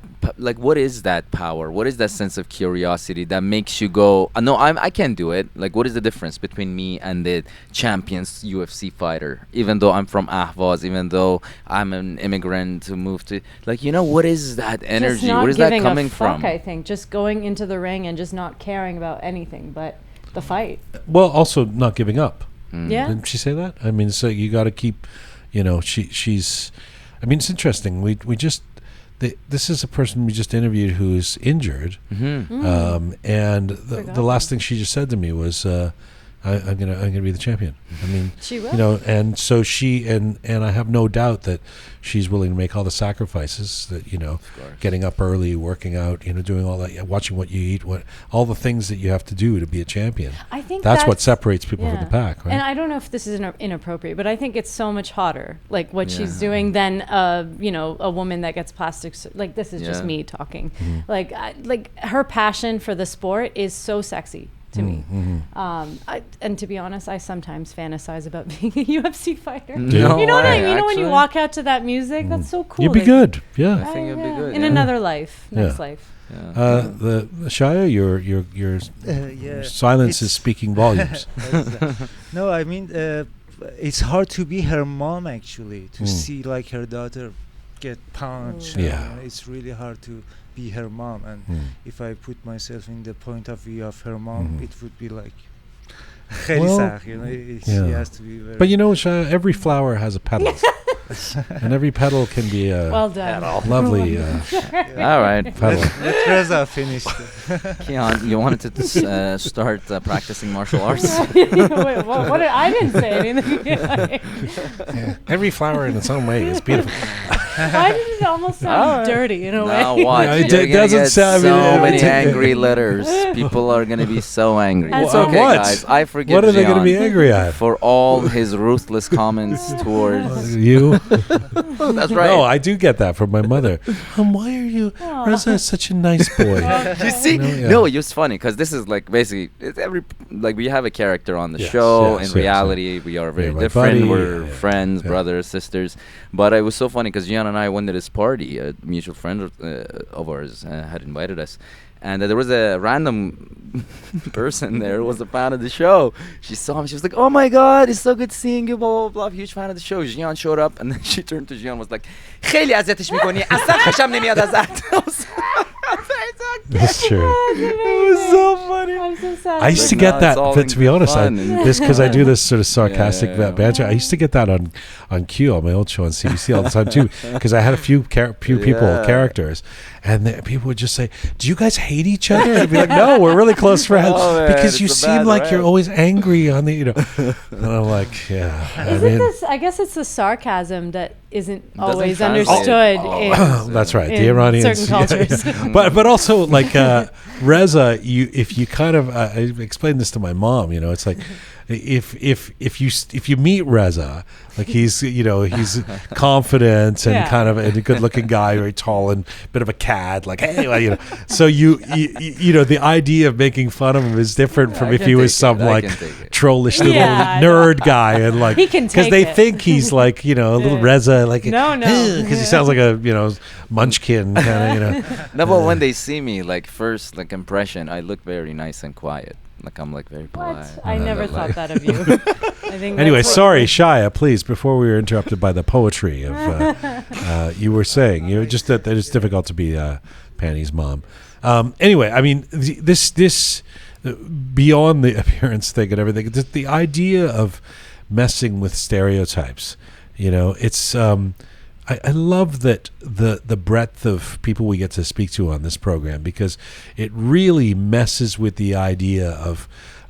[SPEAKER 3] what is that power? What is that sense of curiosity that makes you go, no, I can't do it. Like, what is the difference between me and the champions UFC fighter? Even though I'm from Ahvaz, even though I'm an immigrant who moved to, like, what is that energy?
[SPEAKER 2] Just not
[SPEAKER 3] Where is that
[SPEAKER 2] giving
[SPEAKER 3] coming
[SPEAKER 2] a fuck,
[SPEAKER 3] from?
[SPEAKER 2] I think just going into the ring and just not caring about anything but the fight.
[SPEAKER 1] well, also not giving up.
[SPEAKER 2] Yeah.
[SPEAKER 1] Didn't she say that? I mean, so you got to keep, she's, I mean, it's interesting. We just, this is a person we just interviewed who's injured. And the last thing she just said to me was, I'm gonna be the champion. I mean,
[SPEAKER 2] She will.
[SPEAKER 1] and so she, and I have no doubt that she's willing to make all the sacrifices that, getting up early, working out, doing all that, watching what you eat, all the things that you have to do to be a champion.
[SPEAKER 2] I think
[SPEAKER 1] That's what separates people from the pack, right?
[SPEAKER 2] And I don't know if this is inappropriate, but I think it's so much hotter, like what she's doing, than a woman that gets plastic. Like, this is just me talking. Like her passion for the sport is so sexy to me. And to be honest, I sometimes fantasize about being a UFC fighter.
[SPEAKER 3] No
[SPEAKER 2] You know what I
[SPEAKER 3] way,
[SPEAKER 2] mean? When you
[SPEAKER 3] actually.
[SPEAKER 2] walk out to that music, that's so cool.
[SPEAKER 1] You'd be
[SPEAKER 2] Like,
[SPEAKER 1] good, yeah.
[SPEAKER 3] I think it'd be good.
[SPEAKER 2] in another life, next
[SPEAKER 1] Yeah.
[SPEAKER 2] life.
[SPEAKER 1] The Shaya, your silence is speaking volumes.
[SPEAKER 4] No, I mean, it's hard to be her mom actually, to see like her daughter get punched.
[SPEAKER 1] Yeah.
[SPEAKER 4] It's really hard to be her mom, and if I put myself in the point of view of her mom, it would be like خیلی
[SPEAKER 1] Well,
[SPEAKER 4] سخت, she has to be very.
[SPEAKER 1] But Shaya, every flower has a petal. and every petal can be a
[SPEAKER 2] Well done.
[SPEAKER 1] lovely
[SPEAKER 3] All right.
[SPEAKER 1] petal.
[SPEAKER 4] Let Reza finish.
[SPEAKER 3] Kian, you wanted to start practicing martial arts?
[SPEAKER 2] Wait, what I didn't say anything.
[SPEAKER 1] Yeah. Every flower in its own way is beautiful.
[SPEAKER 2] Why did it almost sound dirty in a way?
[SPEAKER 3] Now watch.
[SPEAKER 1] Yeah,
[SPEAKER 3] You're
[SPEAKER 1] it
[SPEAKER 3] gonna
[SPEAKER 1] doesn't
[SPEAKER 3] get
[SPEAKER 1] sound-
[SPEAKER 3] so many
[SPEAKER 1] it-
[SPEAKER 3] angry letters. People are gonna be so angry.
[SPEAKER 2] That's
[SPEAKER 3] It's okay,
[SPEAKER 1] What?
[SPEAKER 3] guys. I forgive
[SPEAKER 1] What are they going to
[SPEAKER 3] Jian
[SPEAKER 1] be angry at?
[SPEAKER 3] for all his ruthless comments towards.
[SPEAKER 1] You?
[SPEAKER 3] That's right.
[SPEAKER 1] No, I do get that from my mother. Why are you? Reza is such a nice boy.
[SPEAKER 3] You see,
[SPEAKER 1] Yeah.
[SPEAKER 3] no, it's funny because this is like basically it's we have a character on the
[SPEAKER 1] Yes,
[SPEAKER 3] show.
[SPEAKER 1] yes,
[SPEAKER 3] In
[SPEAKER 1] yes,
[SPEAKER 3] reality, we are very
[SPEAKER 1] my
[SPEAKER 3] different.
[SPEAKER 1] buddy,
[SPEAKER 3] We're
[SPEAKER 1] yeah,
[SPEAKER 3] friends,
[SPEAKER 1] yeah.
[SPEAKER 3] brothers, sisters. But it was so funny because Jian and I went to this party. A mutual friend of ours had invited us. And there was a random person there who was a fan of the show. She saw him. She was like, "Oh my God, it's so good seeing you." Blah blah blah. Huge fan of the show. Jian showed up, and then she turned to Jian and was like, "خیلی اذیتش می‌کنی. اصلا خوشم نمیاد ازت."
[SPEAKER 1] That's true.
[SPEAKER 3] It was so funny.
[SPEAKER 2] I'm so sad.
[SPEAKER 1] I used to
[SPEAKER 3] Like,
[SPEAKER 1] get
[SPEAKER 3] no,
[SPEAKER 1] that,
[SPEAKER 3] it's all
[SPEAKER 1] but to be
[SPEAKER 3] in
[SPEAKER 1] honest,
[SPEAKER 3] fun and-
[SPEAKER 1] this because I do this sort of sarcastic
[SPEAKER 3] Yeah.
[SPEAKER 1] banter. I used to get that on Q on my old show on CBC all the time too, because I had a few people
[SPEAKER 3] Yeah.
[SPEAKER 1] characters, and people would just say, "Do you guys hate each other?" I'd be like, "No, we're really close friends,"
[SPEAKER 3] Oh, man,
[SPEAKER 1] because you
[SPEAKER 3] it's a
[SPEAKER 1] seem
[SPEAKER 3] bad
[SPEAKER 1] like you're
[SPEAKER 3] rap.
[SPEAKER 1] always angry on the, And I'm like, yeah.
[SPEAKER 2] Is it this? I guess it's the sarcasm that isn't always
[SPEAKER 3] translate.
[SPEAKER 2] understood.
[SPEAKER 3] Oh.
[SPEAKER 2] in-
[SPEAKER 1] That's right. The
[SPEAKER 2] in
[SPEAKER 1] Iranians,
[SPEAKER 2] certain cultures.
[SPEAKER 1] but also like Reza, if you kind of I explained this to my mom. It's like if you meet Reza, like he's confident and
[SPEAKER 2] Yeah.
[SPEAKER 1] kind of a good-looking guy, very tall and bit of a cad. Like hey, well, so the idea of making fun of him is different from
[SPEAKER 3] I
[SPEAKER 1] if
[SPEAKER 3] can
[SPEAKER 1] he was
[SPEAKER 3] take
[SPEAKER 1] some
[SPEAKER 3] it. I
[SPEAKER 1] like
[SPEAKER 3] can take it.
[SPEAKER 1] trollish little
[SPEAKER 2] Yeah, I
[SPEAKER 1] nerd guy and like
[SPEAKER 2] He can
[SPEAKER 1] because
[SPEAKER 2] take
[SPEAKER 1] they
[SPEAKER 2] it.
[SPEAKER 1] think he's like a little
[SPEAKER 2] Yeah.
[SPEAKER 1] Reza like
[SPEAKER 2] No,
[SPEAKER 1] because he sounds like a munchkin kind of
[SPEAKER 3] No, but when they see me, like first like impression, I look very nice and quiet. Like I'm like very polite.
[SPEAKER 2] What? I never
[SPEAKER 3] Like-
[SPEAKER 2] thought that of you. I think
[SPEAKER 1] Anyway,
[SPEAKER 2] that's what-
[SPEAKER 1] sorry, Shia. Please, before we were interrupted by the poetry of you were saying, just that it's difficult to be Pannie's mom. Anyway, I mean, this beyond the appearance thing and everything, the idea of messing with stereotypes. It's. I love that the breadth of people we get to speak to on this program because it really messes with the idea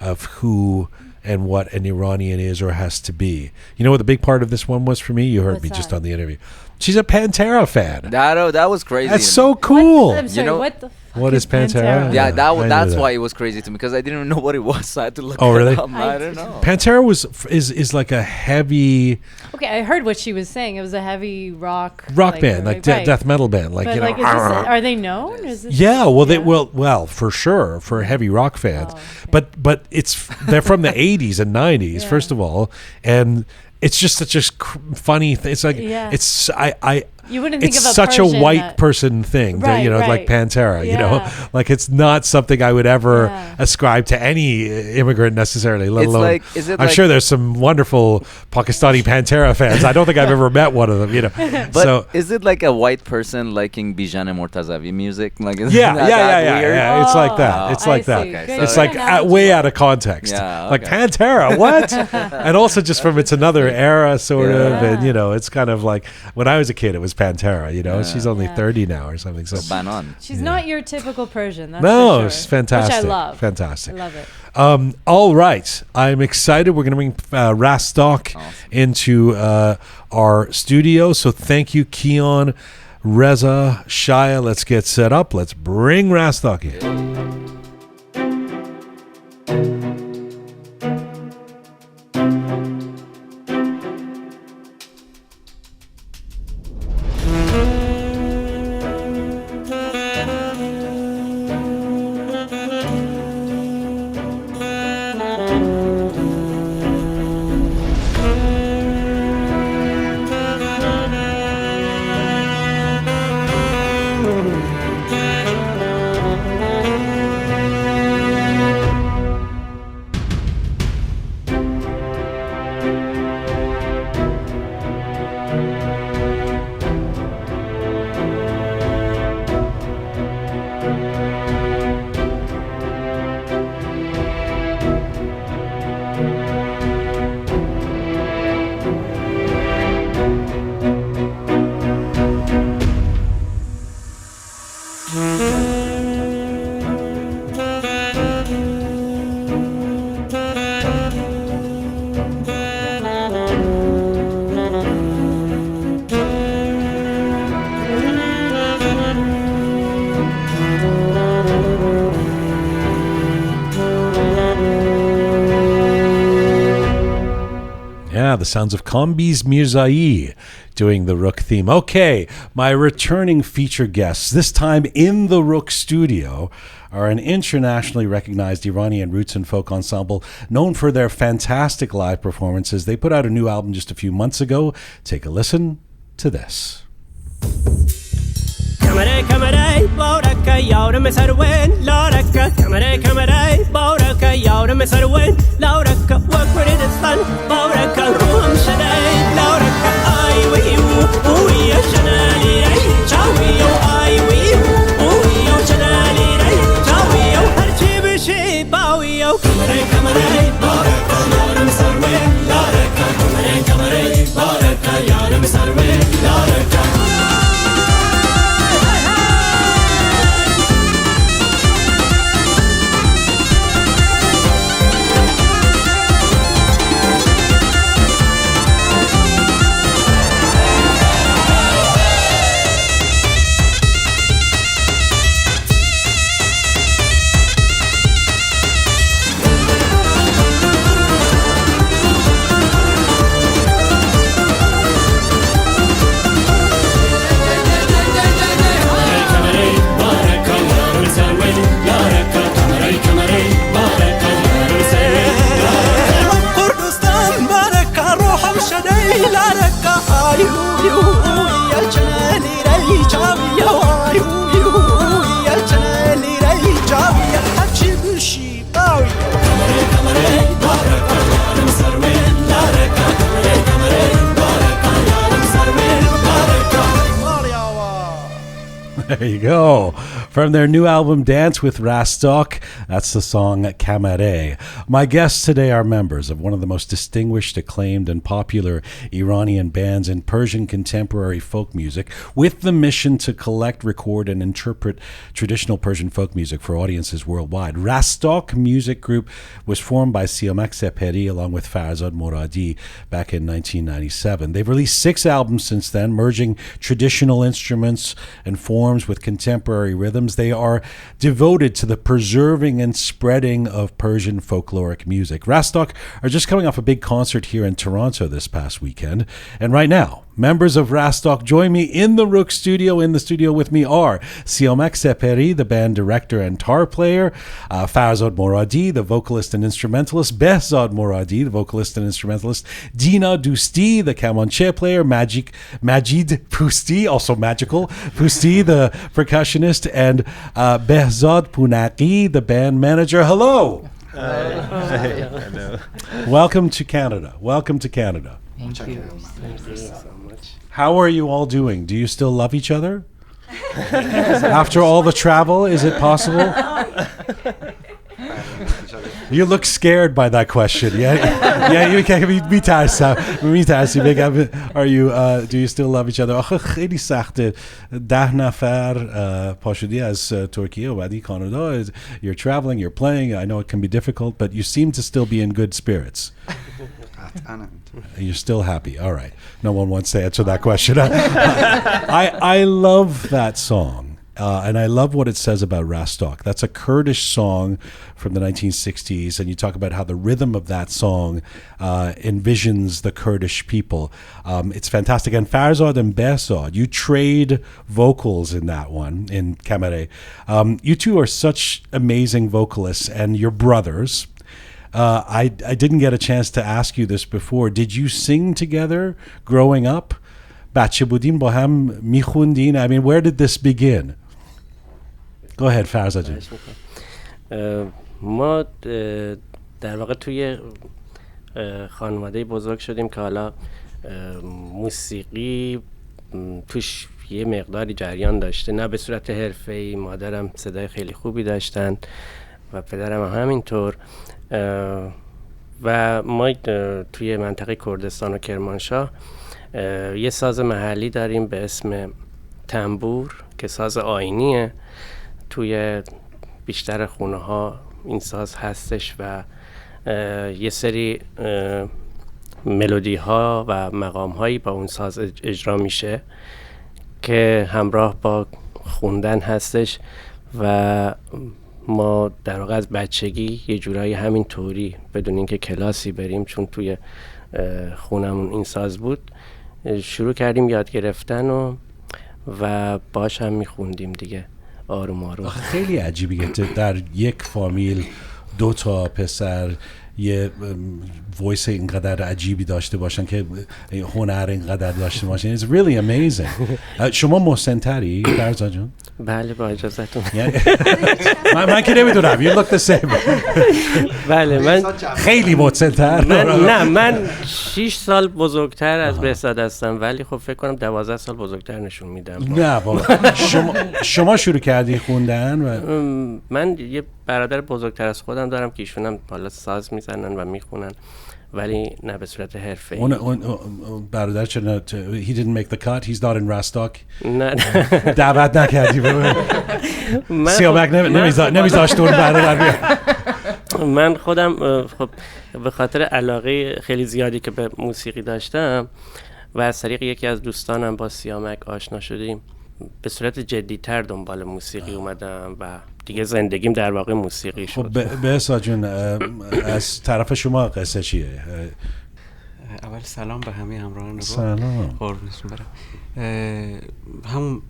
[SPEAKER 1] of who and what an Iranian is or has to be. You know what the big part of this one was for me? You heard
[SPEAKER 2] What's
[SPEAKER 1] me just
[SPEAKER 2] that?
[SPEAKER 1] on the interview. She's a Pantera fan.
[SPEAKER 3] That was crazy.
[SPEAKER 1] That's so cool.
[SPEAKER 2] I'm sorry,
[SPEAKER 3] know-
[SPEAKER 2] what the fuck
[SPEAKER 1] What is Pantera?
[SPEAKER 3] Yeah,
[SPEAKER 1] I knew
[SPEAKER 3] that's
[SPEAKER 1] that.
[SPEAKER 3] why it was crazy to me because I didn't even know what it was. So I had to look.
[SPEAKER 1] Oh,
[SPEAKER 3] it
[SPEAKER 1] really?
[SPEAKER 3] up. I don't know.
[SPEAKER 1] Pantera is like a heavy
[SPEAKER 2] Okay, I heard what she was saying. It was a heavy rock
[SPEAKER 1] band, like
[SPEAKER 2] right.
[SPEAKER 1] death metal band, like
[SPEAKER 2] But
[SPEAKER 1] you know.
[SPEAKER 2] like, is this are they known? Is this
[SPEAKER 1] Yeah, well, they well for sure for heavy rock fans,
[SPEAKER 2] Oh, okay.
[SPEAKER 1] but they're from the 80s and 90s
[SPEAKER 2] Yeah.
[SPEAKER 1] first of all, and it's just such a funny thing. It's like
[SPEAKER 2] Yeah.
[SPEAKER 1] it's I
[SPEAKER 2] You wouldn't think
[SPEAKER 1] it's
[SPEAKER 2] of a
[SPEAKER 1] such a
[SPEAKER 2] Persian
[SPEAKER 1] white
[SPEAKER 2] that-
[SPEAKER 1] person thing,
[SPEAKER 2] Right,
[SPEAKER 1] like
[SPEAKER 2] right.
[SPEAKER 1] Pantera,
[SPEAKER 2] Yeah.
[SPEAKER 1] like it's not something I would ever
[SPEAKER 2] Yeah.
[SPEAKER 1] ascribe to any immigrant necessarily, let
[SPEAKER 3] It's
[SPEAKER 1] alone.
[SPEAKER 3] like- is it
[SPEAKER 1] I'm
[SPEAKER 3] like-
[SPEAKER 1] sure there's some wonderful Pakistani Pantera fans. I don't think I've ever met one of them,
[SPEAKER 3] But
[SPEAKER 1] so.
[SPEAKER 3] is it like a white person liking Bijan Mortazavi music? Like is
[SPEAKER 1] Yeah,
[SPEAKER 3] that
[SPEAKER 1] yeah.
[SPEAKER 3] weird?
[SPEAKER 1] It's like that.
[SPEAKER 2] Oh,
[SPEAKER 1] It's
[SPEAKER 2] I
[SPEAKER 1] like that.
[SPEAKER 2] see.
[SPEAKER 3] Okay,
[SPEAKER 2] Good
[SPEAKER 1] It's
[SPEAKER 3] so-
[SPEAKER 1] like
[SPEAKER 2] analogy.
[SPEAKER 1] way out of context.
[SPEAKER 3] Yeah,
[SPEAKER 1] Like
[SPEAKER 3] okay.
[SPEAKER 1] Pantera, what? And also just from it's another era, sort of,
[SPEAKER 2] Yeah.
[SPEAKER 1] and it's kind of like when I was a kid, it was Pantera.
[SPEAKER 3] Yeah.
[SPEAKER 1] She's only
[SPEAKER 2] Yeah.
[SPEAKER 1] 30 now or something. So
[SPEAKER 3] So ban on.
[SPEAKER 2] She's not your typical Persian. That's
[SPEAKER 1] no,
[SPEAKER 2] for sure.
[SPEAKER 1] it's fantastic.
[SPEAKER 2] Which I love.
[SPEAKER 1] Fantastic.
[SPEAKER 2] I love it.
[SPEAKER 1] All right, I'm excited. We're going to bring Rastak
[SPEAKER 3] Awesome.
[SPEAKER 1] into our studio. So thank you, Kian, Reza, Shia. Let's get set up. Let's bring Rastak in. the sounds of Kambiz Mirzai doing the Roqe theme. Okay, my returning feature guests, this time in the Roqe Studio, are an internationally recognized Iranian roots and folk ensemble known for their fantastic live performances. They put out a new album just a few months ago. Take a listen to this.
[SPEAKER 6] Kamare kamare baraka yaram sarwen laraka kamare kamare baraka yaram sarwen laraka wakre destan baraka ruham shadai laraka I we ya shanali rai chawi yo I we ya shanali rai chawi yo har chi bishi bawi yo kamare kamare baraka yaram sarwen laraka kamare kamare baraka yaram sarwen laraka.
[SPEAKER 1] There you go. From their new album, Dance with Rastak, that's the song Kamare. My guests today are members of one of the most distinguished, acclaimed, and popular Iranian bands in Persian contemporary folk music, with the mission to collect, record, and interpret traditional Persian folk music for audiences worldwide. Rastak Music Group was formed by Siamak Seperi along with Farzad Moradi back in 1997. They've released 6 albums since then, merging traditional instruments and forms with contemporary rhythms. They are devoted to the preserving and spreading of Persian folkloric music. Rastak are just coming off a big concert here in Toronto this past weekend. And right now, members of Rastak join me in the Roqe Studio. In the studio with me are Siamak Seperi, the band director and tar player, Farzad Moradi, the vocalist and instrumentalist, Behzad Moradi, the vocalist and instrumentalist, Dina Dusti, the kamanche player, Majid Pusti, also magical, Pusti, the percussionist, and Behzad Punaki, the band manager. Hello.
[SPEAKER 7] Hello.
[SPEAKER 1] Welcome to Canada. Welcome to Canada.
[SPEAKER 7] Thank you so much.
[SPEAKER 1] How are you all doing? Do you still love each other? After all the travel, is it possible? You look scared by that question. Yeah, you can't be tired. Are you? Do you still love each other? خیلی سخته. 10 نفر پاشدی از ترکیه و بعدی کانادا. You're traveling, you're playing. I know it can be difficult, but you seem to still be in good spirits. You're still happy. All right. No one wants to answer that question. I love that song. And I love what it says about Rastak. That's a Kurdish song from the 1960s, and you talk about how the rhythm of that song envisions the Kurdish people. It's fantastic. And Farzad and Behzad, you trade vocals in that one, in Kamare. You two are such amazing vocalists, and you're brothers. I didn't get a chance to ask you this before. Did you sing together growing up? بچه بودین با هم میخوندین? I mean, where did this begin? Go ahead, Farzad.
[SPEAKER 7] ما در واقع توی خانواده بزرگ شدیم که حالا موسیقی توش یه مقداری جریان داشته، نه به صورت حرفه‌ای. مادرم صدای خیلی خوبی داشتن و پدرم همینطور. و ما توی منطقه کردستان و کرمانشاه یه ساز محلی داریم به اسم تنبور که ساز آیینیه. توی بیشتر خونه ها این ساز هستش و یه سری ملودی ها و مقام هایی با اون ساز اجرا میشه که همراه با خوندن هستش و ما در واقع از بچگی یه جورایی همین طوری بدون اینکه کلاسی بریم، چون توی خونمون این ساز بود، شروع کردیم یاد گرفتن و باش هم میخوندیم دیگه آروم آروم.
[SPEAKER 1] خیلی عجیبیه در یک فامیل 2 تا پسر یه وایس اینقدر عجیبی داشته باشن که هنر اینقدر داشته باشن. It's really amazing. شما محسن‌تری فرزاد جون؟
[SPEAKER 7] بله با اجازهتون.
[SPEAKER 1] من که نمیدونم. You look the same.
[SPEAKER 7] بله من
[SPEAKER 1] خیلی محسن‌تر.
[SPEAKER 7] من 6 سال بزرگتر از بهزاد هستم ولی خب فکر کنم 12 سال بزرگتر نشون میدم.
[SPEAKER 1] نه بابا. شما شروع کردی خوندن و
[SPEAKER 7] من یه برادر بزرگتر از خودم دارم که ایشونم حالا ساز میزنن و میخونن ولی نه به صورت حرفه‌ای.
[SPEAKER 1] اون برادر چرا he didn't make the cut, he's not in Rastak.
[SPEAKER 7] نه
[SPEAKER 1] دعوت نکردی سیامک نمیذاشت اون برادر بیاد.
[SPEAKER 7] من خودم خب به خاطر علاقه خیلی زیادی که به موسیقی داشتم و از طریق یکی از دوستانم با سیامک آشنا شدیم به صورت جدی‌تر دنبال موسیقی اومدم و دیگه زندگیم در واقع موسیقی شد.
[SPEAKER 1] خب بهزاد جون از طرف شما قصه چیه؟
[SPEAKER 8] اول سلام به همه همراهان رو.
[SPEAKER 1] سلام.
[SPEAKER 8] قربونتون برم. همون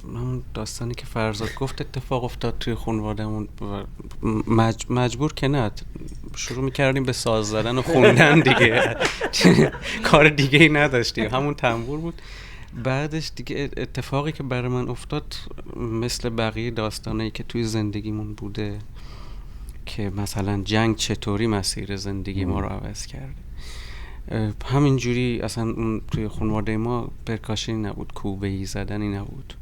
[SPEAKER 8] داستانی که فرزاد گفت اتفاق افتاد توی خانواده‌مون. مجبور که نه، شروع می‌کردیم به ساز زدن و خوندن دیگه. کار دیگه‌ای نداشتیم، همون تنبور بود. بعدش دیگه اتفاقی که برای من افتاد مثل بقیه داستانایی که توی زندگیمون بوده که مثلا جنگ چطوری مسیر زندگی ما رو عوض کرده، همینجوری اصلا اون توی خانواده ما پرکاشنی نبود، کوبه‌ای زدنی نبود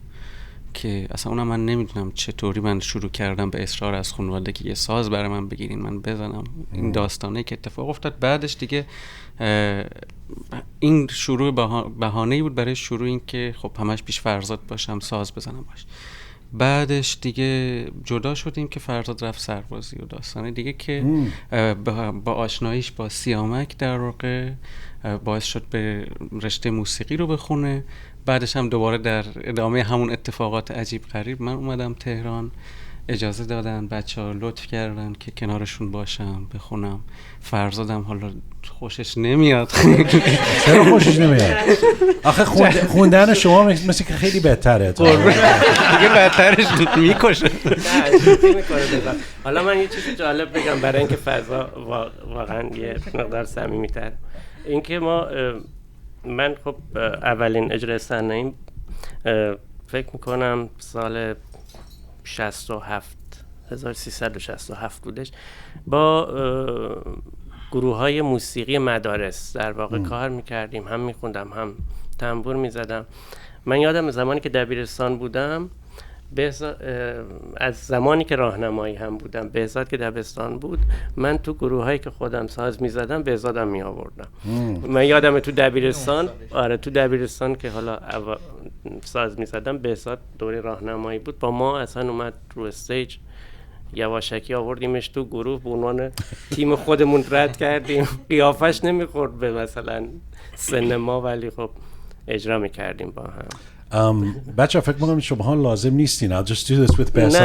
[SPEAKER 8] که اصلا اونم من نمیدونم چطوری من شروع کردم به اصرار از خانواده که یه ساز برای من بگیرین من بزنم. این داستانه که اتفاق افتاد بعدش دیگه این شروع بهانه‌ای بود برای شروع این که خب همش پیش فرزاد باشم ساز بزنم باش. بعدش دیگه جدا شدیم که فرزاد رفت سربازی و داستانه دیگه که با آشناییش با سیامک در واقع باعث شد به رشته موسیقی رو بخونه. بعدش هم دوباره در ادامه همون اتفاقات عجیب غریب من اومدم تهران، اجازه دادن بچه‌ها لطف کردن که کنارشون باشم بخونم. فرزادم حالا خوشش نمیاد.
[SPEAKER 1] چرا خوشش نمیاد؟ آخه خوندن شما مثل که خیلی بهتره.
[SPEAKER 8] دیگه بهترش میکشه.
[SPEAKER 7] حالا من یه چیزی جالب بگم برای اینکه فضا واقعا یه مقدار صمیمی‌تر. اینکه من خب اولین اجرای صحنه‌ایم فکر میکنم سال 1367 بودش با گروه‌های موسیقی مدارس در واقع کار میکردیم، هم میخوندم هم تنبور میزدم. من یادم زمانی که دبیرستان بودم از زمانی که راهنمایی هم بودم، بهزاد که دبستان بود من تو گروهایی که خودم ساز میزدم بهزادم می آوردم. من یادمه تو دبیرستان که حالا ساز میزدم بهزاد دوره راهنمایی بود با ما اصلا اومد رو استیج، یواشکی آوردیمش تو گروه به عنوان تیم خودمون رد کردیم. قیافش نمیخورد به مثلا سن ما ولی خب اجرا میکردیم با هم.
[SPEAKER 1] بچه فکر میکنم شما لازم نیستین. I'll just do this with Bonsai.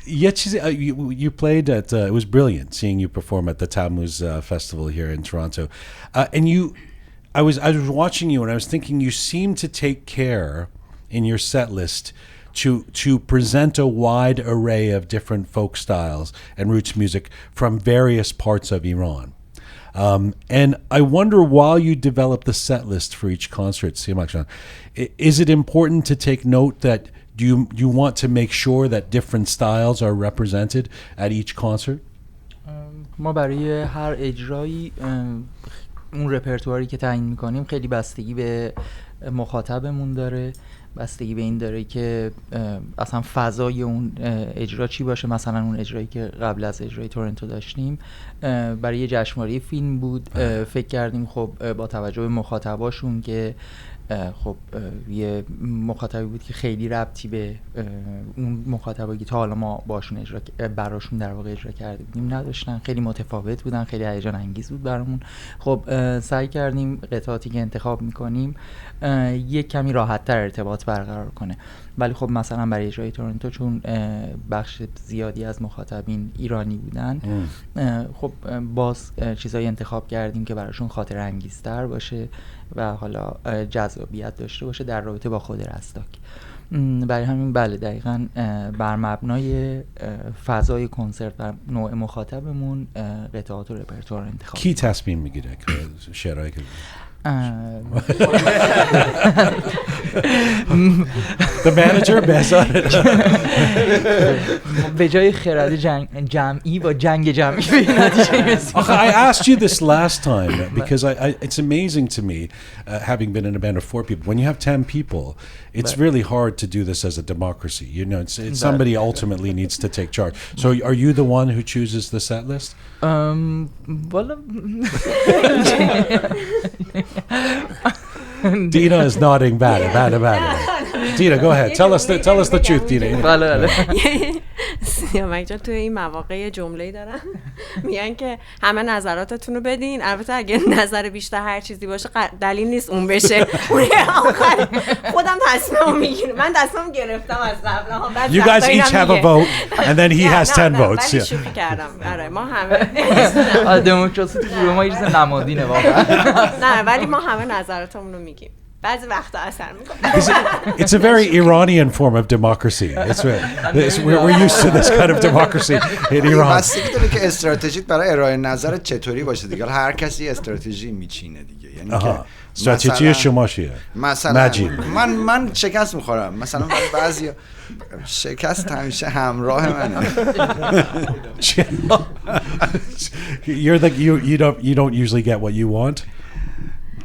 [SPEAKER 1] یه چیزی you played at it was brilliant seeing you perform at the Tammuz festival here in Toronto, and I was watching you and I was thinking you seem to take care in your set list to present a wide array of different folk styles and roots music from various parts of Iran. And I wonder, while you develop the set list for each concert, is it important to take note that you want to make sure that different styles are represented at each concert?
[SPEAKER 9] ما برای هر اجرایی اون رپرتواری که تعیین میکنیم خیلی بستگی به مخاطبمون داره، بستگی به این داره که اصلا فضای اون اجرا چی باشه. مثلا اون اجرایی که قبل از اجرای تورنتو داشتیم برای یه جشنواره فیلم بود، فکر کردیم خب با توجه به مخاطباشون که خب یه مخاطبی بود که خیلی ربطی به اون مخاطبایی که تا حالا ما باشون براشون در واقع اجرا کرده بودیم نداشتن، خیلی متفاوت بودن، خیلی هیجان انگیز بود برامون. خب سعی کردیم قطعاتی که انتخاب میکنیم یک کمی راحت‌تر ارتباط برقرار کنه. ولی خب مثلا برای اجرای تورنتو چون بخش زیادی از مخاطبین ایرانی بودن، خب باز چیزایی انتخاب کردیم که براشون خاطر انگیزتر باشه و حالا جذابیت داشته باشه در رابطه با خود رستاک. برای همین بله دقیقاً بر مبنای فضای کنسرت و نوع مخاطبمون قطعات و رپرتوار انتخاب.
[SPEAKER 1] کی تصمیم میگیره که شعرهایی که The manager بهزاد
[SPEAKER 9] به جای خرد جمعی با جنگ جمعی به نتیجه رسید.
[SPEAKER 1] I asked you this last time because it's amazing to me having been in a band of 4 people. When you have 10 people, it's really hard to do this as a democracy. You know, it's somebody ultimately needs to take charge. So are you the one who chooses the set list?
[SPEAKER 9] Well,
[SPEAKER 1] Dina is nodding bad. Dina, go ahead. Tell us the truth, Dina.
[SPEAKER 9] بله.
[SPEAKER 10] سیامک جان توی این مواقع یه جمله‌ای دارن میگن که همه نظراتتون رو بدین، البته اگه نظر بیشتر هر چیزی باشه دلیل نیست اون بشه. اون آخر خودم تصمیم میگیرم. من تصمیم گرفتم از قبل.
[SPEAKER 1] You guys each have a vote and then he has 10 votes.
[SPEAKER 10] ولی شوخی کردم. آره ما همه
[SPEAKER 9] دموکراسی تو گروه ما یه چیز نمادینه واقعا.
[SPEAKER 10] نه ولی ما همه نظراتمون رو میگیم. بعضی وقتا اثر میکنه.
[SPEAKER 1] It's a very Iranian form of democracy. We're used to this kind of democracy in Iran.
[SPEAKER 11] بستگی داره که استراتژیت برای ارائه نظر چطوری باشه دیگه. هر کسی استراتژی میچینه دیگه. یعنی که
[SPEAKER 1] استراتژی شما چیه؟
[SPEAKER 11] مثلا من شکست میخورم. مثلا بعضی شکست همیشه همراه منه.
[SPEAKER 1] You don't usually get what you want.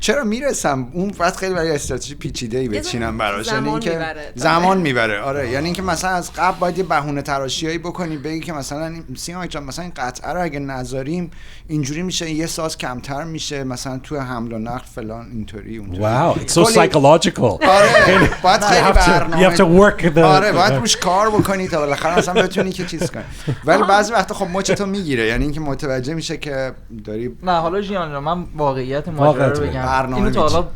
[SPEAKER 11] چرا میرسم اون وقت خیلی برای استراتژی پیچیده‌ای بچینم براش، یعنی اینکه زمان میبره. آره یعنی اینکه مثلا از قبل باید یه بهونه تراشیایی بکنی، بگی که مثلا سیامک جان مثلا این قطعه رو اگه نذاریم اینجوری میشه، یه ساز کمتر میشه، مثلا تو حمل و نقل فلان اینطوری اونطوری.
[SPEAKER 1] Wow, it's so psychological.
[SPEAKER 11] آره باید خیلی برنامه.
[SPEAKER 1] You have to work the.
[SPEAKER 11] آره باید روش کار بکنی تا بالاخره مثلا بتونی که چیز کنی. ولی بعضی وقتا خب مچتو میگیره، یعنی اینکه متوجه میشه که داری.
[SPEAKER 9] نه حالا ژیان جان من واقعیت ماجرا رو بگم. اینو تا حالا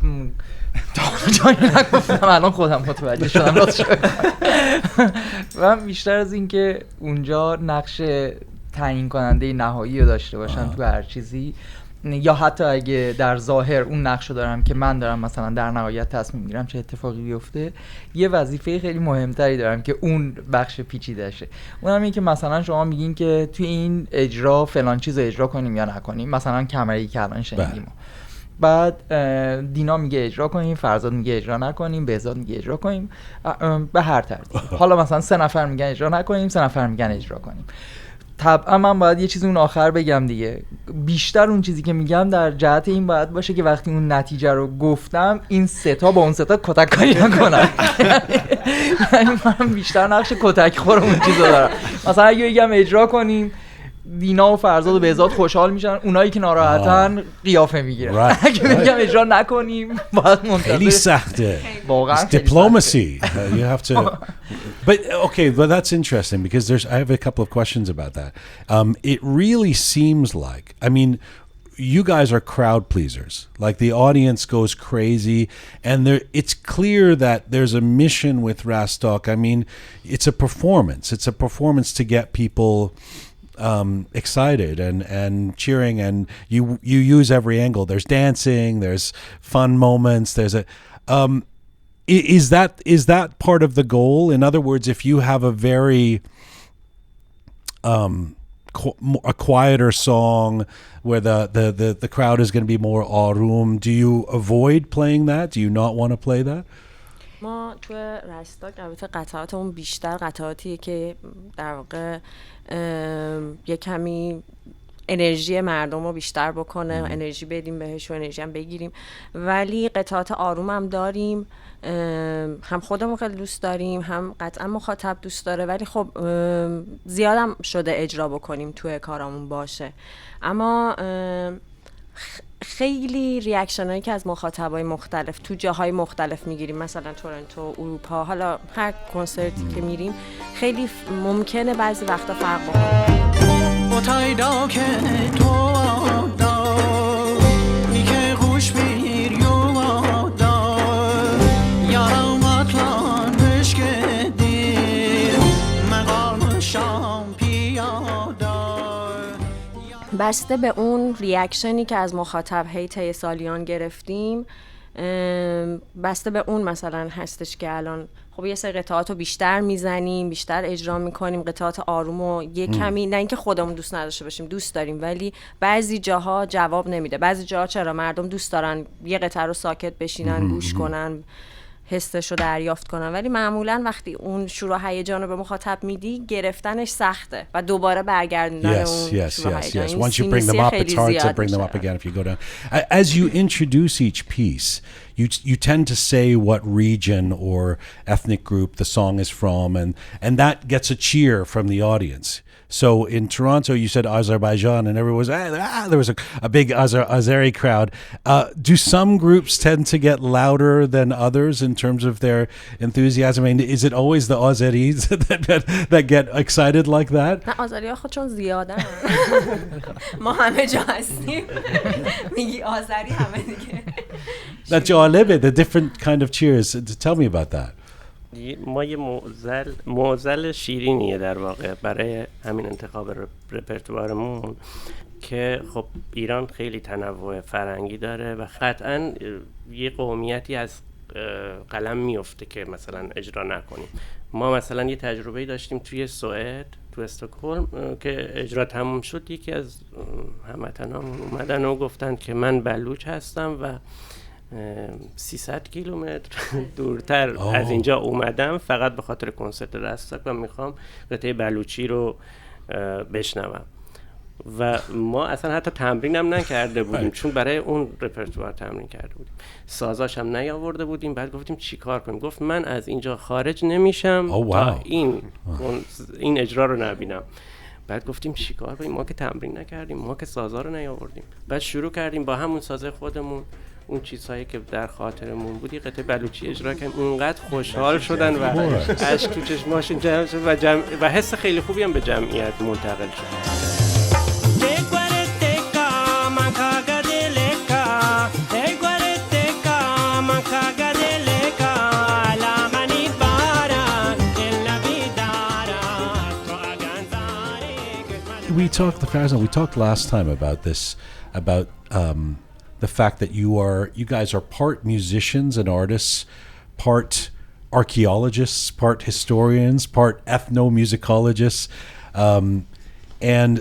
[SPEAKER 9] جایی نگفتم، الان خودم متوجه شدم راستش. من بیشتر از این که اونجا نقش تعیین کننده نهایی رو داشته باشم تو هر چیزی، یا حتی اگه در ظاهر اون نقش رو دارم که من دارم مثلا در نهایت تصمیم میگیرم چه اتفاقی بیفته، یه وظیفه خیلی مهمتری دارم که اون بخش پیچیده‌شه. اونم این که مثلا شما میگین که توی این اجرا فلان چیز رو اجرا کنیم یا نکنیم، مثلا کمره‌ای که الان شنیدیم، بعد دینا میگه اجرا کنیم، فرزاد میگه اجرا نکنیم، بهزاد میگه اجرا کنیم، به هر ترتیب. حالا مثلا 3 نفر میگن اجرا نکنیم، 3 نفر میگن اجرا کنیم. طبعا من باید یه چیزی اون آخر بگم دیگه. بیشتر اون چیزی که میگم در جهت این باید باشه که وقتی اون نتیجه رو گفتم این 3 تا با اون 3 تا کتک کاری نکنن. یعنی من بیشتر نقش کتک خور اون چیزو دارم. مثلا اگه بگم اجرا کنیم، دینا و فرزاد و بهزاد خوشحال میشن، اونایی که ناراحتن قیافه میگیرن. اگه بگم اجرا نکنیم باید منتظر.
[SPEAKER 1] خیلی سخته.
[SPEAKER 9] واقعا
[SPEAKER 1] diplomacy. You have to. But okay, well that's interesting because I have a couple of questions about that. It really seems like, I mean, you guys are crowd pleasers. Like the audience goes crazy, and it's clear that there's a mission with Rastak. I mean, it's a performance. It's a performance to get people excited and cheering, and you use every angle. There's dancing, there's fun moments, there's a is that part of the goal? In other words, if you have a very a quieter song where the crowd is going to be more arum, do you avoid playing that? Do you not want to play that?
[SPEAKER 10] ما تو رستاک البته قطعاتمون بیشتر قطعاتیه که در واقع یه کمی انرژی مردم رو بیشتر بکنه، انرژی بدیم بهش و انرژی هم بگیریم، ولی قطعات آروم هم داریم، هم خودمون خیلی دوست داریم، هم قطعا مخاطب دوست داره، ولی خب زیادم شده اجرا بکنیم توی کارامون باشه. اما خیلی ریاکشن هایی که از مخاطبای مختلف تو جاهای مختلف میگیریم، مثلا تورنتو، اروپا، حالا هر کنسرتی که میریم خیلی ممکنه بعضی وقتا فرق بکنه. بسته به اون ریاکشنی که از مخاطب طی سالیان گرفتیم، بسته به اون مثلا هستش که الان خب یه سری قطعات رو بیشتر میزنیم، بیشتر اجرا میکنیم، قطعات آروم و یه کمی، نه اینکه خودمون دوست نداشته باشیم، دوست داریم، ولی بعضی جاها جواب نمیده. بعضی جاها چرا مردم دوست دارن یه قطعه رو ساکت بشینن گوش کنن، حسش رو دریافت کنن، ولی معمولا وقتی اون شور و هیجان رو به مخاطب میدی گرفتنش سخته و دوباره برگردوندن اون شور و هیجان.
[SPEAKER 1] Once you bring them up, it's hard to bring them up again if you go down. As you introduce each piece, you tend to say what region or ethnic group the song is from, and that gets a cheer from the audience. So in Toronto, you said Azerbaijan, and everyone was, there was a big Azeri crowd. Do some groups tend to get louder than others in terms of their enthusiasm? I mean, is it always the Azeris that get excited like that?
[SPEAKER 10] نه آذری‌ها خودشون زیادن. ما همه جا هستیم. میگی آذری همه دیگه.
[SPEAKER 1] That's جالبه, the different kind of cheers. Tell me about that.
[SPEAKER 7] ما یه معضل شیرینیه در واقع برای همین انتخاب رپرتوارمون که خب ایران خیلی تنوع فرهنگی داره و قطعاً یه قومیتی از قلم میفته که مثلا اجرا نکنیم. ما مثلا یه تجربه‌ای داشتیم توی سوئد، تو استکهلم، که اجرا تموم شد، یکی از هموطنامون اومدن و گفتن که من بلوچ هستم و 300 کیلومتر دورتر از اینجا اومدم فقط به خاطر کنسرت رستاک و میخوام قطعه بلوچی رو بشنوم. و ما اصلا حتی تمرین هم نکرده بودیم چون برای اون رپرتوار تمرین کرده بودیم، سازاش هم نیاورده بودیم. بعد گفتیم چی کار کنیم؟ گفت من از اینجا خارج نمیشم تا این اجرا رو نبینم. بعد گفتیم چیکار کنیم؟ ما که تمرین نکردیم، ما که سازا رو نیاوردیم. بعد شروع کردیم با همون سازه خودمون اون چیزهایی که در خاطرمون بود قطعه بلوچی اجرا کردیم. اونقدر خوشحال شدن و اشک تو چشماشون جمع شد و حس خیلی خوبی هم به جمعیت منتقل شد.
[SPEAKER 1] We talked last time about this, about the fact that you guys are part musicians and artists, part archaeologists, part historians, part ethnomusicologists, and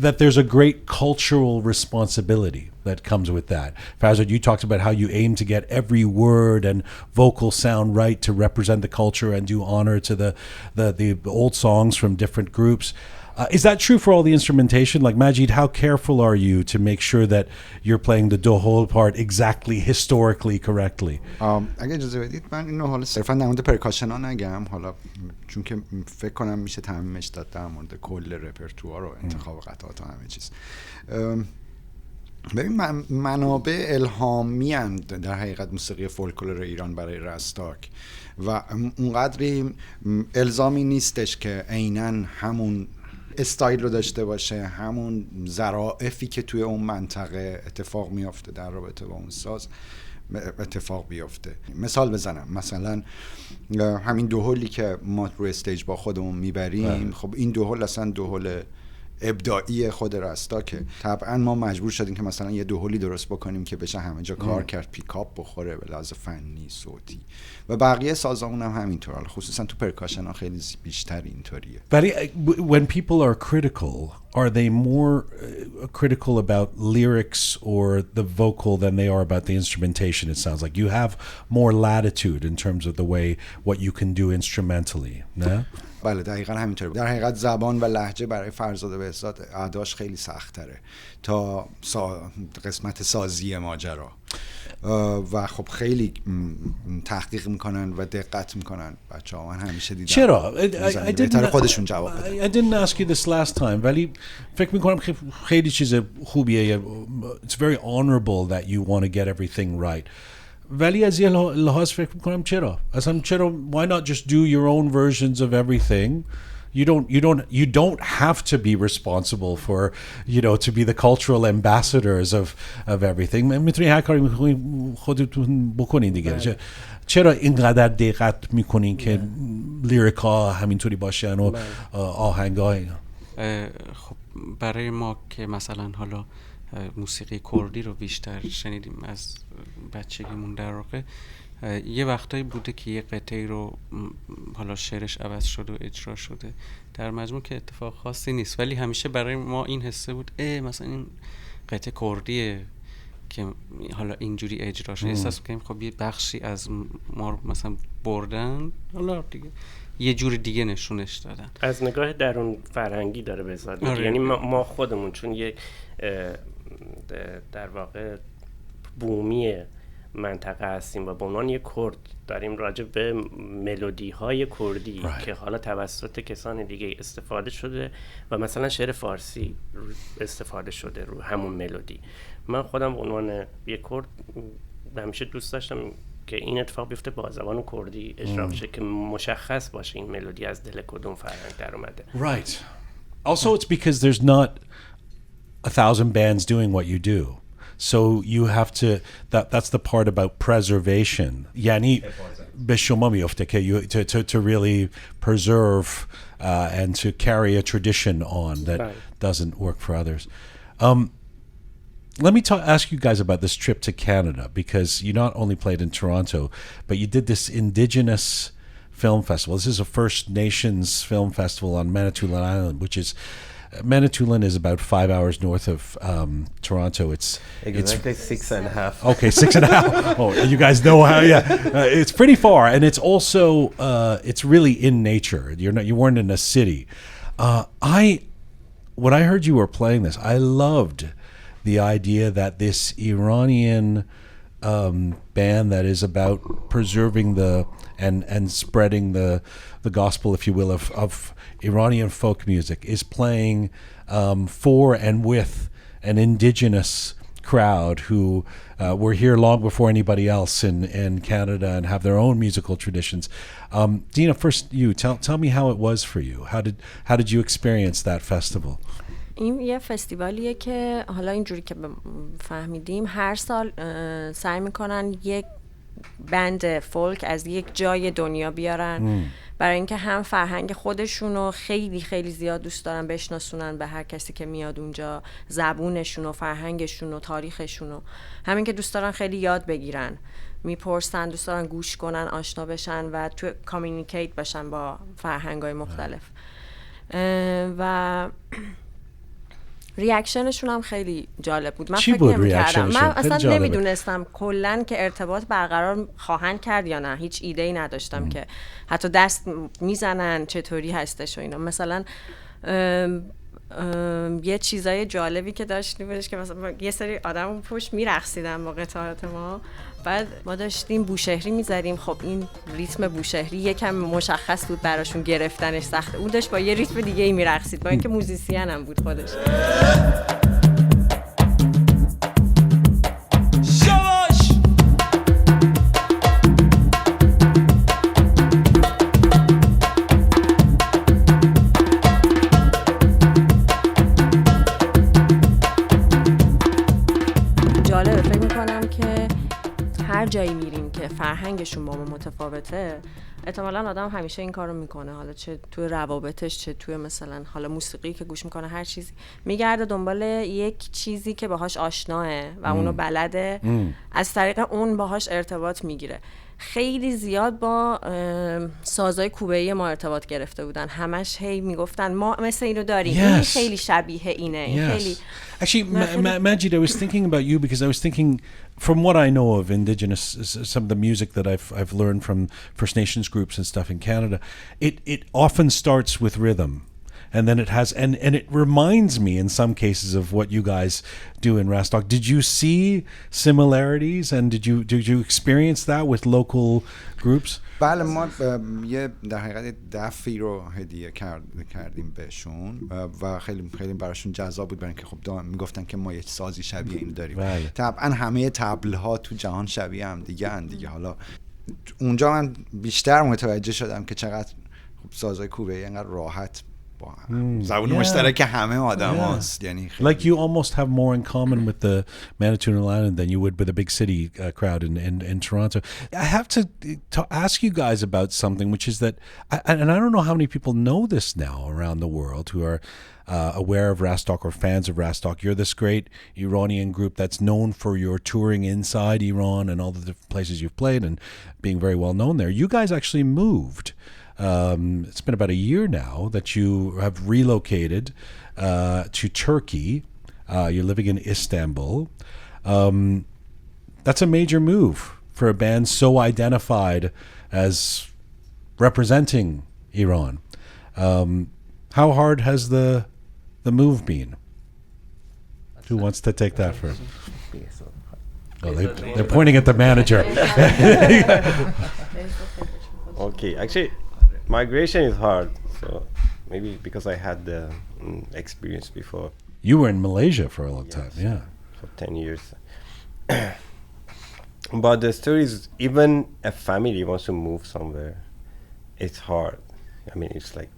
[SPEAKER 1] that there's a great cultural responsibility that comes with that. Farzad, you talked about how you aim to get every word and vocal sound right to represent the culture and do honor to the old songs from different groups. Is that true for all the instrumentation? Like Majid, how careful are you to make sure that you're playing the dohol part exactly historically correctly?
[SPEAKER 11] اگه اجازه بدید من اینو حالا صرفا در مورد پرکاشن ها نگم، حالا چون که فکر کنم میشه تعمیمش داد در مورد کل رپرتوار و انتخاب قطعات و همه چیز. ببین منابع الهامی اند در حقیقت موسیقی فولکلور ایران برای رستاک و اونقدری الزامی نیستش که عیناً همون استایل رو داشته باشه، همون ظرافتی که توی اون منطقه اتفاق میافته در رابطه با اون ساز اتفاق بیافته. مثال بزنم، مثلا همین دوهلی که ما روی استیج با خودمون میبریم، خب این دوهل اصلا دوهل ابداعی خود رستاکه. طبعا ما مجبور شدیم که مثلا یه دوهلی درست بکنیم که بشه همه جا کار کرد، پیکاپ بخوره به لحاظ فنی صوتی، و بقیه سازامون هم همینطور، خصوصا تو پرکاشن ها خیلی بیشتر اینطوریه.
[SPEAKER 1] ولی when people are critical, are they more critical about lyrics or the vocal than they are about the instrumentation? It sounds like you have more latitude in terms of the way what you can do instrumentally. نه؟
[SPEAKER 11] بله دقیقا همینطور. در حقیقت زبان و لهجه برای فرزاد و بهزاد اعداش خیلی سخت تره تا قسمت سازی ماجرا و خب خیلی تحقیق میکنن و دقت میکنن بچه‌ها. من همیشه دیدم
[SPEAKER 1] چرا؟
[SPEAKER 11] بهتر خودشون جواب بدن.
[SPEAKER 1] I didn't ask you this last time ولی فکر میکنم خیلی چیز خوبیه. It's very honorable that you want to get everything right. ولی از یه لحاظ فکر میکنم چرا؟ اصلا چرا؟ Why not just do your own versions of everything? You don't have to be responsible for, to be the cultural ambassadors of everything. میتونی هر کاری میکنین خودتون بکنین دیگه. چرا اینقدر دقت میکنین که لیریکا همینطوری باشن و آهنگای؟
[SPEAKER 8] خب برای ما که مثلا حالا موسیقی کردی رو بیشتر شنیدیم از بچگیمون در واقع، یه وقتایی بوده که یه قطعی رو حالا شعرش عوض شده و اجرا شده، در مجموع که اتفاق خاصی نیست، ولی همیشه برای ما این حسه بود مثلا این قطعه کردیه که حالا اینجوری اجرا شده. احساس می‌کنیم خب یه بخشی از ما رو مثلا بردن، حالا دیگه یه جور دیگه نشونش دادن.
[SPEAKER 7] از نگاه درون فرهنگی داره بذارد. یعنی ما خودمون چون یک در واقع بومی منطقه هستیم و به عنوان یک کرد داریم راجع به ملودی های کردی که حالا توسط کسان دیگه استفاده شده و مثلا شعر فارسی استفاده شده رو همون ملودی. من خودم به عنوان یک کرد همیشه دوست داشتم که این اتفاق بیفته با زبان کردی اجرا بشه که مشخص باشه این ملودی از دل کدوم فرهنگ در اومده.
[SPEAKER 1] Right. Also it's because there's not 1,000 bands doing what you do. So you have to, that's the part about preservation. یعنی به شما میفته که to really preserve and to carry a tradition on that doesn't work for others. Let me ask you guys about this trip to Canada, because you not only played in Toronto, but you did this Indigenous film festival. This is a First Nations film festival on Manitoulin Island, which is Manitoulin is about 5 hours north of Toronto. It's
[SPEAKER 12] exactly 6.5.
[SPEAKER 1] Okay, 6.5. Oh, you guys know how? Yeah, it's pretty far, and it's also it's really in nature. You weren't in a city. When I heard you were playing this, I loved the idea that this Iranian band that is about preserving and spreading the gospel, if you will, of Iranian folk music is playing for and with an indigenous crowd who were here long before anybody else in Canada and have their own musical traditions. Dina, first you tell me how it was for you. How did you experience that festival?
[SPEAKER 10] این یه فستیوالیه که حالا اینجوری که فهمیدیم هر سال سعی میکنن یک بند فولک از یک جای دنیا بیارن برای اینکه هم فرهنگ خودشونو خیلی خیلی زیاد دوست دارن بشناسونن به هر کسی که میاد اونجا، زبونشونو، فرهنگشونو، تاریخشونو، همین که دوست دارن خیلی یاد بگیرن، میپرسن، دوست دارن گوش کنن، آشنا بشن و تو کامیونیکیت باشن با فرهنگ‌های مختلف. و ریاکشنشون هم خیلی جالب بود. من فکر نمی‌کردم، من اصلا نمیدونستم کلاً که ارتباط برقرار خواهند کرد یا نه، هیچ ایده‌ای نداشتم که حتی دست میزنن چطوری هستش و اینا. مثلا یه چیزای جالبی که داشتیم بودش که مثلا یه سری آدم پشت میرقصیدن با قطعات ما، بعد ما داشتیم بوشهری میزدیم. خب این ریتم بوشهری یکم مشخص بود براشون گرفتنش سخته، اون داشت با یه ریتم دیگه ای میرقصید با اینکه موزیسین هم بود خودش. هر جایی میریم که فرهنگشون با ما متفاوته، احتمالاً آدم همیشه این کارو میکنه، حالا چه توی روابطش، چه توی مثلا حالا موسیقی که گوش میکنه، هر چیزی میگرده دنبال یک چیزی که باهاش آشناه و اونو بلده، از طریق اون باهاش ارتباط میگیره. خیلی زیاد با سازهای کوبه‌ای ما ارتباط گرفته بودن، همش هی میگفتن ما مثل اینو داریم، این خیلی شبیه اینه. خیلی
[SPEAKER 1] Actually, Majid, I was thinking about you because I was thinking, from what I know of indigenous, some of the music that I've learned from First Nations groups and stuff in Canada, it often starts with rhythm. And then it has, and it reminds me in some cases of what you guys do in Rastak. Did you see similarities, and did you experience that with local groups?
[SPEAKER 11] بله، ما یه در حقیقت دفی رو هدیه کردیم بهشون و خیلی خیلی براشون جذاب بود، برای اینکه خب میگفتن که ما یه سازی شبیه این داریم. طبعا همه طبل‌ها تو جهان شبیه هم دیگه. حالا اونجا من بیشتر متوجه شدم که چقدر خب سازهای کوبه‌ای انقدر راحت زبون مشترک همه آدم هاست. یعنی
[SPEAKER 1] like you almost have more in common with the Manitoulin Island than you would with a big city crowd in Toronto. I have to ask you guys about something, which is that, and I don't know how many people know this now around the world who are aware of Rastak or fans of Rastak. You're this great Iranian group that's known for your touring inside Iran and all the different places you've played and being very well known there. You guys actually moved. It's been about a year now that you have relocated to Turkey. You're living in Istanbul. That's a major move for a band so identified as representing Iran. How hard has the move been? Who wants to take that first? Oh, they're pointing at the manager.
[SPEAKER 12] Okay, actually, migration is hard. So maybe because I had the experience before.
[SPEAKER 1] You were in Malaysia for a long time, yeah.
[SPEAKER 12] For 10 years. But the story is, even a family wants to move somewhere, it's hard. I mean, it's like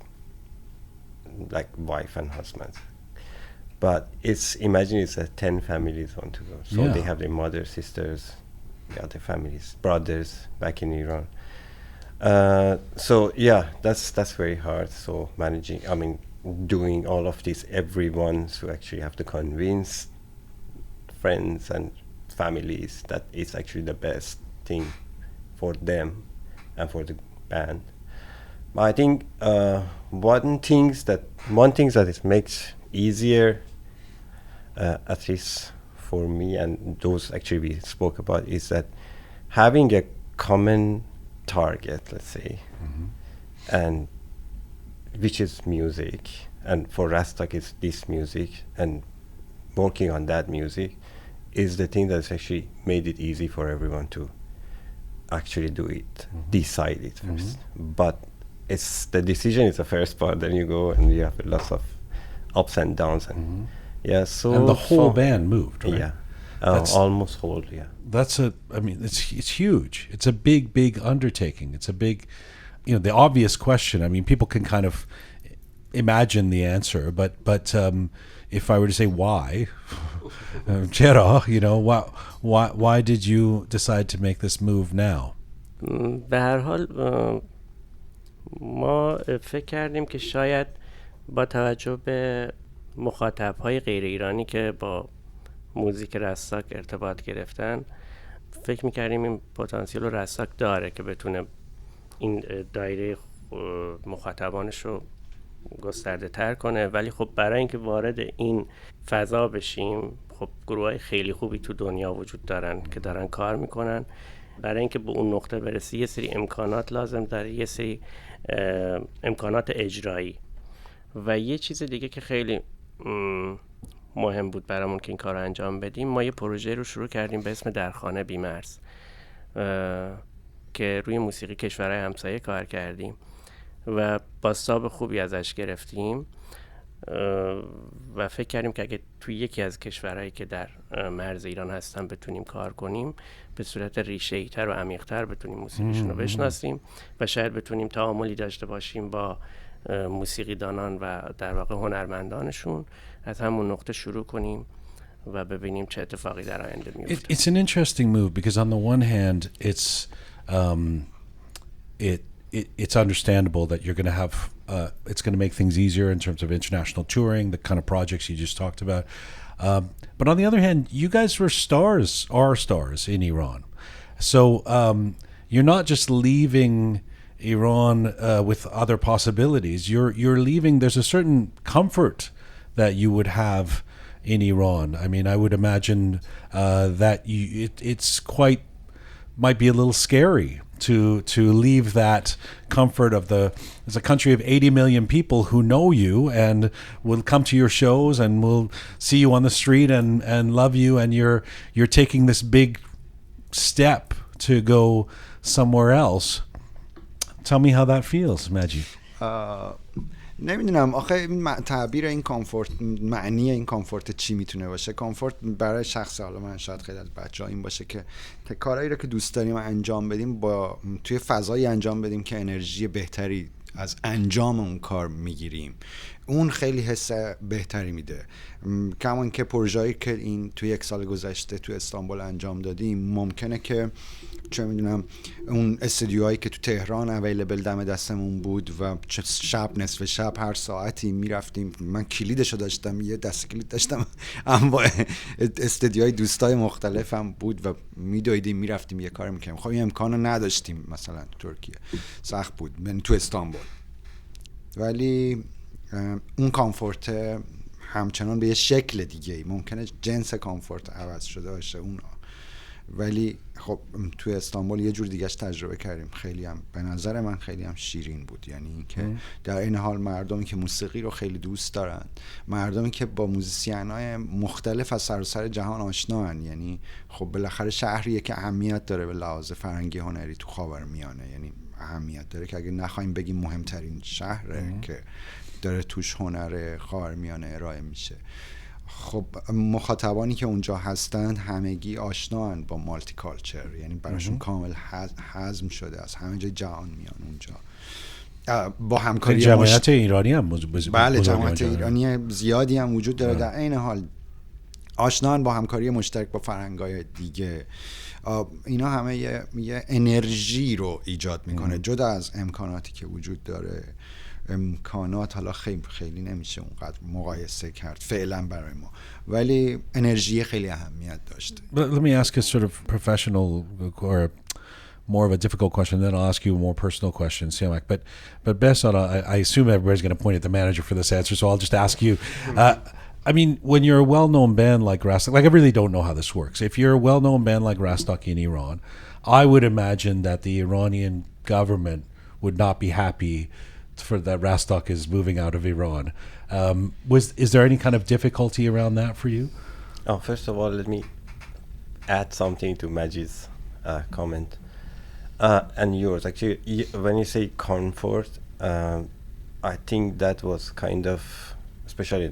[SPEAKER 12] wife and husband. But imagine it's 10 families want to go. So they have their mother, sisters, the other families, brothers back in Iran. So yeah, that's very hard. So managing, I mean, doing all of this, everyone to actually have to convince friends and families that it's actually the best thing for them and for the band. But I think one thing that it makes easier, at least for me and those actually we spoke about, is that having a common target, let's say, and which is music, and for Rastak it's this music, and working on that music is the thing that's actually made it easy for everyone to actually do it, decide it first. But it's the decision is the first part, then you go and you have lots of ups and downs, and so
[SPEAKER 1] and the whole band moved, right?
[SPEAKER 12] Almost whole,
[SPEAKER 1] it's huge. It's a big undertaking. It's a big, the obvious question. I mean, people can kind of imagine the answer, but if I were to say why, why did you decide to make this move now?
[SPEAKER 7] به هر حال ما فکر کردیم که شاید با توجه به مخاطب‌های غیر ایرانی که با موزیک رستاک ارتباط گرفتن، فکر می‌کردیم این پتانسیل رو رستاک داره که بتونه این دایره مخاطبانش رو گسترده تر کنه. ولی خب برای اینکه وارد این فضا بشیم، خب گروه‌های خیلی خوبی تو دنیا وجود دارن که دارن کار میکنن. برای اینکه به اون نقطه برسی یه سری امکانات لازم داره، یه سری امکانات اجرایی. و یه چیز دیگه که خیلی مهم بود برامون که این کار رو انجام بدیم، ما یه پروژه رو شروع کردیم به اسم درخانه بیمرز که روی موسیقی کشورهای همسایه کار کردیم و بازتاب خوبی ازش گرفتیم و فکر کردیم که اگه توی یکی از کشورهایی که در مرز ایران هستن بتونیم کار کنیم، به صورت ریشه‌ای تر و عمیق‌تر بتونیم موسیقیشون رو بشناسیم و شاید بتونیم تعاملی داشته باشیم با موسیقی دانان و در واقع هنرمندانشون. از همون نقطه شروع کنیم و ببینیم چه اتفاقی در آینده میفته.
[SPEAKER 1] It's an interesting move because on the one hand it's understandable that you're going to have it's going to make things easier in terms of international touring, the kind of projects you just talked about. But on the other hand, you guys are stars in Iran. So you're not just leaving Iran with other possibilities. You're leaving. There's a certain comfort that you would have in Iran. I mean, I would imagine that it's quite might be a little scary to leave that comfort of there's a country of 80 million people who know you and will come to your shows and will see you on the street and love you, and you're taking this big step to go somewhere else. Tell me how that feels, Majid.
[SPEAKER 11] نمیدونم آخه تعبیر این کامفورت، معنی این کامفورت چی میتونه باشه؟ کامفورت برای شخص، حالا من شاید خیلی از بچه‌ها این باشه که کارهایی رو که دوست داریم انجام بدیم با توی فضایی انجام بدیم که انرژی بهتری از انجام اون کار میگیریم، اون خیلی حس بهتری میده. کمان که پروژه‌ای که این توی 1 سال گذشته تو استانبول انجام دادیم، ممکنه که چه میدونم اون استودیوهایی که تو تهران اویلیبل دم دستمون بود و شب نصف شب هر ساعتی میرفتیم، من کلیدشو داشتم، یه دست کلید داشتم، اما استودیوهای دوستای مختلفم بود و میدویدیم میرفتیم یه کار میکنیم. خب این امکانو نداشتیم مثلا تو ترکیه، سخت بود، یعنی تو استانبول. ولی اون کامفورت همچنان به یه شکل دیگه، ممکنه جنس کامفورت عوض شده باشه اونا، ولی خب توی استانبول یه جور دیگهش تجربه کردیم. خیلی هم به نظر من خیلی هم شیرین بود، یعنی اینکه در این حال مردمی که موسیقی رو خیلی دوست دارن، مردمی که با موزیسین‌های مختلف از سراسر جهان آشنان، یعنی خب بالاخره شهریه که اهمیت داره به لحاظ فرهنگی هنری تو خاورمیانه، یعنی اهمیت داره که اگه نخوایم بگیم مهمترین شهره که داره توش هنر خاورمیانه ارائه میشه. خب مخاطبانی که اونجا هستند همگی آشنان با مالتی کالچر، یعنی براشون کامل هضم شده، از همه جای جهان میان اونجا. با همکاری
[SPEAKER 1] جمعیت ایرانی هم
[SPEAKER 11] بله، جمعیت ایرانی زیادی هم وجود داره. در عین حال آشنان با همکاری مشترک با فرهنگ‌های دیگه. اینا همه یه انرژی رو ایجاد میکنه. جدا از امکاناتی که وجود داره، امکانات حالا خیلی نمیشه اونقدر مقایسه کرد فعلا برای ما، ولی انرژی خیلی اهمیت داشته.
[SPEAKER 1] Let me ask a sort of professional or more of a difficult question, then I'll ask you a more personal question, Siamak. But Behzad, I assume everybody's going to point at the manager for this answer, so I'll just ask you. I mean, when you're a well-known band like Rastak, like I really don't know how this works. If you're a well-known band like Rastak in Iran, I would imagine that the Iranian government would not be happy for that Rastak is moving out of Iran. Is there any kind of difficulty around that for you?
[SPEAKER 12] Oh, first of all, let me add something to Majid's comment and yours. Actually, when you say comfort, I think that was kind of, especially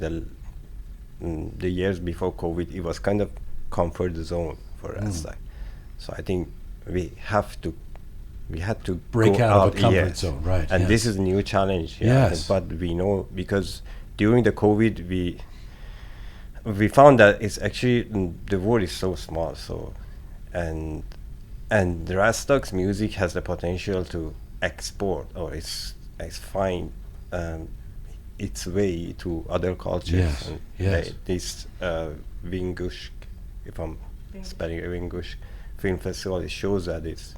[SPEAKER 12] the years before COVID, it was kind of comfort zone for Rastak. So I think we had to
[SPEAKER 1] break
[SPEAKER 12] go
[SPEAKER 1] out of a comfort zone, right?
[SPEAKER 12] And this is a new challenge.
[SPEAKER 1] Yes.
[SPEAKER 12] But we know, because during the COVID, we found that it's actually, the world is so small. So, and the Rastak's music has the potential to export, or it's find its way to other cultures.
[SPEAKER 1] Yes.
[SPEAKER 12] And
[SPEAKER 1] Yes.
[SPEAKER 12] This Wingush, if I'm spelling Wingush Film Festival, it shows that it's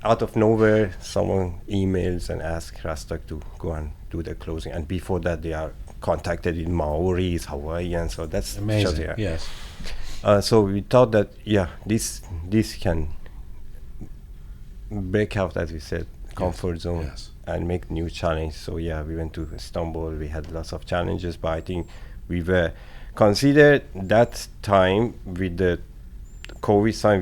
[SPEAKER 12] out of nowhere, someone emails and asks Rastak to go and do the closing. And before that, they are contacted in Maoris, Hawaiian. So that's
[SPEAKER 1] amazing. Yes.
[SPEAKER 12] So we thought that, this can break out, as we said, comfort zone.
[SPEAKER 1] Yes.
[SPEAKER 12] And make new challenge. So we went to Istanbul. We had lots of challenges, but I think we were considered that time with the COVID time.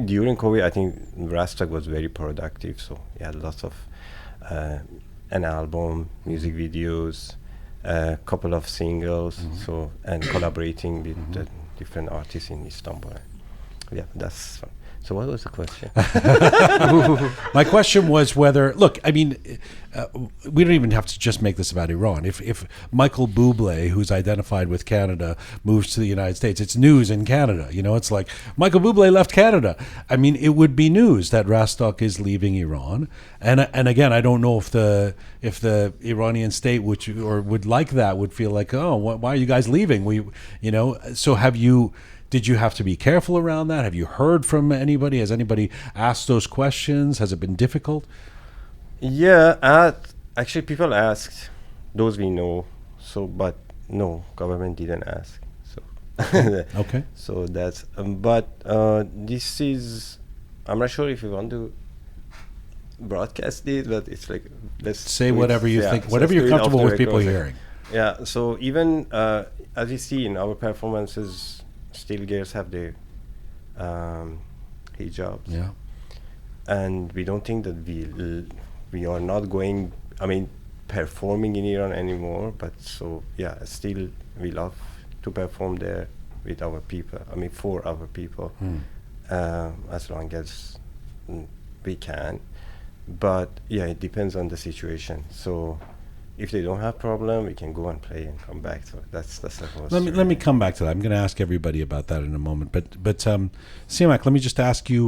[SPEAKER 12] During COVID, I think Rastak was very productive. So we had lots of an album, music videos, a couple of singles, and collaborating with the different artists in Istanbul. Yeah, that's fun. So what was the question?
[SPEAKER 1] My question was whether, look, I mean, we don't even have to just make this about Iran. If Michael Bublé, who's identified with Canada, moves to the United States, it's news in Canada. You know, it's like Michael Bublé left Canada. I mean, it would be news that Rastak is leaving Iran. And again, I don't know if the Iranian state would like that, would feel like, oh, why are you guys leaving? So did you have to be careful around that? Have you heard from anybody? Has anybody asked those questions? Has it been difficult?
[SPEAKER 12] Yeah, actually people asked, those we know. So, but no, government didn't ask. So,
[SPEAKER 1] okay.
[SPEAKER 12] So that's, but this is, I'm not sure if you want to broadcast it, but it's like, let's
[SPEAKER 1] say whatever you think, whatever you're comfortable with people hearing.
[SPEAKER 12] Yeah. So even as you see in our performances, still girls have their hijabs.
[SPEAKER 1] Yeah.
[SPEAKER 12] And we don't think that we are not going, performing in Iran anymore, but still we love to perform there with our people, for our people, as long as we can. but yeah, it depends on the situation. So if they don't have problem, we can go and play and come back. So that's the whole story.
[SPEAKER 1] Let me come back to that. I'm going to ask everybody about that in a moment. But Siamak, let me just ask you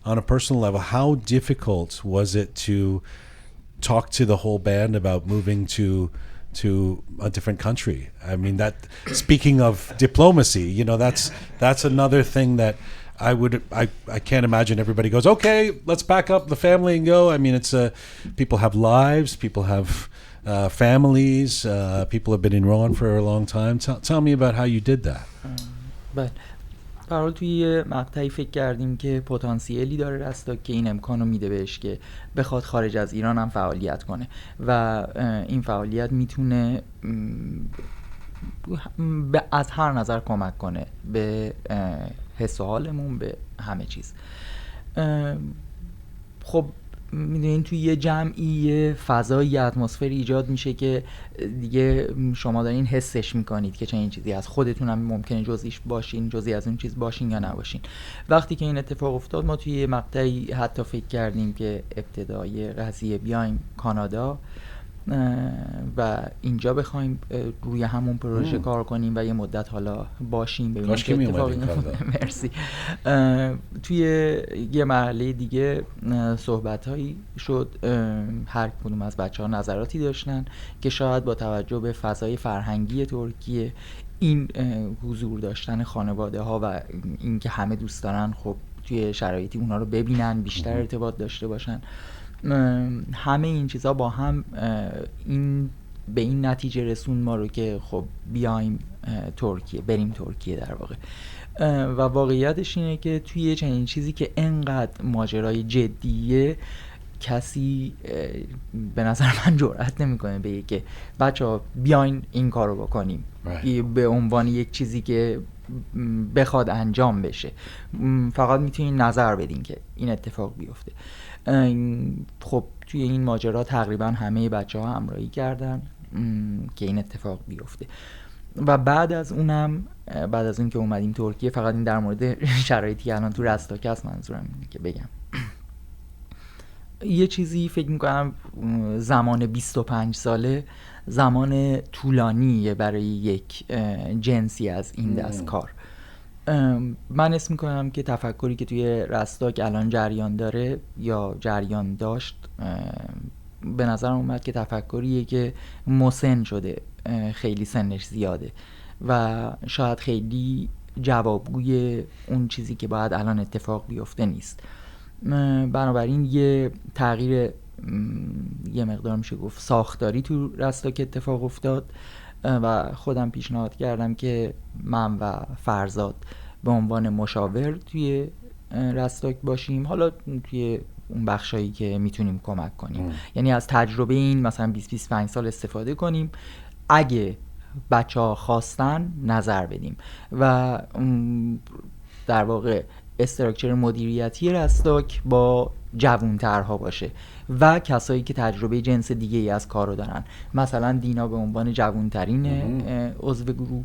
[SPEAKER 1] on a personal level, how difficult was it to talk to the whole band about moving to a different country? I mean, that speaking of diplomacy, you know, that's another thing that I can't imagine everybody goes, okay, let's pack up the family and go. I mean, it's people have lives, people have families, people have been in Iran for a long time. Tell me about how you did that.
[SPEAKER 9] بله. برای توی مقطعی فکر کردیم که پتانسیلی داره رستاک که این امکانو میده بهش که بخواد خارج از ایران هم فعالیت کنه و این فعالیت میتونه از هر نظر کمک کنه به حس و حالمون، به همه چیز. خب میدونین توی یه جمعی فضایی اتمسفری ایجاد میشه که دیگه شما دارین حسش میکنید که چه این چیزی از خودتون هم ممکنه جزئیش باشین، جزئی از اون چیز باشین یا نباشین. وقتی که این اتفاق افتاد ما توی یه مقطعی حتی فکر کردیم که ابتدای قضیه بیایم کانادا و اینجا بخوایم روی همون پروژه کار کنیم و یه مدت حالا باشیم ببینیم چه اتفاقی مرسی. توی یه مرحله دیگه صحبت‌هایی شد، هر کدوم از بچه‌ها نظراتی داشتن که شاید با توجه به فضای فرهنگی ترکیه، این حضور داشتن خانواده ها و اینکه همه دوست دارن خب توی شرایطی اونا رو ببینن، بیشتر ارتباط داشته باشن، همه این چیزها با هم این به این نتیجه رسون ما رو که خب بیایم ترکیه، بریم ترکیه در واقع. و واقعیتش اینه که توی چنین چیزی که انقدر ماجرای جدیه کسی به نظر من جرئت نمیکنه بگه که بچه‌ها بیاین این کارو بکنیم به عنوان یک چیزی که بخواد انجام بشه. فقط میتونین نظر بدین که این اتفاق بیفته. خب توی این ماجرا تقریبا همه بچه‌ها همراهی کردن که این اتفاق بیفته و بعد از اون که اومدیم ترکیه، فقط این در مورد شرایطی الان تو رستاک هست منظورم اینه که بگم یه چیزی فکر میکنم زمان 25 ساله زمان طولانیه برای یک جنسی از این دست کار. من اسم میکنم که تفکری که توی رستاک الان جریان داره یا جریان داشت، به نظرم اومد که تفکریه که مسن شده، خیلی سنش زیاده و شاید خیلی جوابگوی اون چیزی که باید الان اتفاق بیفته نیست. بنابراین یه تغییر یه مقدار میشه گفت ساختاری تو رستاک اتفاق افتاد و خودم پیشنهاد کردم که من و فرزاد به عنوان مشاور توی رستاک باشیم، حالا توی اون بخشایی که میتونیم کمک کنیم. یعنی از تجربه این مثلا 20-25 سال استفاده کنیم، اگه بچه‌ها خواستن نظر بدیم و در واقع استراکچر مدیریتی رستاک با جوان‌ترها باشه و کسایی که تجربه جنس دیگه ای از کارو دارن، مثلا دینا به عنوان جوان‌ترین عضو گروه،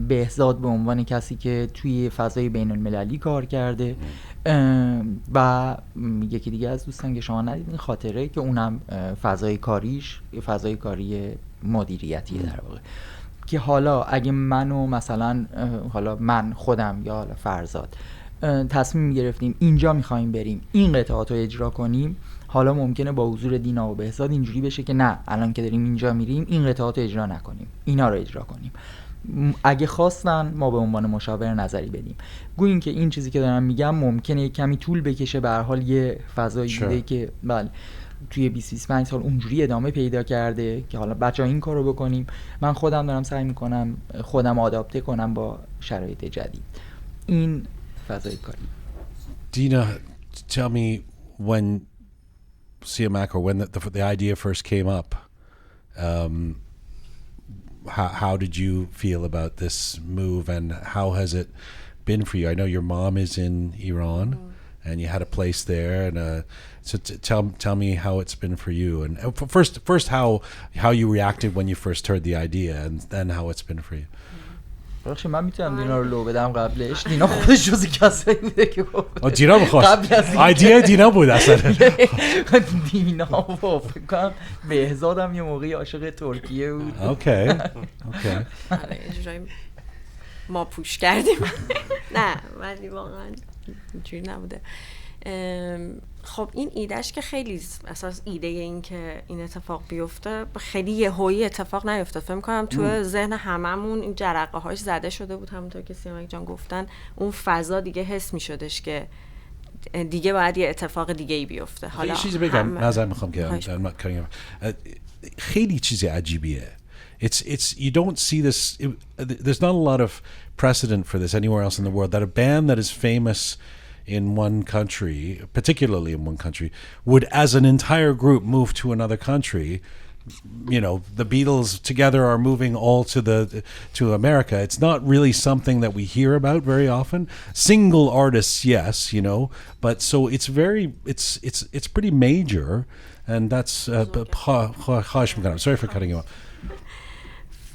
[SPEAKER 9] بهزاد به عنوان کسی که توی فضای بین المللی کار کرده و یکی دیگه از دوستان که شما ندیدین خاطره که اونم فضای کاریش فضای کاری مدیریتیه در واقع. که حالا اگه منو مثلا حالا من خودم یا حالا فرزاد تصمیم گرفتیم اینجا میخوایم بریم این قطعات رو اجرا کنیم، حالا ممکنه با حضور دینا و بهزاد اینجوری بشه که نه الان که داریم اینجا میریم این قطعات رو اجرا نکنیم، اینا رو اجرا کنیم. اگه خواستن ما به عنوان مشاور نظری بدیم. گوییم که این چیزی که دارم میگم ممکنه کمی طول بکشه، به هر حال یه فضایی بوده که بله توی 20-25 سال اونجوری ادامه پیدا کرده که حالا بچه‌ها این کارو بکنیم. من خودم دارم سعی میکنم خودم آداپته کنم با شرایط جدید. این فضای کاری.
[SPEAKER 1] Dina, tell me when Siamak or when the idea first came up, how did you feel about this move and how has it been for you? I know your mom is in Iran and you had a place there, and so tell me how it's been for you, and first how you reacted when you first heard the idea, and then how it's been for you.
[SPEAKER 9] بخشی من میتونم دینا رو لو بدم قبلش. دینا خودش جزی کسایی بوده که گفت
[SPEAKER 1] دینا بخواست ایدیا دینا بود اصلا.
[SPEAKER 9] دینا و فکر کنم بهزادم یه موقعی عاشق ترکیه بود.
[SPEAKER 1] اوکی
[SPEAKER 10] ما پوش کردیم. نه ولی واقعا اینجوری نبوده. خب این ایدهش که خیلی اساس ایده این که این اتفاق بیفته خیلی یهویی اتفاق نیفتاد. فکر می‌کنم تو ذهن هممون این جرقه هاش زده شده بود، همونطور که سیامک جان گفتن اون فضا دیگه حس می‌شدش که دیگه باید یه اتفاق دیگه ای بیفته. حالا
[SPEAKER 1] یه چیزی بگم نظر می‌خوام که خیلی چیز عجیبیه. It's you don't see this. There's not a lot of precedent for this anywhere else in the world that a band that is famous in one country, particularly in one country, would as an entire group move to another country. You know, the Beatles together are moving all to America. It's not really something that we hear about very often. Single artists, yes, you know, but so it's pretty major, and that's sorry for cutting you off.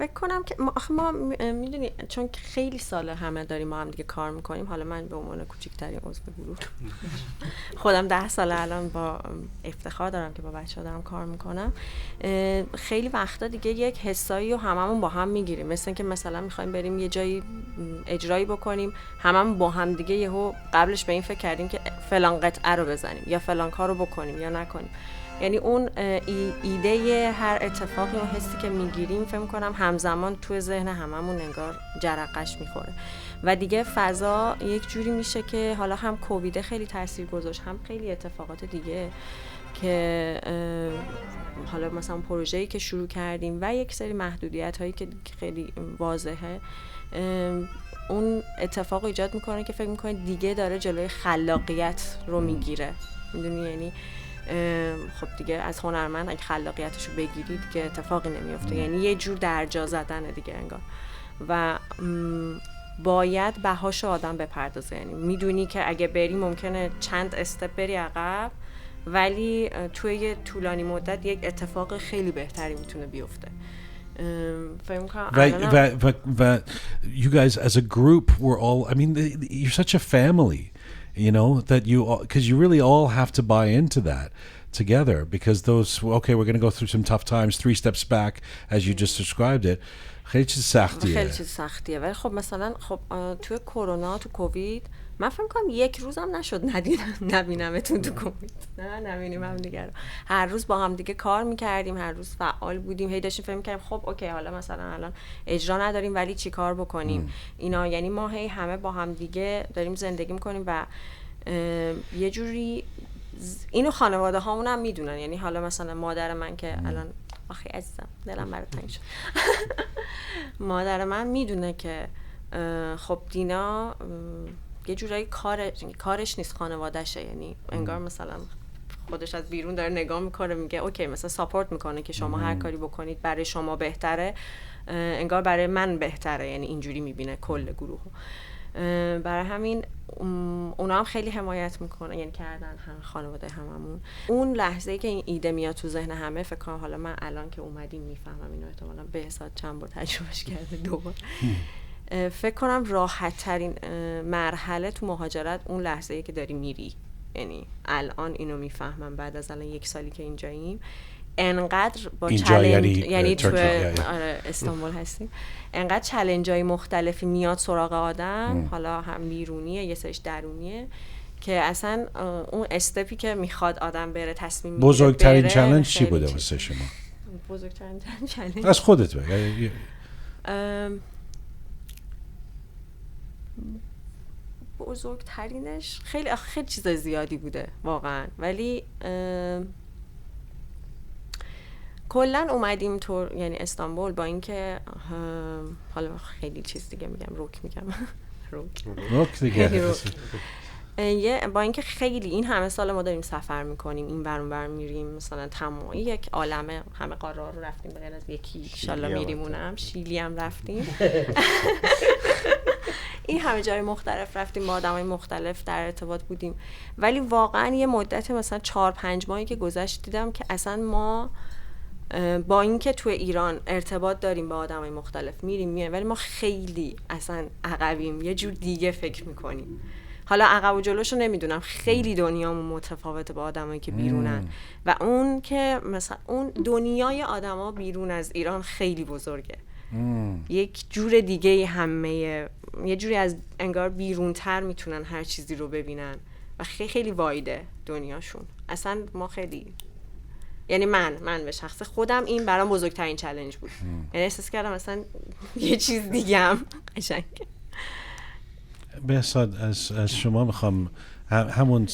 [SPEAKER 10] فکر کنم که ما میدونی چون خیلی ساله همه داریم ما هم دیگه کار میکنیم. حالا من به عنوان کوچکترین عضو گروه خودم 10 ساله الان با افتخار دارم که با بچه‌ها دارم کار میکنم. خیلی وقتا دیگه یک حسایی و هممون با هم میگیریم، مثل اینکه مثلا میخوایم بریم یه جایی اجرایی بکنیم، هممون با هم دیگه یهو قبلش به این فکر کردیم که فلان قطعه رو بزنیم یا فلان کارو بکنیم یا نکنیم. یعنی اون ایده هر اتفاقی و حسی که میگیریم فکر می‌کنم همزمان توی ذهن هممون انگار جرقش میخوره و دیگه فضا یک جوری میشه که حالا هم کووید خیلی تاثیر گذاشت، هم خیلی اتفاقات دیگه که حالا مثلا پروژه‌ای که شروع کردیم و یک سری محدودیت‌هایی که خیلی واضحه اون اتفاق ایجاد میکنه که فکر می‌کنید دیگه داره جلوی خلاقیت رو میگیره. میدونی یعنی خب دیگه از هنرمند اگه خلاقیتشو بگیرید که اتفاقی نمیفته. یعنی یه جور درجا زدنه دیگه انگار و باید بهاشو آدم بپردازه. یعنی میدونی که اگه بری ممکنه چند استپ بری عقب ولی توی یه طولانی مدت یک اتفاق خیلی بهتری میتونه بیفته. فهم کنم
[SPEAKER 1] و you guys as a group were all I mean you're such a family. You know that because you really all have to buy into that together because those okay we're going to go through some tough times 3 steps back as you just described it. خیلی چیز سختیه
[SPEAKER 10] ولی خب مثلا خب توی کرونا تو کووید من فکر کنم یک روزم نشد نبینمتون تو کووید. نبینیم هم دیگه رو. هر روز با هم دیگه کار میکردیم، هر روز فعال بودیم، هی داشتیم فکر میکردیم خب اوکی حالا مثلا الان اجرا نداریم ولی چی کار بکنیم اینا. یعنی ما هی همه با هم دیگه داریم زندگی میکنیم و یه جوری اینو خانواده هامون هم میدونن. یعنی حالا مثلا مادر من که الان آخی عزیزم دلم برات تنگ شد مادر من میدونه که خب دینا یه جورایی کارش نیست خانواده‌شه. یعنی انگار مثلا خودش از بیرون داره نگاه میکنه میگه اوکی مثلا ساپورت میکنه که شما هر کاری بکنید برای شما بهتره، انگار برای من بهتره. یعنی اینجوری میبینه کل گروه. برای همین اونا هم خیلی حمایت میکنن، یعنی کردن هم خانواده هممون. اون لحظه‌ای که این ایده میاد تو ذهن همه فکر کنم حالا من الان که اومدیم میفهمم اینو، احتمالاً بهزاد چند بار تجربهش کرده دوبار. فکر کنم راحت ترین مرحله تو مهاجرت اون لحظه‌ای که داری میری. یعنی الان اینو میفهمم بعد از الان 1 سالی که اینجاییم انقدر با چالش یعنی تو استانبول هستیم انقدر چالنج‌های مختلفی میاد سراغ آدم، حالا هم بیرونیه یه سرش درونیه که اصلا اون استپی که میخواد آدم بره تصمیم میگیره.
[SPEAKER 1] بزرگترین چالش چی بوده واسه شما؟
[SPEAKER 10] بزرگترین چالش
[SPEAKER 1] از خودت بگو.
[SPEAKER 10] بزرگترینش خیلی چیز زیادی بوده واقعا، ولی کلا اومدیم تو یعنی استانبول با اینکه حالا خیلی چیز دیگه میگم روک دیگه با اینکه خیلی این همه سال ما داریم سفر میکنیم این ور اون ور میریم، مثلا تمامی یک عالمه همه قاره رو رفتیم به غیر از یکی ان شاءالله میریمونم، شیلی هم رفتیم این همه جای مختلف رفتیم، با آدمای مختلف در ارتباط بودیم. ولی واقعا یه مدت مثلا 4-5 ماهی که گذشت دیدم که اصلا ما با اینکه تو ایران ارتباط داریم با آدمای مختلف، میریم ولی ما خیلی اصلا عقبیم، یه جور دیگه فکر میکنیم. حالا عقب و جلوشو نمیدونم، خیلی دنیامون متفاوته با آدمایی که بیرونن و اون که مثلا اون دنیای آدما بیرون از ایران خیلی بزرگه. یک جور دیگه همه، یه جوری از انگار بیرونتر میتونن هر چیزی رو ببینن و خیلی وایده دنیاشون. اصلا ما خیلی، یعنی من به شخص خودم این برام بزرگترین چالش بود. یعنی احساس کردم مثلا یه چیز دیگه هم قشنگه.
[SPEAKER 1] بهزاد از شما میخوام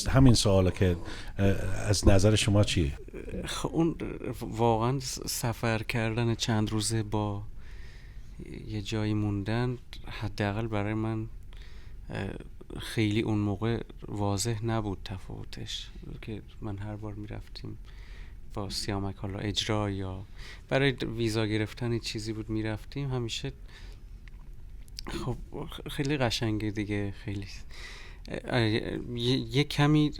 [SPEAKER 1] همین سواله که از نظر شما چیه؟
[SPEAKER 8] اون واقعا سفر کردن چند روزه با یه جایی موندن حداقل برای من خیلی اون موقع واضح نبود تفاوتش، که من هر بار میرفتیم با سیامک حالا اجرا یا برای ویزا گرفتن چیزی بود میرفتیم، همیشه خب خیلی قشنگه دیگه، خیلی یه کمی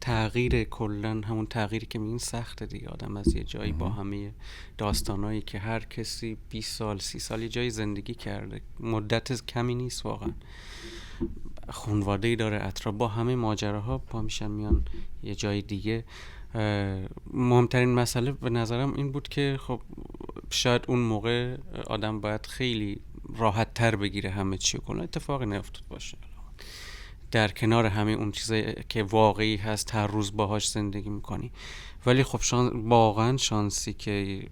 [SPEAKER 8] تغییر کلن، همون تغییری که میگین سخته دیگه. آدم از یه جایی با همه داستانایی که هر کسی 20 سال 30 سال یه جایی زندگی کرده، مدت کمی نیست واقعا، خانواده‌ای داره اطراف، با همه ماجراها پا میشن میان یه جای دیگه. مهمترین مسئله به نظرم این بود که خب شاید اون موقع آدم باید خیلی راحت تر بگیره همه چی، کلا اتفاقی نیفتاد باشه در کنار همه اون چیزایی که واقعی هست هر روز باهاش زندگی میکنی. ولی خب واقعا شانسی که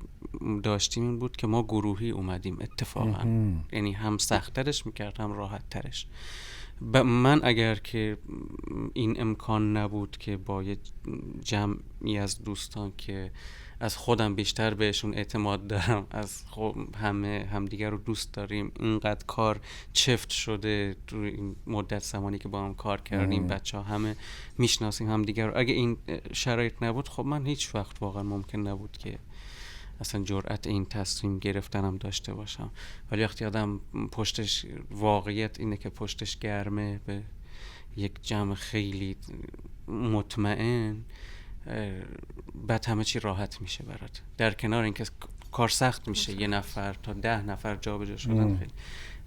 [SPEAKER 8] داشتیم این بود که ما گروهی اومدیم اتفاقا، یعنی هم سخت‌ترش میکرد هم راحت ترش. من اگر که این امکان نبود که با یه جمعی از دوستان که از خودم بیشتر بهشون اعتماد دارم، از همه همدیگر رو دوست داریم، اینقدر کار چفت شده تو این مدت زمانی که با هم کار کردیم، بچه ها همه میشناسیم همدیگر رو، اگه این شرایط نبود خب من هیچ وقت واقعا ممکن نبود که اصلا جرأت این تصمیم گرفتنم داشته باشم. ولی وقتی آدم پشتش، واقعیت اینه که پشتش گرمه به یک جمع خیلی مطمئن، بعد همه چی راحت میشه برات، در کنار اینکه کار سخت میشه 1 نفر تا 10 نفر جابجا شدن خیلی،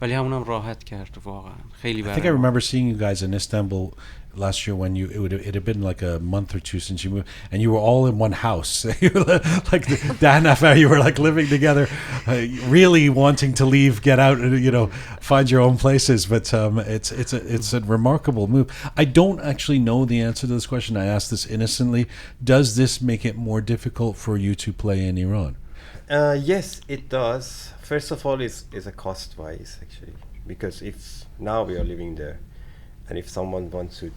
[SPEAKER 8] ولی همونم راحت کرد واقعا خیلی.
[SPEAKER 1] I think I remember seeing you guys in Istanbul last year when it had been like a month or two since you moved, and you were all in one house. Like the 10 نفر, you were like living together, really wanting to leave, get out, you know, find your own places. But it's a remarkable move. I don't actually know the answer to this question. I asked this innocently. Does this make it more difficult for you to play in Iran?
[SPEAKER 12] Yes, it does. First of all, it's a cost-wise actually, because if now we are living there, and if someone wants to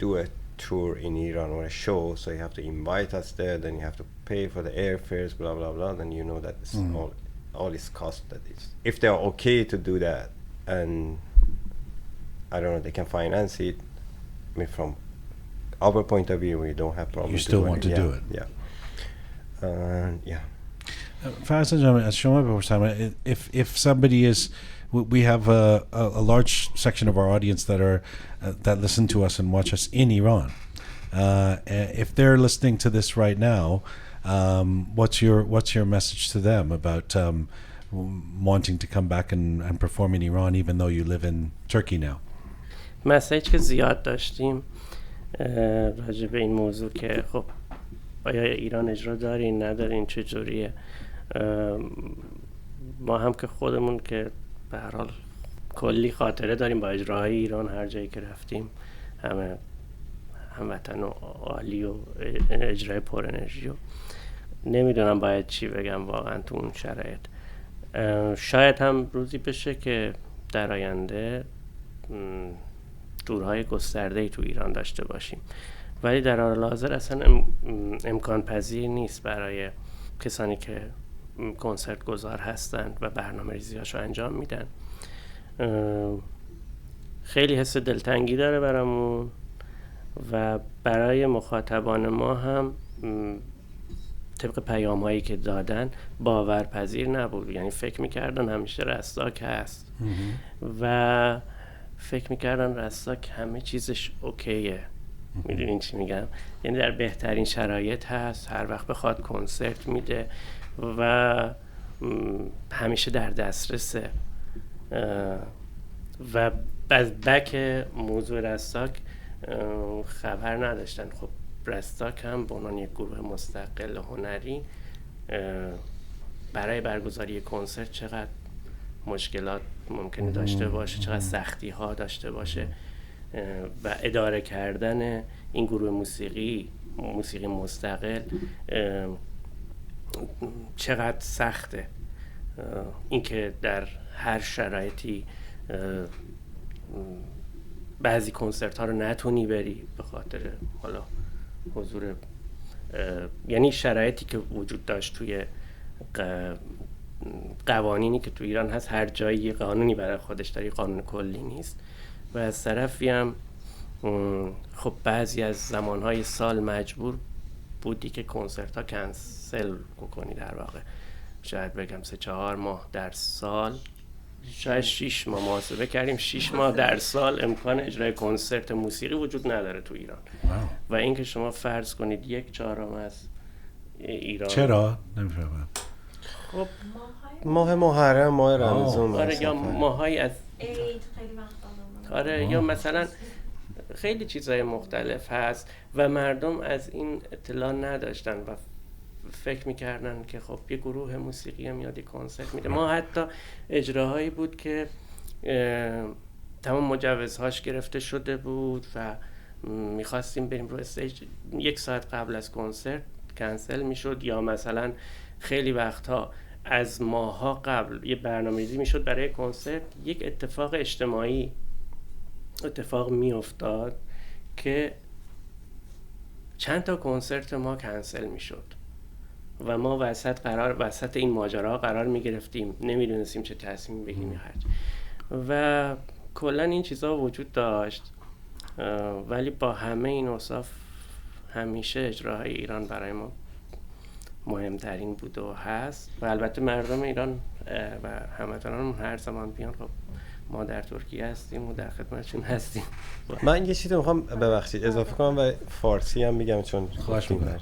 [SPEAKER 12] do a tour in Iran or a show, so you have to invite us there, then you have to pay for the airfares, blah blah blah, then you know that it's all is cost that is. If they are okay to do that, and I don't know, they can finance it. I mean, from our point of view, we don't have problem.
[SPEAKER 1] You still want to do it?
[SPEAKER 12] Yeah. Yeah.
[SPEAKER 1] Farzan, as Shoma before, if somebody is, we have a large section of our audience that listen to us and watch us in Iran. If they're listening to this right now, what's your message to them about wanting to come back and perform in Iran, even though you live in Turkey now?
[SPEAKER 7] مسیج که زیاد داشتیم راجع به این موضوع که خب آیا ایران اجرا دارین ندارین چجوریه. ما هم که خودمون که به هر حال کلی خاطره داریم با اجراهای ایران، هر جایی که رفتیم همه هموطن و عالی و اجرای پر انرژی و نمیدونم باید چی بگم واقعا تو اون شرایط. شاید هم روزی بشه که در آینده تورهای گسترده‌ای تو ایران داشته باشیم، ولی در حال حاضر اصلا امکان پذیر نیست برای کسانی که کنسرت گذار هستند و برنامه ریزی‌هاشو انجام میدن. خیلی حس دلتنگی داره برامون و برای مخاطبان ما هم طبق پیام‌هایی که دادن باورپذیر نبود. یعنی فکر می‌کردن همیشه رستاک هست و فکر می‌کردن رستاک همه چیزش اوکیه میدونین چی میگم؟ یعنی در بهترین شرایط هست، هر وقت بخواد کنسرت میده و همیشه در دسترسه. و از بک موضوع رستاک خبر نداشتن. خب رستاک هم به عنوان یک گروه مستقل هنری برای برگزاری کنسرت چقدر مشکلات ممکنه داشته باشه، چقدر سختی ها داشته باشه و اداره کردن این گروه موسیقی مستقل چقدر سخته. اینکه در هر شرایطی بعضی کنسرت ها رو نتونی بری به خاطر حالا حضور، یعنی شرایطی که وجود داشت توی قوانینی که تو ایران هست، هر جایی یه قانونی برای خودش داره، قانون کلی نیست. و از طرفی هم خب بعضی از زمانهای سال مجبور بودی که کنسرت ها کنسل کنی. در واقع شاید بگم 3-4 ماه در سال، شاید 6 ماه محاسبه کردیم، 6 ماه در سال امکان اجرای کنسرت موسیقی وجود نداره تو ایران. و اینکه شما فرض کنید 1/4 از ایران.
[SPEAKER 1] چرا؟ نمیفهمم.
[SPEAKER 7] خب
[SPEAKER 12] ماه محرم، ماه رمضان،
[SPEAKER 7] آره، یا ماهایی از
[SPEAKER 10] عید خیلی وقت
[SPEAKER 7] آره، یا مثلا خیلی چیزهای مختلف هست و مردم از این اطلاع نداشتن و فکر میکردن که خب یه گروه موسیقی هم میاد یه کنسرت میده. ما حتی اجراهایی بود که تمام مجوزهاش گرفته شده بود و میخواستیم بریم رو استیج، 1 ساعت قبل از کنسرت کنسل میشد، یا مثلا خیلی وقتها از ماها قبل یه برنامه‌ریزی میشد برای کنسرت، یک اتفاق اجتماعی اتفاق میافتاد که چند تا کنسرت ما کنسل میشد و ما وسط این ماجرا قرار میگرفتیم، نمیدونستیم چه تصمیم بگیریم هرچ. و کلا این چیزا وجود داشت، ولی با همه این اوصاف همیشه اجراهای ایران برای ما مهمترین بود و هست. و البته مردم ایران و هموطنان هر زمان بیان، خب ما در ترکیه هستیم و در خدمتشون هستیم.
[SPEAKER 12] من یه چیزی میخوام ببخشید اضافه کنم و فارسی هم بگم چون
[SPEAKER 1] خواهش می‌کنم.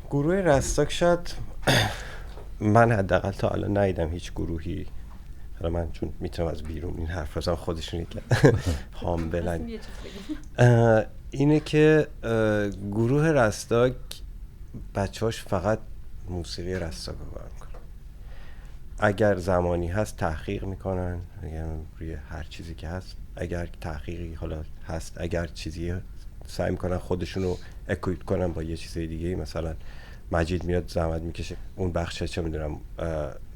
[SPEAKER 12] گروه رستاک شاید من حداقل تا الان ندیدم هیچ گروهی، حالا من چون میتونم از بیرون این حرف رو خودشون هام بلند، اینه که گروه رستاک بچه‌هاش فقط موسیقی رستاک رو کار میکنن. اگر زمانی هست تحقیق میکنن، اگر روی هر چیزی که هست، اگر تحقیقی حالا هست، اگر چیزی سعی میکنن خودشون رو اکویپ کنن با یه چیز دیگه. مثلا مجید میاد زحمت میکشه اون بخش چه میدونم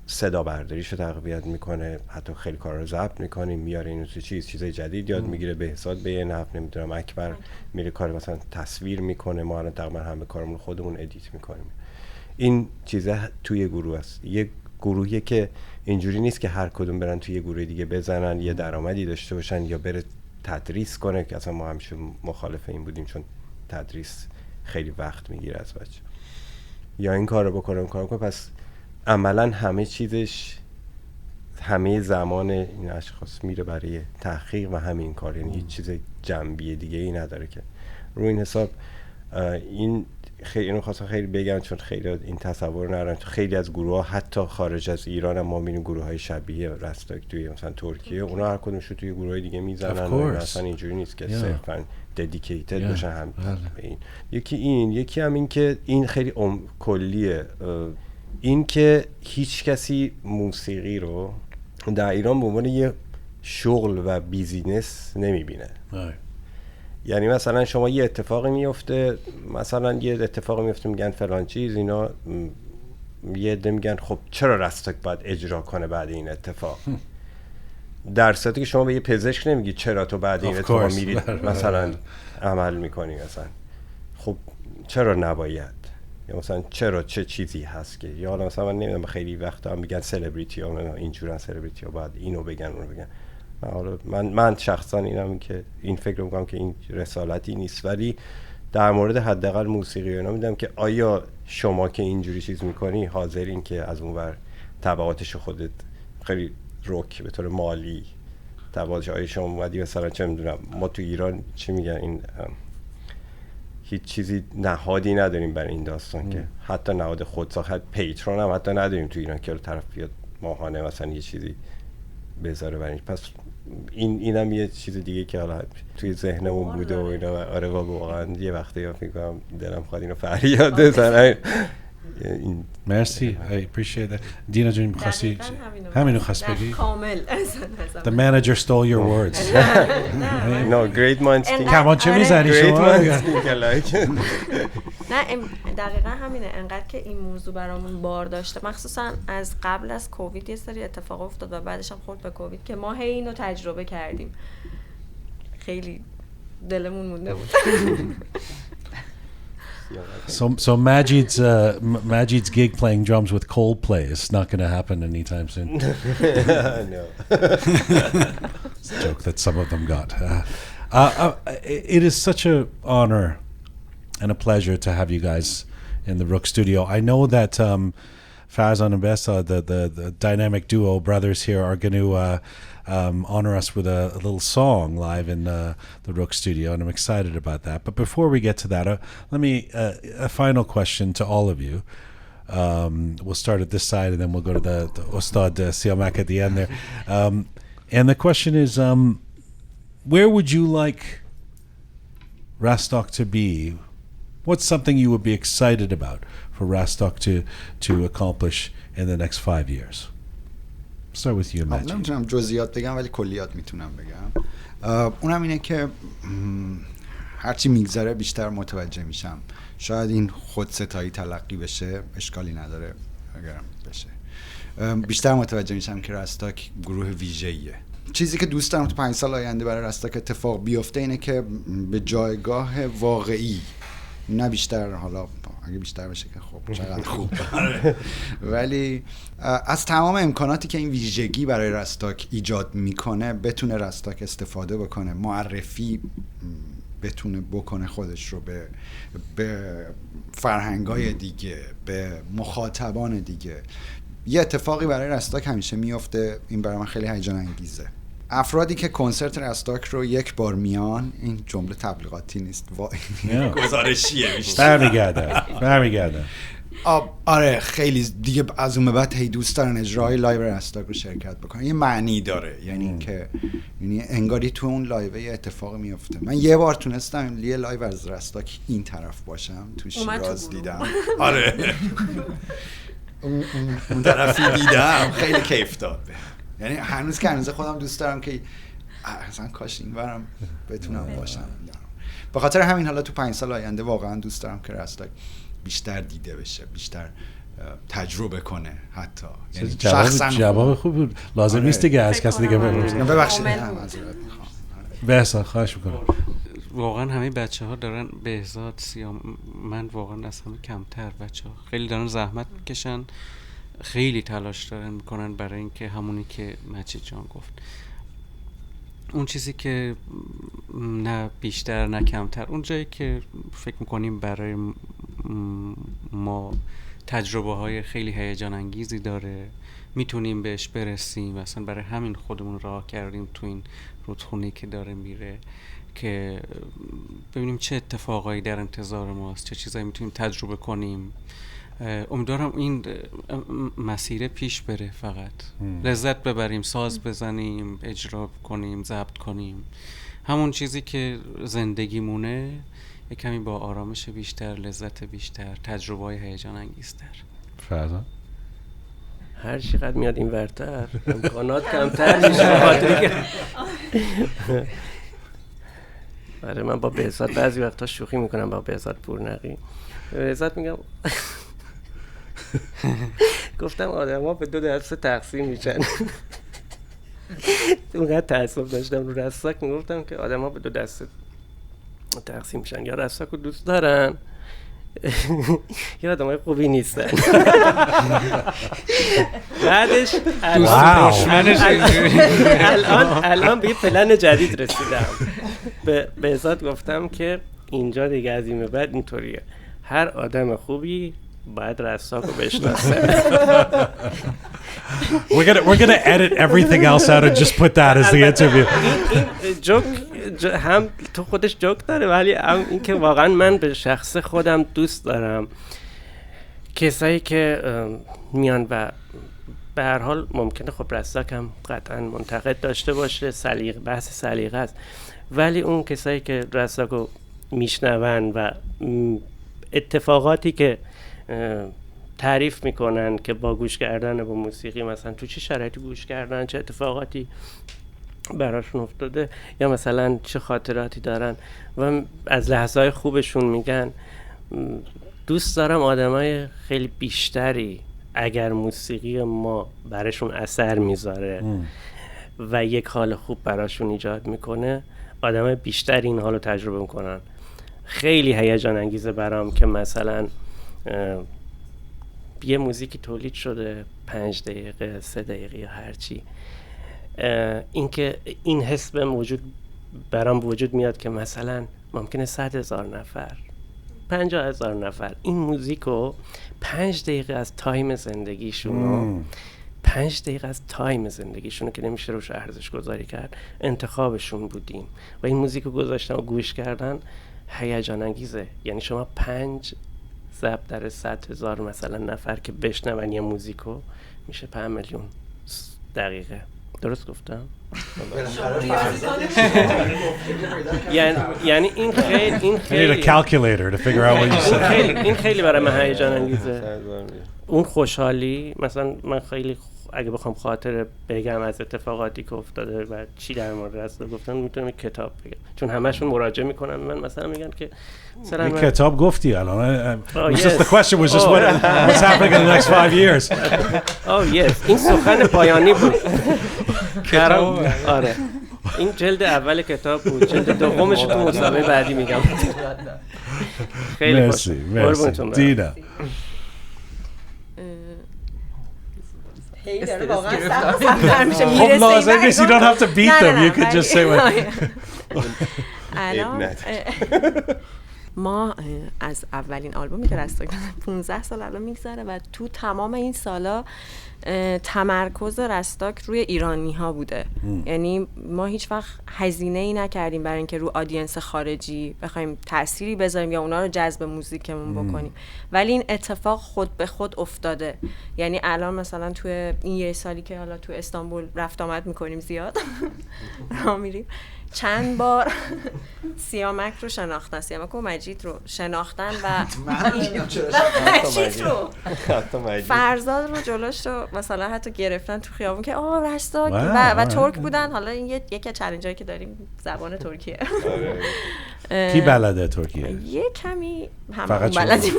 [SPEAKER 12] صدا برداریشو تقویت میکنه، حتی خیلی کارا رو ضبط میکنه، میاره اینو تو چیزای جدید یاد میگیره. بهزاد به یه نحو نمیدونم اکبر میره کار مثلا تصویر میکنه، ما الان تقریبا همه کارمون خودمون ادیت میکنیم. این چیزا توی گروه است. یه گروهیه که اینجوری نیست که هر کدوم برن توی یه گروه دیگه بزنن، یه درآمدی داشته باشن یا بره تدریس کنه، که اصلا ما همیشه مخالف این بودیم چون تدریس خیلی وقت میگیره از بچه، یا این کارو بکنه اون کارو کنه. پس عملا همه چیزش، همه زمان این اشخاص میره برای تحقیق و همین کار، یعنی هیچ چیز جنبی دیگه ای نداره. که رو این حساب این خیلی اینو خواستم خیلی بگم چون خیلی این تصور ندارن. خیلی از گروه ها حتی خارج از ایران هم ما میبینیم گروه های شبیه رستاک توی مثلا ترکیه، اونا هر کدومشو توی گروه های دیگه میزنن و اصلا اینجوری نیست که صرفا ددیکیتد باشن هم به این. یکی هم این که این خیلی کلیه، این که هیچ کسی موسیقی رو در ایران به عنوان یه شغل و بیزینس نمیبینه. یعنی مثلا شما یه اتفاقی میفته، میگن فلان چیز، اینا یه عده میگن خب چرا رستاک باید اجرا کنه بعد این اتفاق؟ در صورتی که شما به یه پزشک نمیگی چرا تو بعد این اتفاق میرید مثلا عمل میکنی، مثلا خب چرا نباید، یا مثلا چرا چه چیزی هست که، یا حالا مثلا من نمیدونم خیلی وقتا هم میگن سلبریتی ها اینجورن، سلبریتی ها باید اینو بگن اونو بگن. من شخصا اینم که این فکر رو میکنم که این رسالتی نیست، ولی در مورد حداقل موسیقی اینا میدم که آیا شما که اینجوری چیز میکنی حاضرین که از اونور تبعاتش خودت خیلی رک به طور مالی تبعاتش، آیا شما اومدی مثلا چه میدونم ما تو ایران چی میگن این هیچ چیزی نهادی نداریم برای این داستان که حتی نهاد خودساخت پیترون هم حتی نداریم تو ایران که طرف بیاد ماهانه مثلا یه چیزی بذاره برای این. پس اینم یه چیز دیگه که حالا توی ذهنمون بوده و اینا. آره واقعا یه وقتی فکر کنم دلم خواهد اینو فریاد بزنم.
[SPEAKER 1] مرسی. I appreciate that. دینا جون می‌خواستی همینو خواست بگی؟
[SPEAKER 10] کامل.
[SPEAKER 1] The manager stole your words.
[SPEAKER 12] No, great minds think.
[SPEAKER 1] کمانچه میزنی شما؟
[SPEAKER 10] نه دقیقا همینه. انقدر که این موضوع برامون بار داشته، مخصوصا از قبل از کووید یه سری اتفاق افتاد و بعدش هم خورد به کووید که ما هی اینو تجربه کردیم. خیلی دلمون مونده بود.
[SPEAKER 1] So Majid's gig playing drums with Coldplay is not going to happen anytime soon.
[SPEAKER 12] No.
[SPEAKER 1] It's a joke that some of them got. It is such an honor and a pleasure to have you guys in the Roqe Studio. I know that Farzan and Bessa, the dynamic duo brothers here, are going to honor us with a little song live in the Roqe Studio, and I'm excited about that. But before we get to that, let me a final question to all of you. We'll start at this side, and then we'll go to the Ustad Siamak at the end there. And the question is, where would you like Rastak to be? What's something you would be excited about for Rastak to accomplish in the next 5 years? Start with you, Majid.
[SPEAKER 11] نمیتونم جزئیات بگم ولی کلیات میتونم بگم. اونم اینه که هرچی میگذره بیشتر متوجه میشم. شاید این خودستایی تلقی بشه، اشکالی نداره اگرم بشه. بیشتر متوجه میشم که رستاک گروه ویژه‌ایه. چیزی که دوست دارم تو 5 سال آینده برای رستاک اتفاق بیفته اینه که به جایگاه واقعی، نه بیشتر، حالا اگه بیشتر بشه که خب چقدر خوب، ولی از تمام امکاناتی که این ویژگی برای رستاک ایجاد میکنه بتونه رستاک استفاده بکنه، معرفی بتونه بکنه خودش رو به فرهنگای دیگه، به مخاطبان دیگه. یه اتفاقی برای رستاک همیشه میفته، این برای من خیلی هیجان انگیزه. افرادی که کنسرت رستاک رو یک بار میان، این جمله تبلیغاتی نیست، گزارشیه بیشتر،
[SPEAKER 1] برمیگردن.
[SPEAKER 11] آره خیلی دیگه از اون به بعد هی دوست دارن اجرای لایو رستاک رو شرکت بکنن. یه معنی داره، یعنی اینکه یعنی انگاری تو اون لایو یه اتفاقی میفته. من یه بار تونستم یه لایو از رستاک این طرف باشم، تو شیراز دیدم. آره اون طرفی دیدم، خیلی کیف داد. یعنی هنوز که هنوز خودم دوست دارم که اصلا کاش این برم بتونم باشم. به خاطر همین حالا تو 5 سال آینده واقعا دوست دارم که رستاک بیشتر دیده بشه، بیشتر تجربه کنه. حتی یعنی شخصا
[SPEAKER 1] جواب خوب بود. لازم نیست دیگه از کسی دیگه بپرسید.
[SPEAKER 11] ببخشید معذرت میخوام.
[SPEAKER 1] بهزاد خواهش میکنم.
[SPEAKER 8] واقعا همه بچه‌ها دارن، بهزاد، سیام، من واقعا از همه کمتر، بچه‌ها خیلی دارن زحمت میکشن، خیلی تلاش دارن میکنن برای اینکه همونی که مجید جان گفت، اون چیزی که نه بیشتر نه کمتر، اون جایی که فکر میکنیم برای ما تجربه های خیلی هیجان انگیزی داره، میتونیم بهش برسیم. مثلا برای همین خودمون راه کردیم تو این رودخونه‌ای که داره میره که ببینیم چه اتفاقایی در انتظار ماست، چه چیزایی میتونیم تجربه کنیم. امیدوارم این مسیر پیش بره، فقط لذت ببریم، ساز بزنیم، اجرا کنیم، ضبط کنیم، همون چیزی که زندگی مونه، یک کمی با آرامش بیشتر، لذت بیشتر، تجربه‌های هیجان انگیزتر.
[SPEAKER 1] فرضاً
[SPEAKER 7] هر چقدر میاد این ورتر امکانات کمتر میشه. خاطری برای من با بهزاد بعضی وقتا شوخی میکنم، با بهزاد پورنقی، بهزاد میگم گفتم آدم ها به 2 دسته تقسیم میشن. اونقدر تعصب داشتم رو رستاک، میگفتم که آدم ها به 2 دسته تقسیم میشن، یا رستاک رو دوست دارن یا آدم های خوبی نیستن. بعدش الان به یه پلن جدید رسیدم. به بهزاد گفتم که اینجا دیگه از این به بعد اینطوریه، هر آدم خوبی باید رستاک رو بشناسه.
[SPEAKER 1] We're gonna edit everything else out and just put that as the interview.
[SPEAKER 7] جوک هم تو خودش جوک داره، ولی هم این که واقعا من به شخص خودم دوست دارم کسایی که میان و به هر حال ممکنه خب رستاک هم قطعا منتقد داشته باشه، بحث سلیقه است، ولی اون کسایی که رستاک رو میشنون و اتفاقاتی که تعریف میکنن که با گوش کردن با موسیقی مثلا تو چه شرایطی گوش کردن، چه اتفاقاتی براشون افتاده یا مثلا چه خاطراتی دارن و از لحظه‌های خوبشون میگن. دوست دارم آدمای خیلی بیشتری اگر موسیقی ما براشون اثر میذاره و یک حال خوب براشون ایجاد میکنه، آدمای بیشتری این حالو تجربه میکنن. خیلی هیجان انگیزه برام که مثلا یه موزیکی تولید شده 5 دقیقه 3 دقیقه یا هرچی، اینکه این حس برام وجود میاد که مثلا ممکنه 100,000 نفر 50,000 نفر این موزیکو 5 دقیقه از تایم زندگیشونو 5 دقیقه از تایم زندگیشونو که نمیشه روش ارزش گذاری کرد انتخابشون بودیم و این موزیکو گذاشتن و گوش کردن. هیجان انگیزه. یعنی شما 5 ضرب در 100,000 مثلا نفر که بشنون یه موزیکو میشه 5 میلیون دقیقه. درست گفتم؟ یعنی این خیلی
[SPEAKER 1] calculator to figure out what you said.
[SPEAKER 7] این خیلی برای من هیجان انگیزه. اون خوشحالی مثلا من خیلی اگه بخوام خاطر بگم از اتفاقاتی که افتاده و چی در مورد رستاک گفتن میتونم کتاب بگم، چون همشون مراجعه میکنن من مثلا میگن که
[SPEAKER 1] مثلا کتاب گفتی الان. The question was just what's happening in the next 5 years.
[SPEAKER 7] این سخن پایانی بود. کتاب آره این جلد اول کتاب بود، جلد دومش تو مسابقه بعدی میگم. خیلی خوش. قربونتون
[SPEAKER 1] دینا. خب لازم نیست. You don't have to beat them. You could just say
[SPEAKER 10] ما از اولین آلبومی که رستاک 15 سال الان میگذره و تو تمام این سالا تمرکز رستاک روی ایرانی ها بوده. یعنی ما هیچ وقت هزینه ای نکردیم برای اینکه رو آدینس خارجی بخوایم تأثیری بذاریم یا اونا رو جذب موزیکمون بکنیم، ولی این اتفاق خود به خود افتاده. یعنی الان مثلا تو این یه سالی که حالا تو استانبول رفت آمد میکنیم زیاد راه میریم، چند بار سیامک رو شناختن، سیامک و مجید رو شناختن و مجید رو فرزاد رو جلوش رو مثلا حتی گرفتن تو خیابون که رستاک و ترک بودن. حالا این یکی از چالنجایی که داریم زبان ترکیه.
[SPEAKER 1] کی بلده ترکیه؟
[SPEAKER 10] یه کمی همون بلدیم.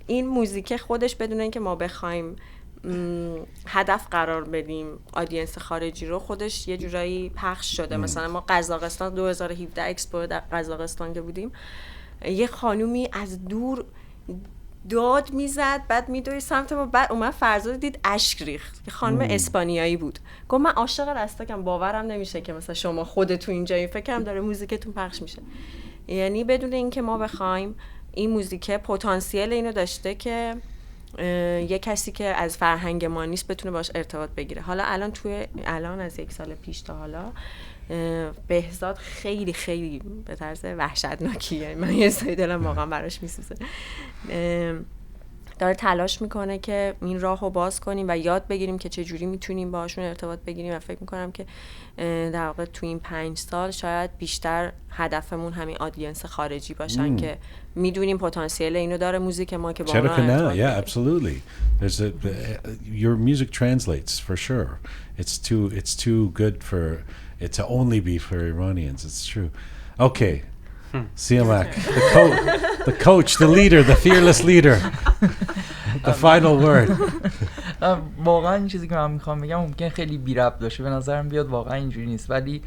[SPEAKER 10] این موزیک خودش بدون اینکه ما بخوایم هدف قرار بدیم آدینس خارجی رو، خودش یه جورایی پخش شده. مثلا ما قزاقستان 2017 اکسپو در قزاقستان که بودیم، یه خانومی از دور داد میزد، بعد میدوی سمت ما، بعد اومد فرزاد دید اشک ریخت. یه خانم اسپانیایی بود، گفت من عاشق رستاکم، باورم نمیشه که مثلا شما خودتون اینجایی، فکرم داره موزیکتون پخش میشه. یعنی بدون اینکه ما بخوایم این موزیک پتانسیل اینو داشته که یه کسی که از فرهنگ ما نیست بتونه باش ارتباط بگیره. حالا الان از 1 سال پیش تا حالا بهزاد خیلی خیلی به طرز وحشتناکیه، من یه سری دلم واقعا براش میسوزه، داره تلاش میکنه که این راهو باز کنیم و یاد بگیریم که چجوری میتونیم باهاشون ارتباط بگیریم و فکر میکنم که در واقع تو این 5 سال شاید بیشتر هدفمون همین آدینس خارجی باشن که میدونیم پتانسیل اینو داره موزیک ما که با اونا ارتباط بگیریم.
[SPEAKER 1] Yeah, absolutely. There's your music translates for sure. It's too good for it to only be for Iranians. It's true. Okay. Siamak, the coach, the leader, the fearless leader. The final word.
[SPEAKER 9] واقعا این چیزی که من میخوام بگم ممکن خیلی بی ربط باشه، به نظرم بیاد واقعا اینجوری نیست، ولی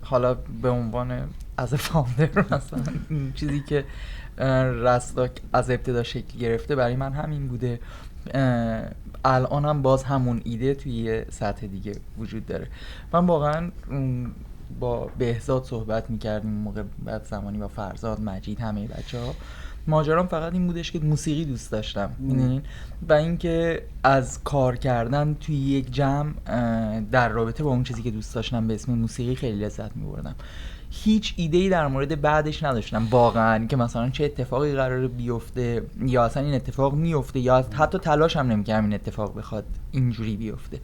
[SPEAKER 9] حالا به عنوان از فاوندر مثلا چیزی که رستاک از ابتدا شکل گرفته برای من همین بوده. الان هم باز همون ایده توی یه سطح دیگه وجود داره. من واقعا با بهزاد صحبت میکردیم موقع بعد زمانی با فرزاد، مجید، همه بچه‌ها. ماجرام فقط این بودش که موسیقی دوست داشتم میدونین و اینکه از کار کردن توی یک جمع در رابطه با اون چیزی که دوست داشتم به اسم موسیقی خیلی لذت می‌بردم. هیچ ایده‌ای در مورد بعدش نداشتم واقعا که مثلا چه اتفاقی قراره بیفته یا اصلا این اتفاق میفته یا حتی تلاشم نمی‌کردم این اتفاق بخواد اینجوری بیفته.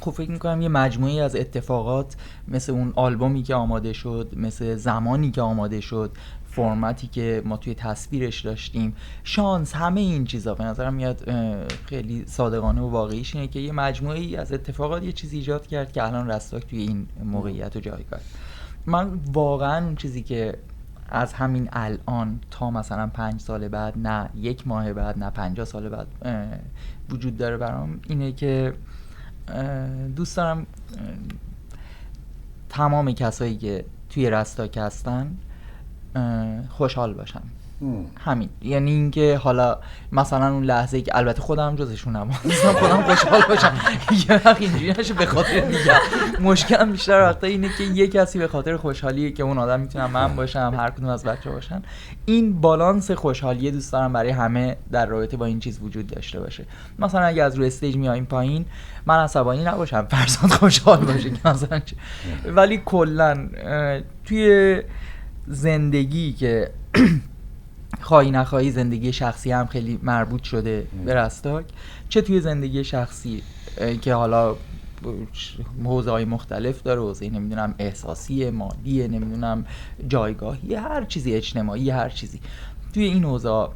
[SPEAKER 9] خب فکر میکنم یه مجموعی از اتفاقات مثل اون آلبومی که آماده شد، مثل زمانی که آماده شد، فرمتی که ما توی تصویرش داشتیم، شانس، همه این چیزا به نظرم میاد خیلی صادقانه و واقعیش اینه که یه مجموعی از اتفاقات یه چیزی ایجاد کرد که الان رستاک توی این موقعیت و جایگاه. من واقعا اون چیزی که از همین الان تا مثلا 5 سال بعد، نه 1 ماه بعد، نه 50 سال بعد وجود داره برام اینه که دوست دارم تمام کسایی که توی رستاک هستن خوشحال باشن. همین، یعنی اینکه حالا مثلا اون لحظه‌ای که البته خودم جزشونم مثلا خودم خوشحال باشم یه وقت اینجوری نشه به خاطر دیگه. مشکلم بیشتر وقتا اینه که یه کسی به خاطر خوشحالیه که اون آدم میتونم من باشم، هر کدوم از بچه‌ها باشن. این بالانس خوشحالی دوست دارم برای همه در رابطه با این چیز وجود داشته باشه. مثلا اگه از روی استیج میایم پایین من عصبانی نباشم، فرزاد خوشحال باشه که مثلا ولی کلا توی زندگی که خواهی نخواهی زندگی شخصی هم خیلی مربوط شده به رستاک، چه توی زندگی شخصی که حالا حوزه‌های مختلف داره، حوزه نمیدونم احساسی، مالی، نمیدونم جایگاهی، هر چیزی، اجتماعی، هر چیزی توی این حوزه،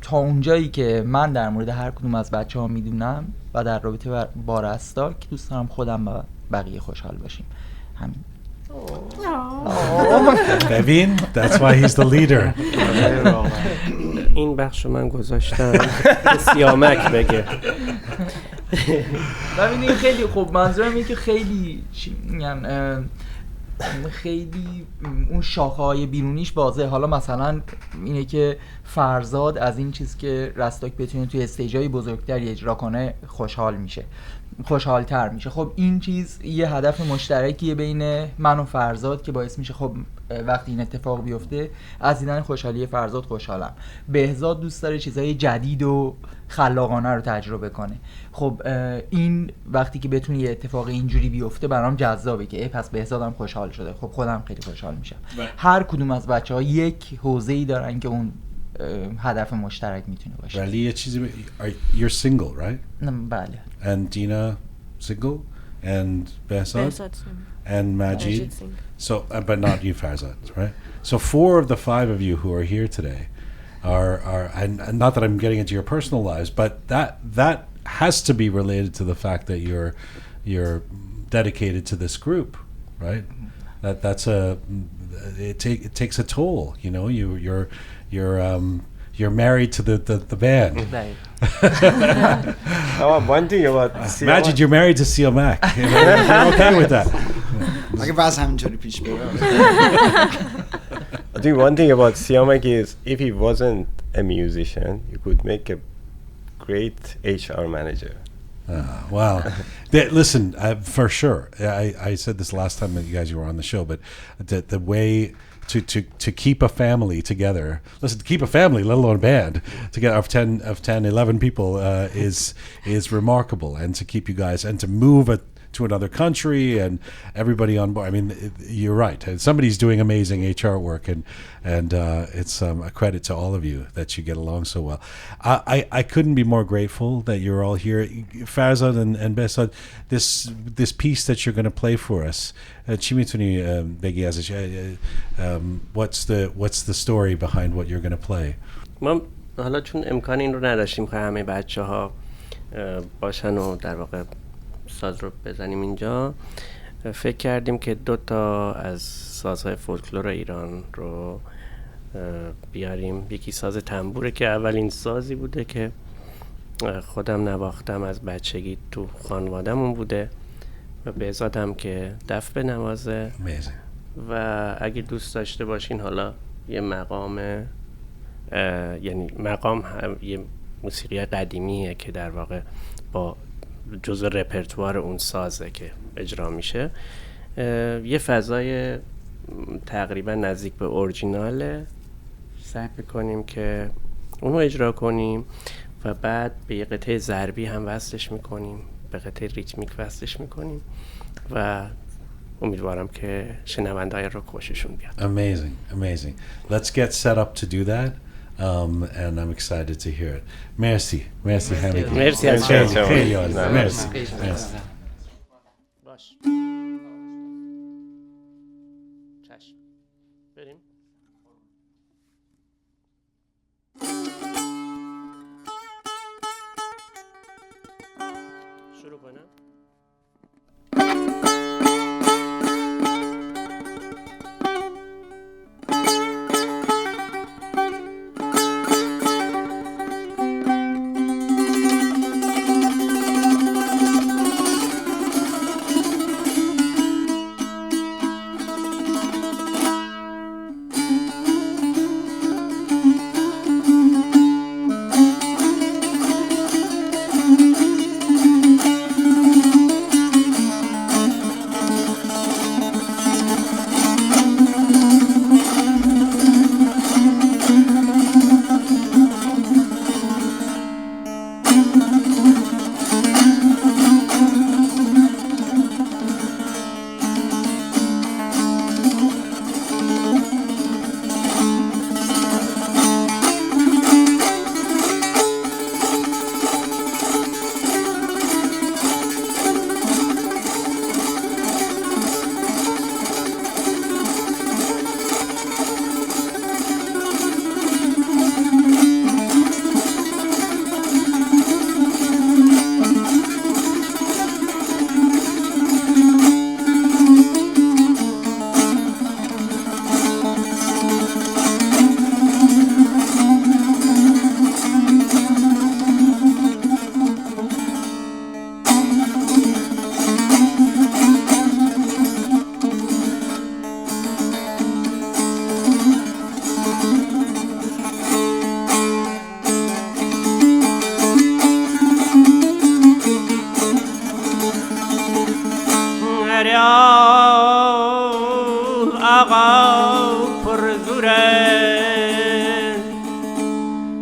[SPEAKER 9] تا اونجایی که من در مورد هر کدوم از بچه‌ها میدونم و در رابطه با رستاک دوست دارم خودم و بقیه خوشحال باشیم. همین.
[SPEAKER 1] ببین that's why he's the leader.
[SPEAKER 7] این بخش رو من گذاشتم سیامک بگه.
[SPEAKER 9] ببینید خیلی خوب، منظورم اینه که خیلی چی میگن، خیلی اون شاخه‌های بیرونیش واضحه. حالا مثلا اینه که فرزاد از این چیز که رستاک بتونه توی استیج‌های بزرگتری اجرا کنه خوشحال‌تر میشه. خب این چیز یه هدف مشترکیه بین من و فرزاد که باعث میشه خب وقتی این اتفاق بیفته از دیدن خوشحالی فرزاد خوشحالم. بهزاد دوست داره چیزهای جدید و خلاقانه رو تجربه کنه. خب این وقتی که بتونه یه اتفاق اینجوری بیفته برام جذابه که پس بهزادم خوشحال شده، خب خودم خیلی خوشحال میشم. هر کدوم از بچه‌ها یک حوزه‌ای دارن که اون هدف مشترک میتونه باشه.
[SPEAKER 1] ولی یه چیزی you're single, right?
[SPEAKER 9] بله.
[SPEAKER 1] And Dina single and Behzad and Majid. So but not you Farzad, right? So 4 of the 5 of you who are here today are and not that I'm getting into your personal lives, but that has to be related to the fact that you're dedicated to this group, right? That's it takes a toll, you know. You're married to the band.
[SPEAKER 12] One thing about
[SPEAKER 1] Majid, you're married to Siamak. You're okay with that?
[SPEAKER 11] اگه باز همینجوری پیش بره.
[SPEAKER 12] I think one thing about Siamak is if he wasn't a musician, you could make a great HR manager.
[SPEAKER 1] Wow. Listen, for sure. I said this last time that you guys were on the show, but the way to keep a family together. Listen, to keep a family, let alone a band, together of 10, 11 people is remarkable, and to keep you guys and to move to another country and everybody on board. I mean, you're right. Somebody's doing amazing HR work, and it's a credit to all of you that you get along so well. I couldn't be more grateful that you're all here. Farzad and Behzad, this piece that you're going to play for us. چی میتونی بگی ازش؟ What's the story behind what you're going to play?
[SPEAKER 7] ما حالا چون امکان این رو نداشتیم که همه بچه‌ها باشن و در واقع ساز رو بزنیم اینجا، فکر کردیم که 2 تا از سازهای فولکلور ایران رو بیاریم. یکی ساز تنبوره که اولین سازی بوده که خودم نواختم، از بچگی تو خانواده‌مون بوده، و بهزادم که دف بنوازه. و اگه دوست داشته باشین حالا یه مقام، یعنی مقام یه موسیقی قدیمیه که در واقع با جزء رپرتوار اون سازه که اجرا میشه. یه فضای تقریبا نزدیک به اورجیناله، سعی میکنیم که اونو اجرا کنیم و بعد به یه قطعه ضربی هم وصلش میکنیم، به قطعه ریتمیک وصلش میکنیم و امیدوارم که شنونده‌های رو خوششون بیاد.
[SPEAKER 1] Amazing. Let's get set up to do that. And I'm excited to hear it. Merci همگی.
[SPEAKER 7] مرسی از
[SPEAKER 1] خیلی عالی. مرسی.
[SPEAKER 7] باش. چشم. بریم. شروع کنم.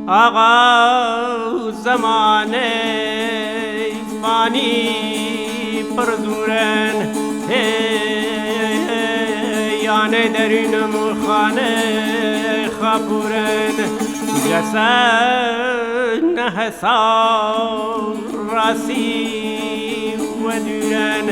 [SPEAKER 7] آقا زمانه فانی پرزورن یانه درین مخانه خبورن جسد نحسار راسی و دورن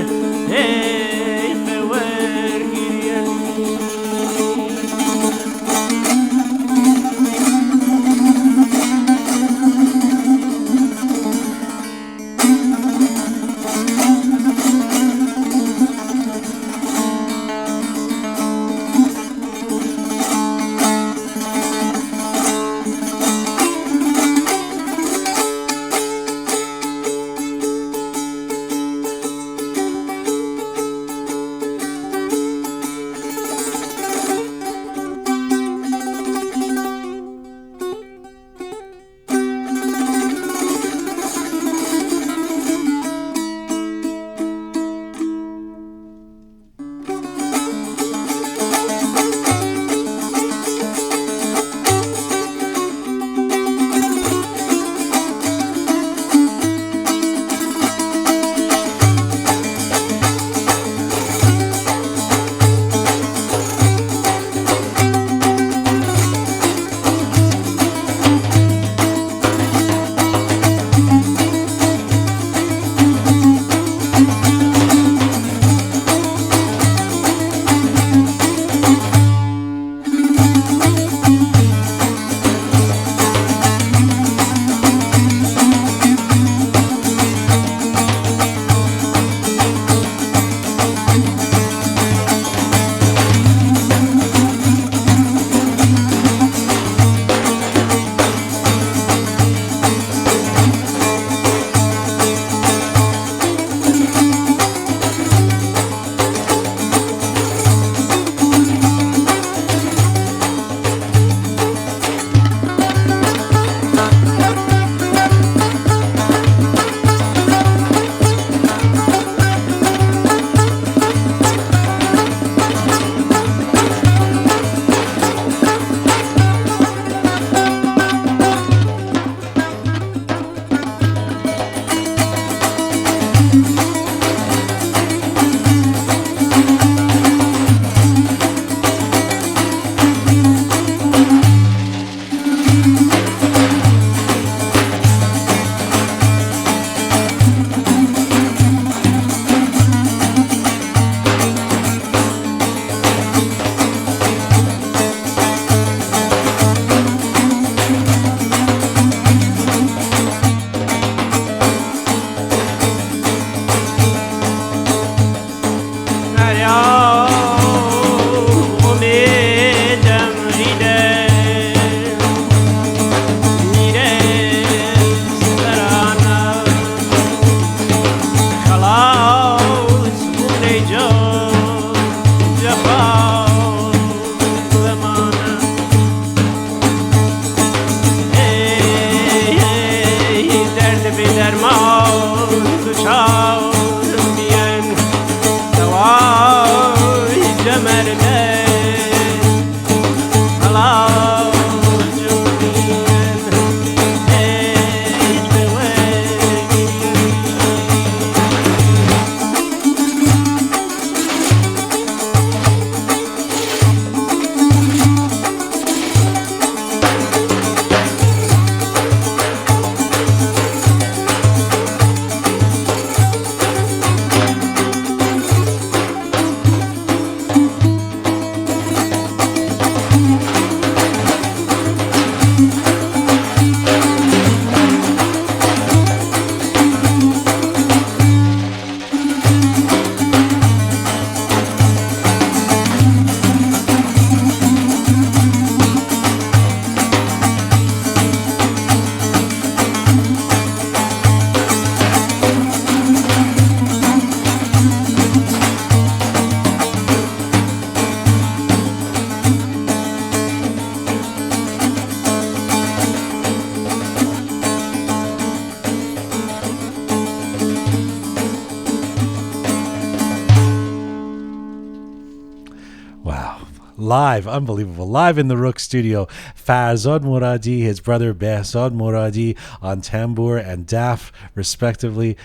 [SPEAKER 1] Wow. Live, unbelievable. Live in the Roqe Studio. Farzad Moradi, his brother Behzad Moradi on tambour and daf, respectively.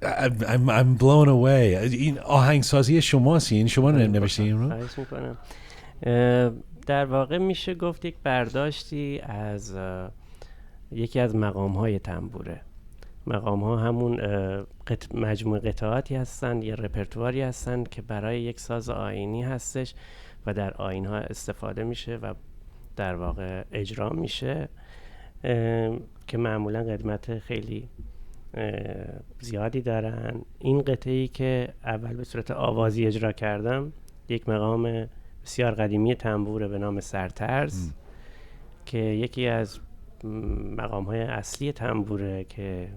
[SPEAKER 1] I'm blown away. این آهنگسازی شماست، این شما نوشتین رو؟
[SPEAKER 7] خواهش میکنم. در واقع میشه گفت یک برداشتی از یکی از مقام‌های تنبوره. مقام‌ها همون مجموعه قطعاتی هستن، یه رپرتواری هستن که برای یک ساز آیینی هستش و در آیین‌ها استفاده میشه و در واقع اجرا میشه که معمولا قدمت خیلی زیادی دارن. این قطعه‌ای که اول به صورت آوازی اجرا کردم یک مقام بسیار قدیمی تنبوره به نام سرترز که یکی از مقام‌های اصلی تنبوره که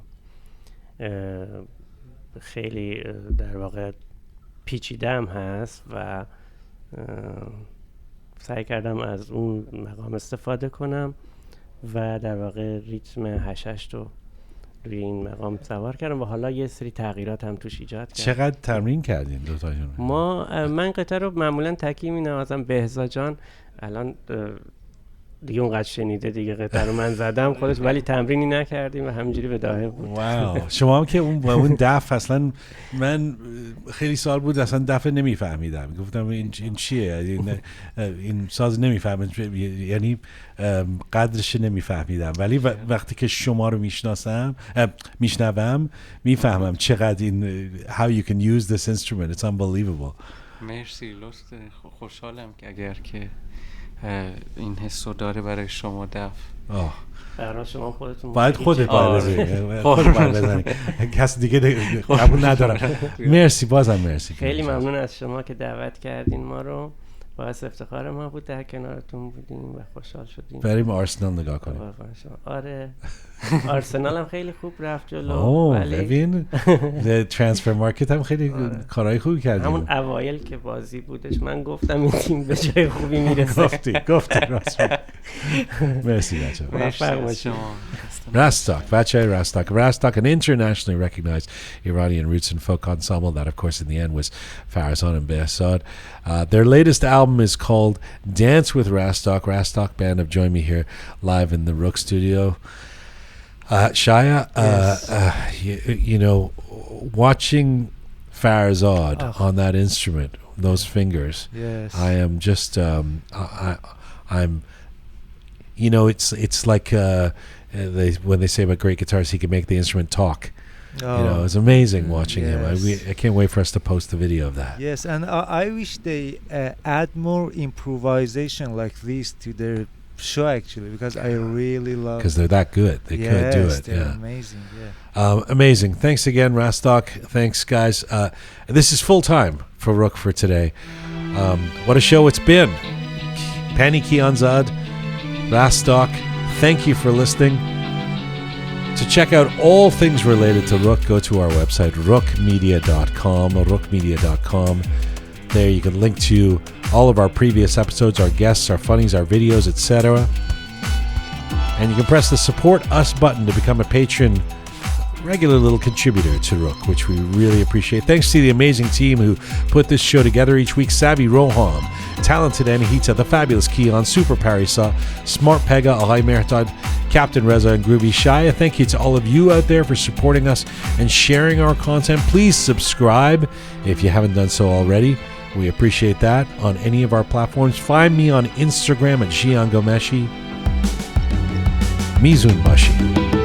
[SPEAKER 7] خیلی در واقع پیچیده هم هست و سعی کردم از اون مقام استفاده کنم و در واقع ریتم هششت رو روی این مقام سوار کردم و حالا یه سری تغییرات هم توش ایجاد کردم.
[SPEAKER 1] چقدر تمرین کردین دوتاشون؟
[SPEAKER 7] من قطعه رو معمولا تکی می‌نوازم. بهزاد جان الان دیگه اونقدر شنیده دیگه قطعه رو من زدم خودش، ولی تمرینی نکردیم و همینجوری به داهه بود.
[SPEAKER 1] واو. شما هم که اون دف اصلا من خیلی سال بود اصلا دف نمیفهمیدم، گفتم این چیه، این ساز نمیفهمم، یعنی قدرش نمیفهمیدم، ولی وقتی که شما رو میشنوم میفهمم چقدر این how you can use this instrument. It's unbelievable.
[SPEAKER 8] مرسی، لطف، خوشحالم که اگر که این حسو داره برای شما دف.
[SPEAKER 7] برای شما خودتون
[SPEAKER 1] باید خودت بزنی، کس دیگه قبول ندارم. مرسی، بازم مرسی.
[SPEAKER 7] خیلی ممنون از شما که دعوت کردین ما رو، باعث افتخار ما بود در کنارتون بودیم و خوشحال شدیم.
[SPEAKER 1] بریم آرسنال نگاه کنیم.
[SPEAKER 7] آره آرسنال هم خیلی خوب رفت جلو.
[SPEAKER 1] ببین ترانسفر مارکت هم خیلی کارهای خوبی کردیم.
[SPEAKER 7] همون اوایل که بازی بودش من گفتم این تیم به جای خوبی میرسه.
[SPEAKER 1] گفتی راست. مرسی بچه‌ها. Rastak, بچه‌های Rastak, an internationally recognized Iranian roots and folk ensemble that of course in the end was Farzad and Behzad. Their latest album is called Dance with Rastak. Rastak band have joined me here live in the Roqe Studio. Shaya, you know, watching Farzad on that instrument, those fingers, I am just, I'm, you know, it's like when they say about great guitarists, he can make the instrument talk. You know, it's amazing watching him. I can't wait for us to post the video of that.
[SPEAKER 4] Yes, and I wish they add more improvisation like this to their show actually, because I really love.
[SPEAKER 1] Because they're that good, they could do it.
[SPEAKER 4] They're amazing. Yeah.
[SPEAKER 1] Amazing. Thanks again, Rastak. Thanks, guys. This is full time for Roqe for today. What a show it's been. Pannie Kianzad, Rastak. Thank you for listening. To check out all things related to Roqe, go to our website, roqemedia.com, roqemedia.com. There you can link to all of our previous episodes, our guests, our funnies, our videos, etc. And you can press the support us button to become a patron, regular little contributor to Roqe, which we really appreciate. Thanks to the amazing team who put this show together each week. Savi Roham, talented Anahita, the fabulous Kian, Super Parisa, Smart Pega, Alay Mehtad, Captain Reza, and Groovy Shaya. Thank you to all of you out there for supporting us and sharing our content. Please subscribe if you haven't done so already. We appreciate that on any of our platforms. Find me on Instagram at Jian Gomeshi. Mizun Bashi.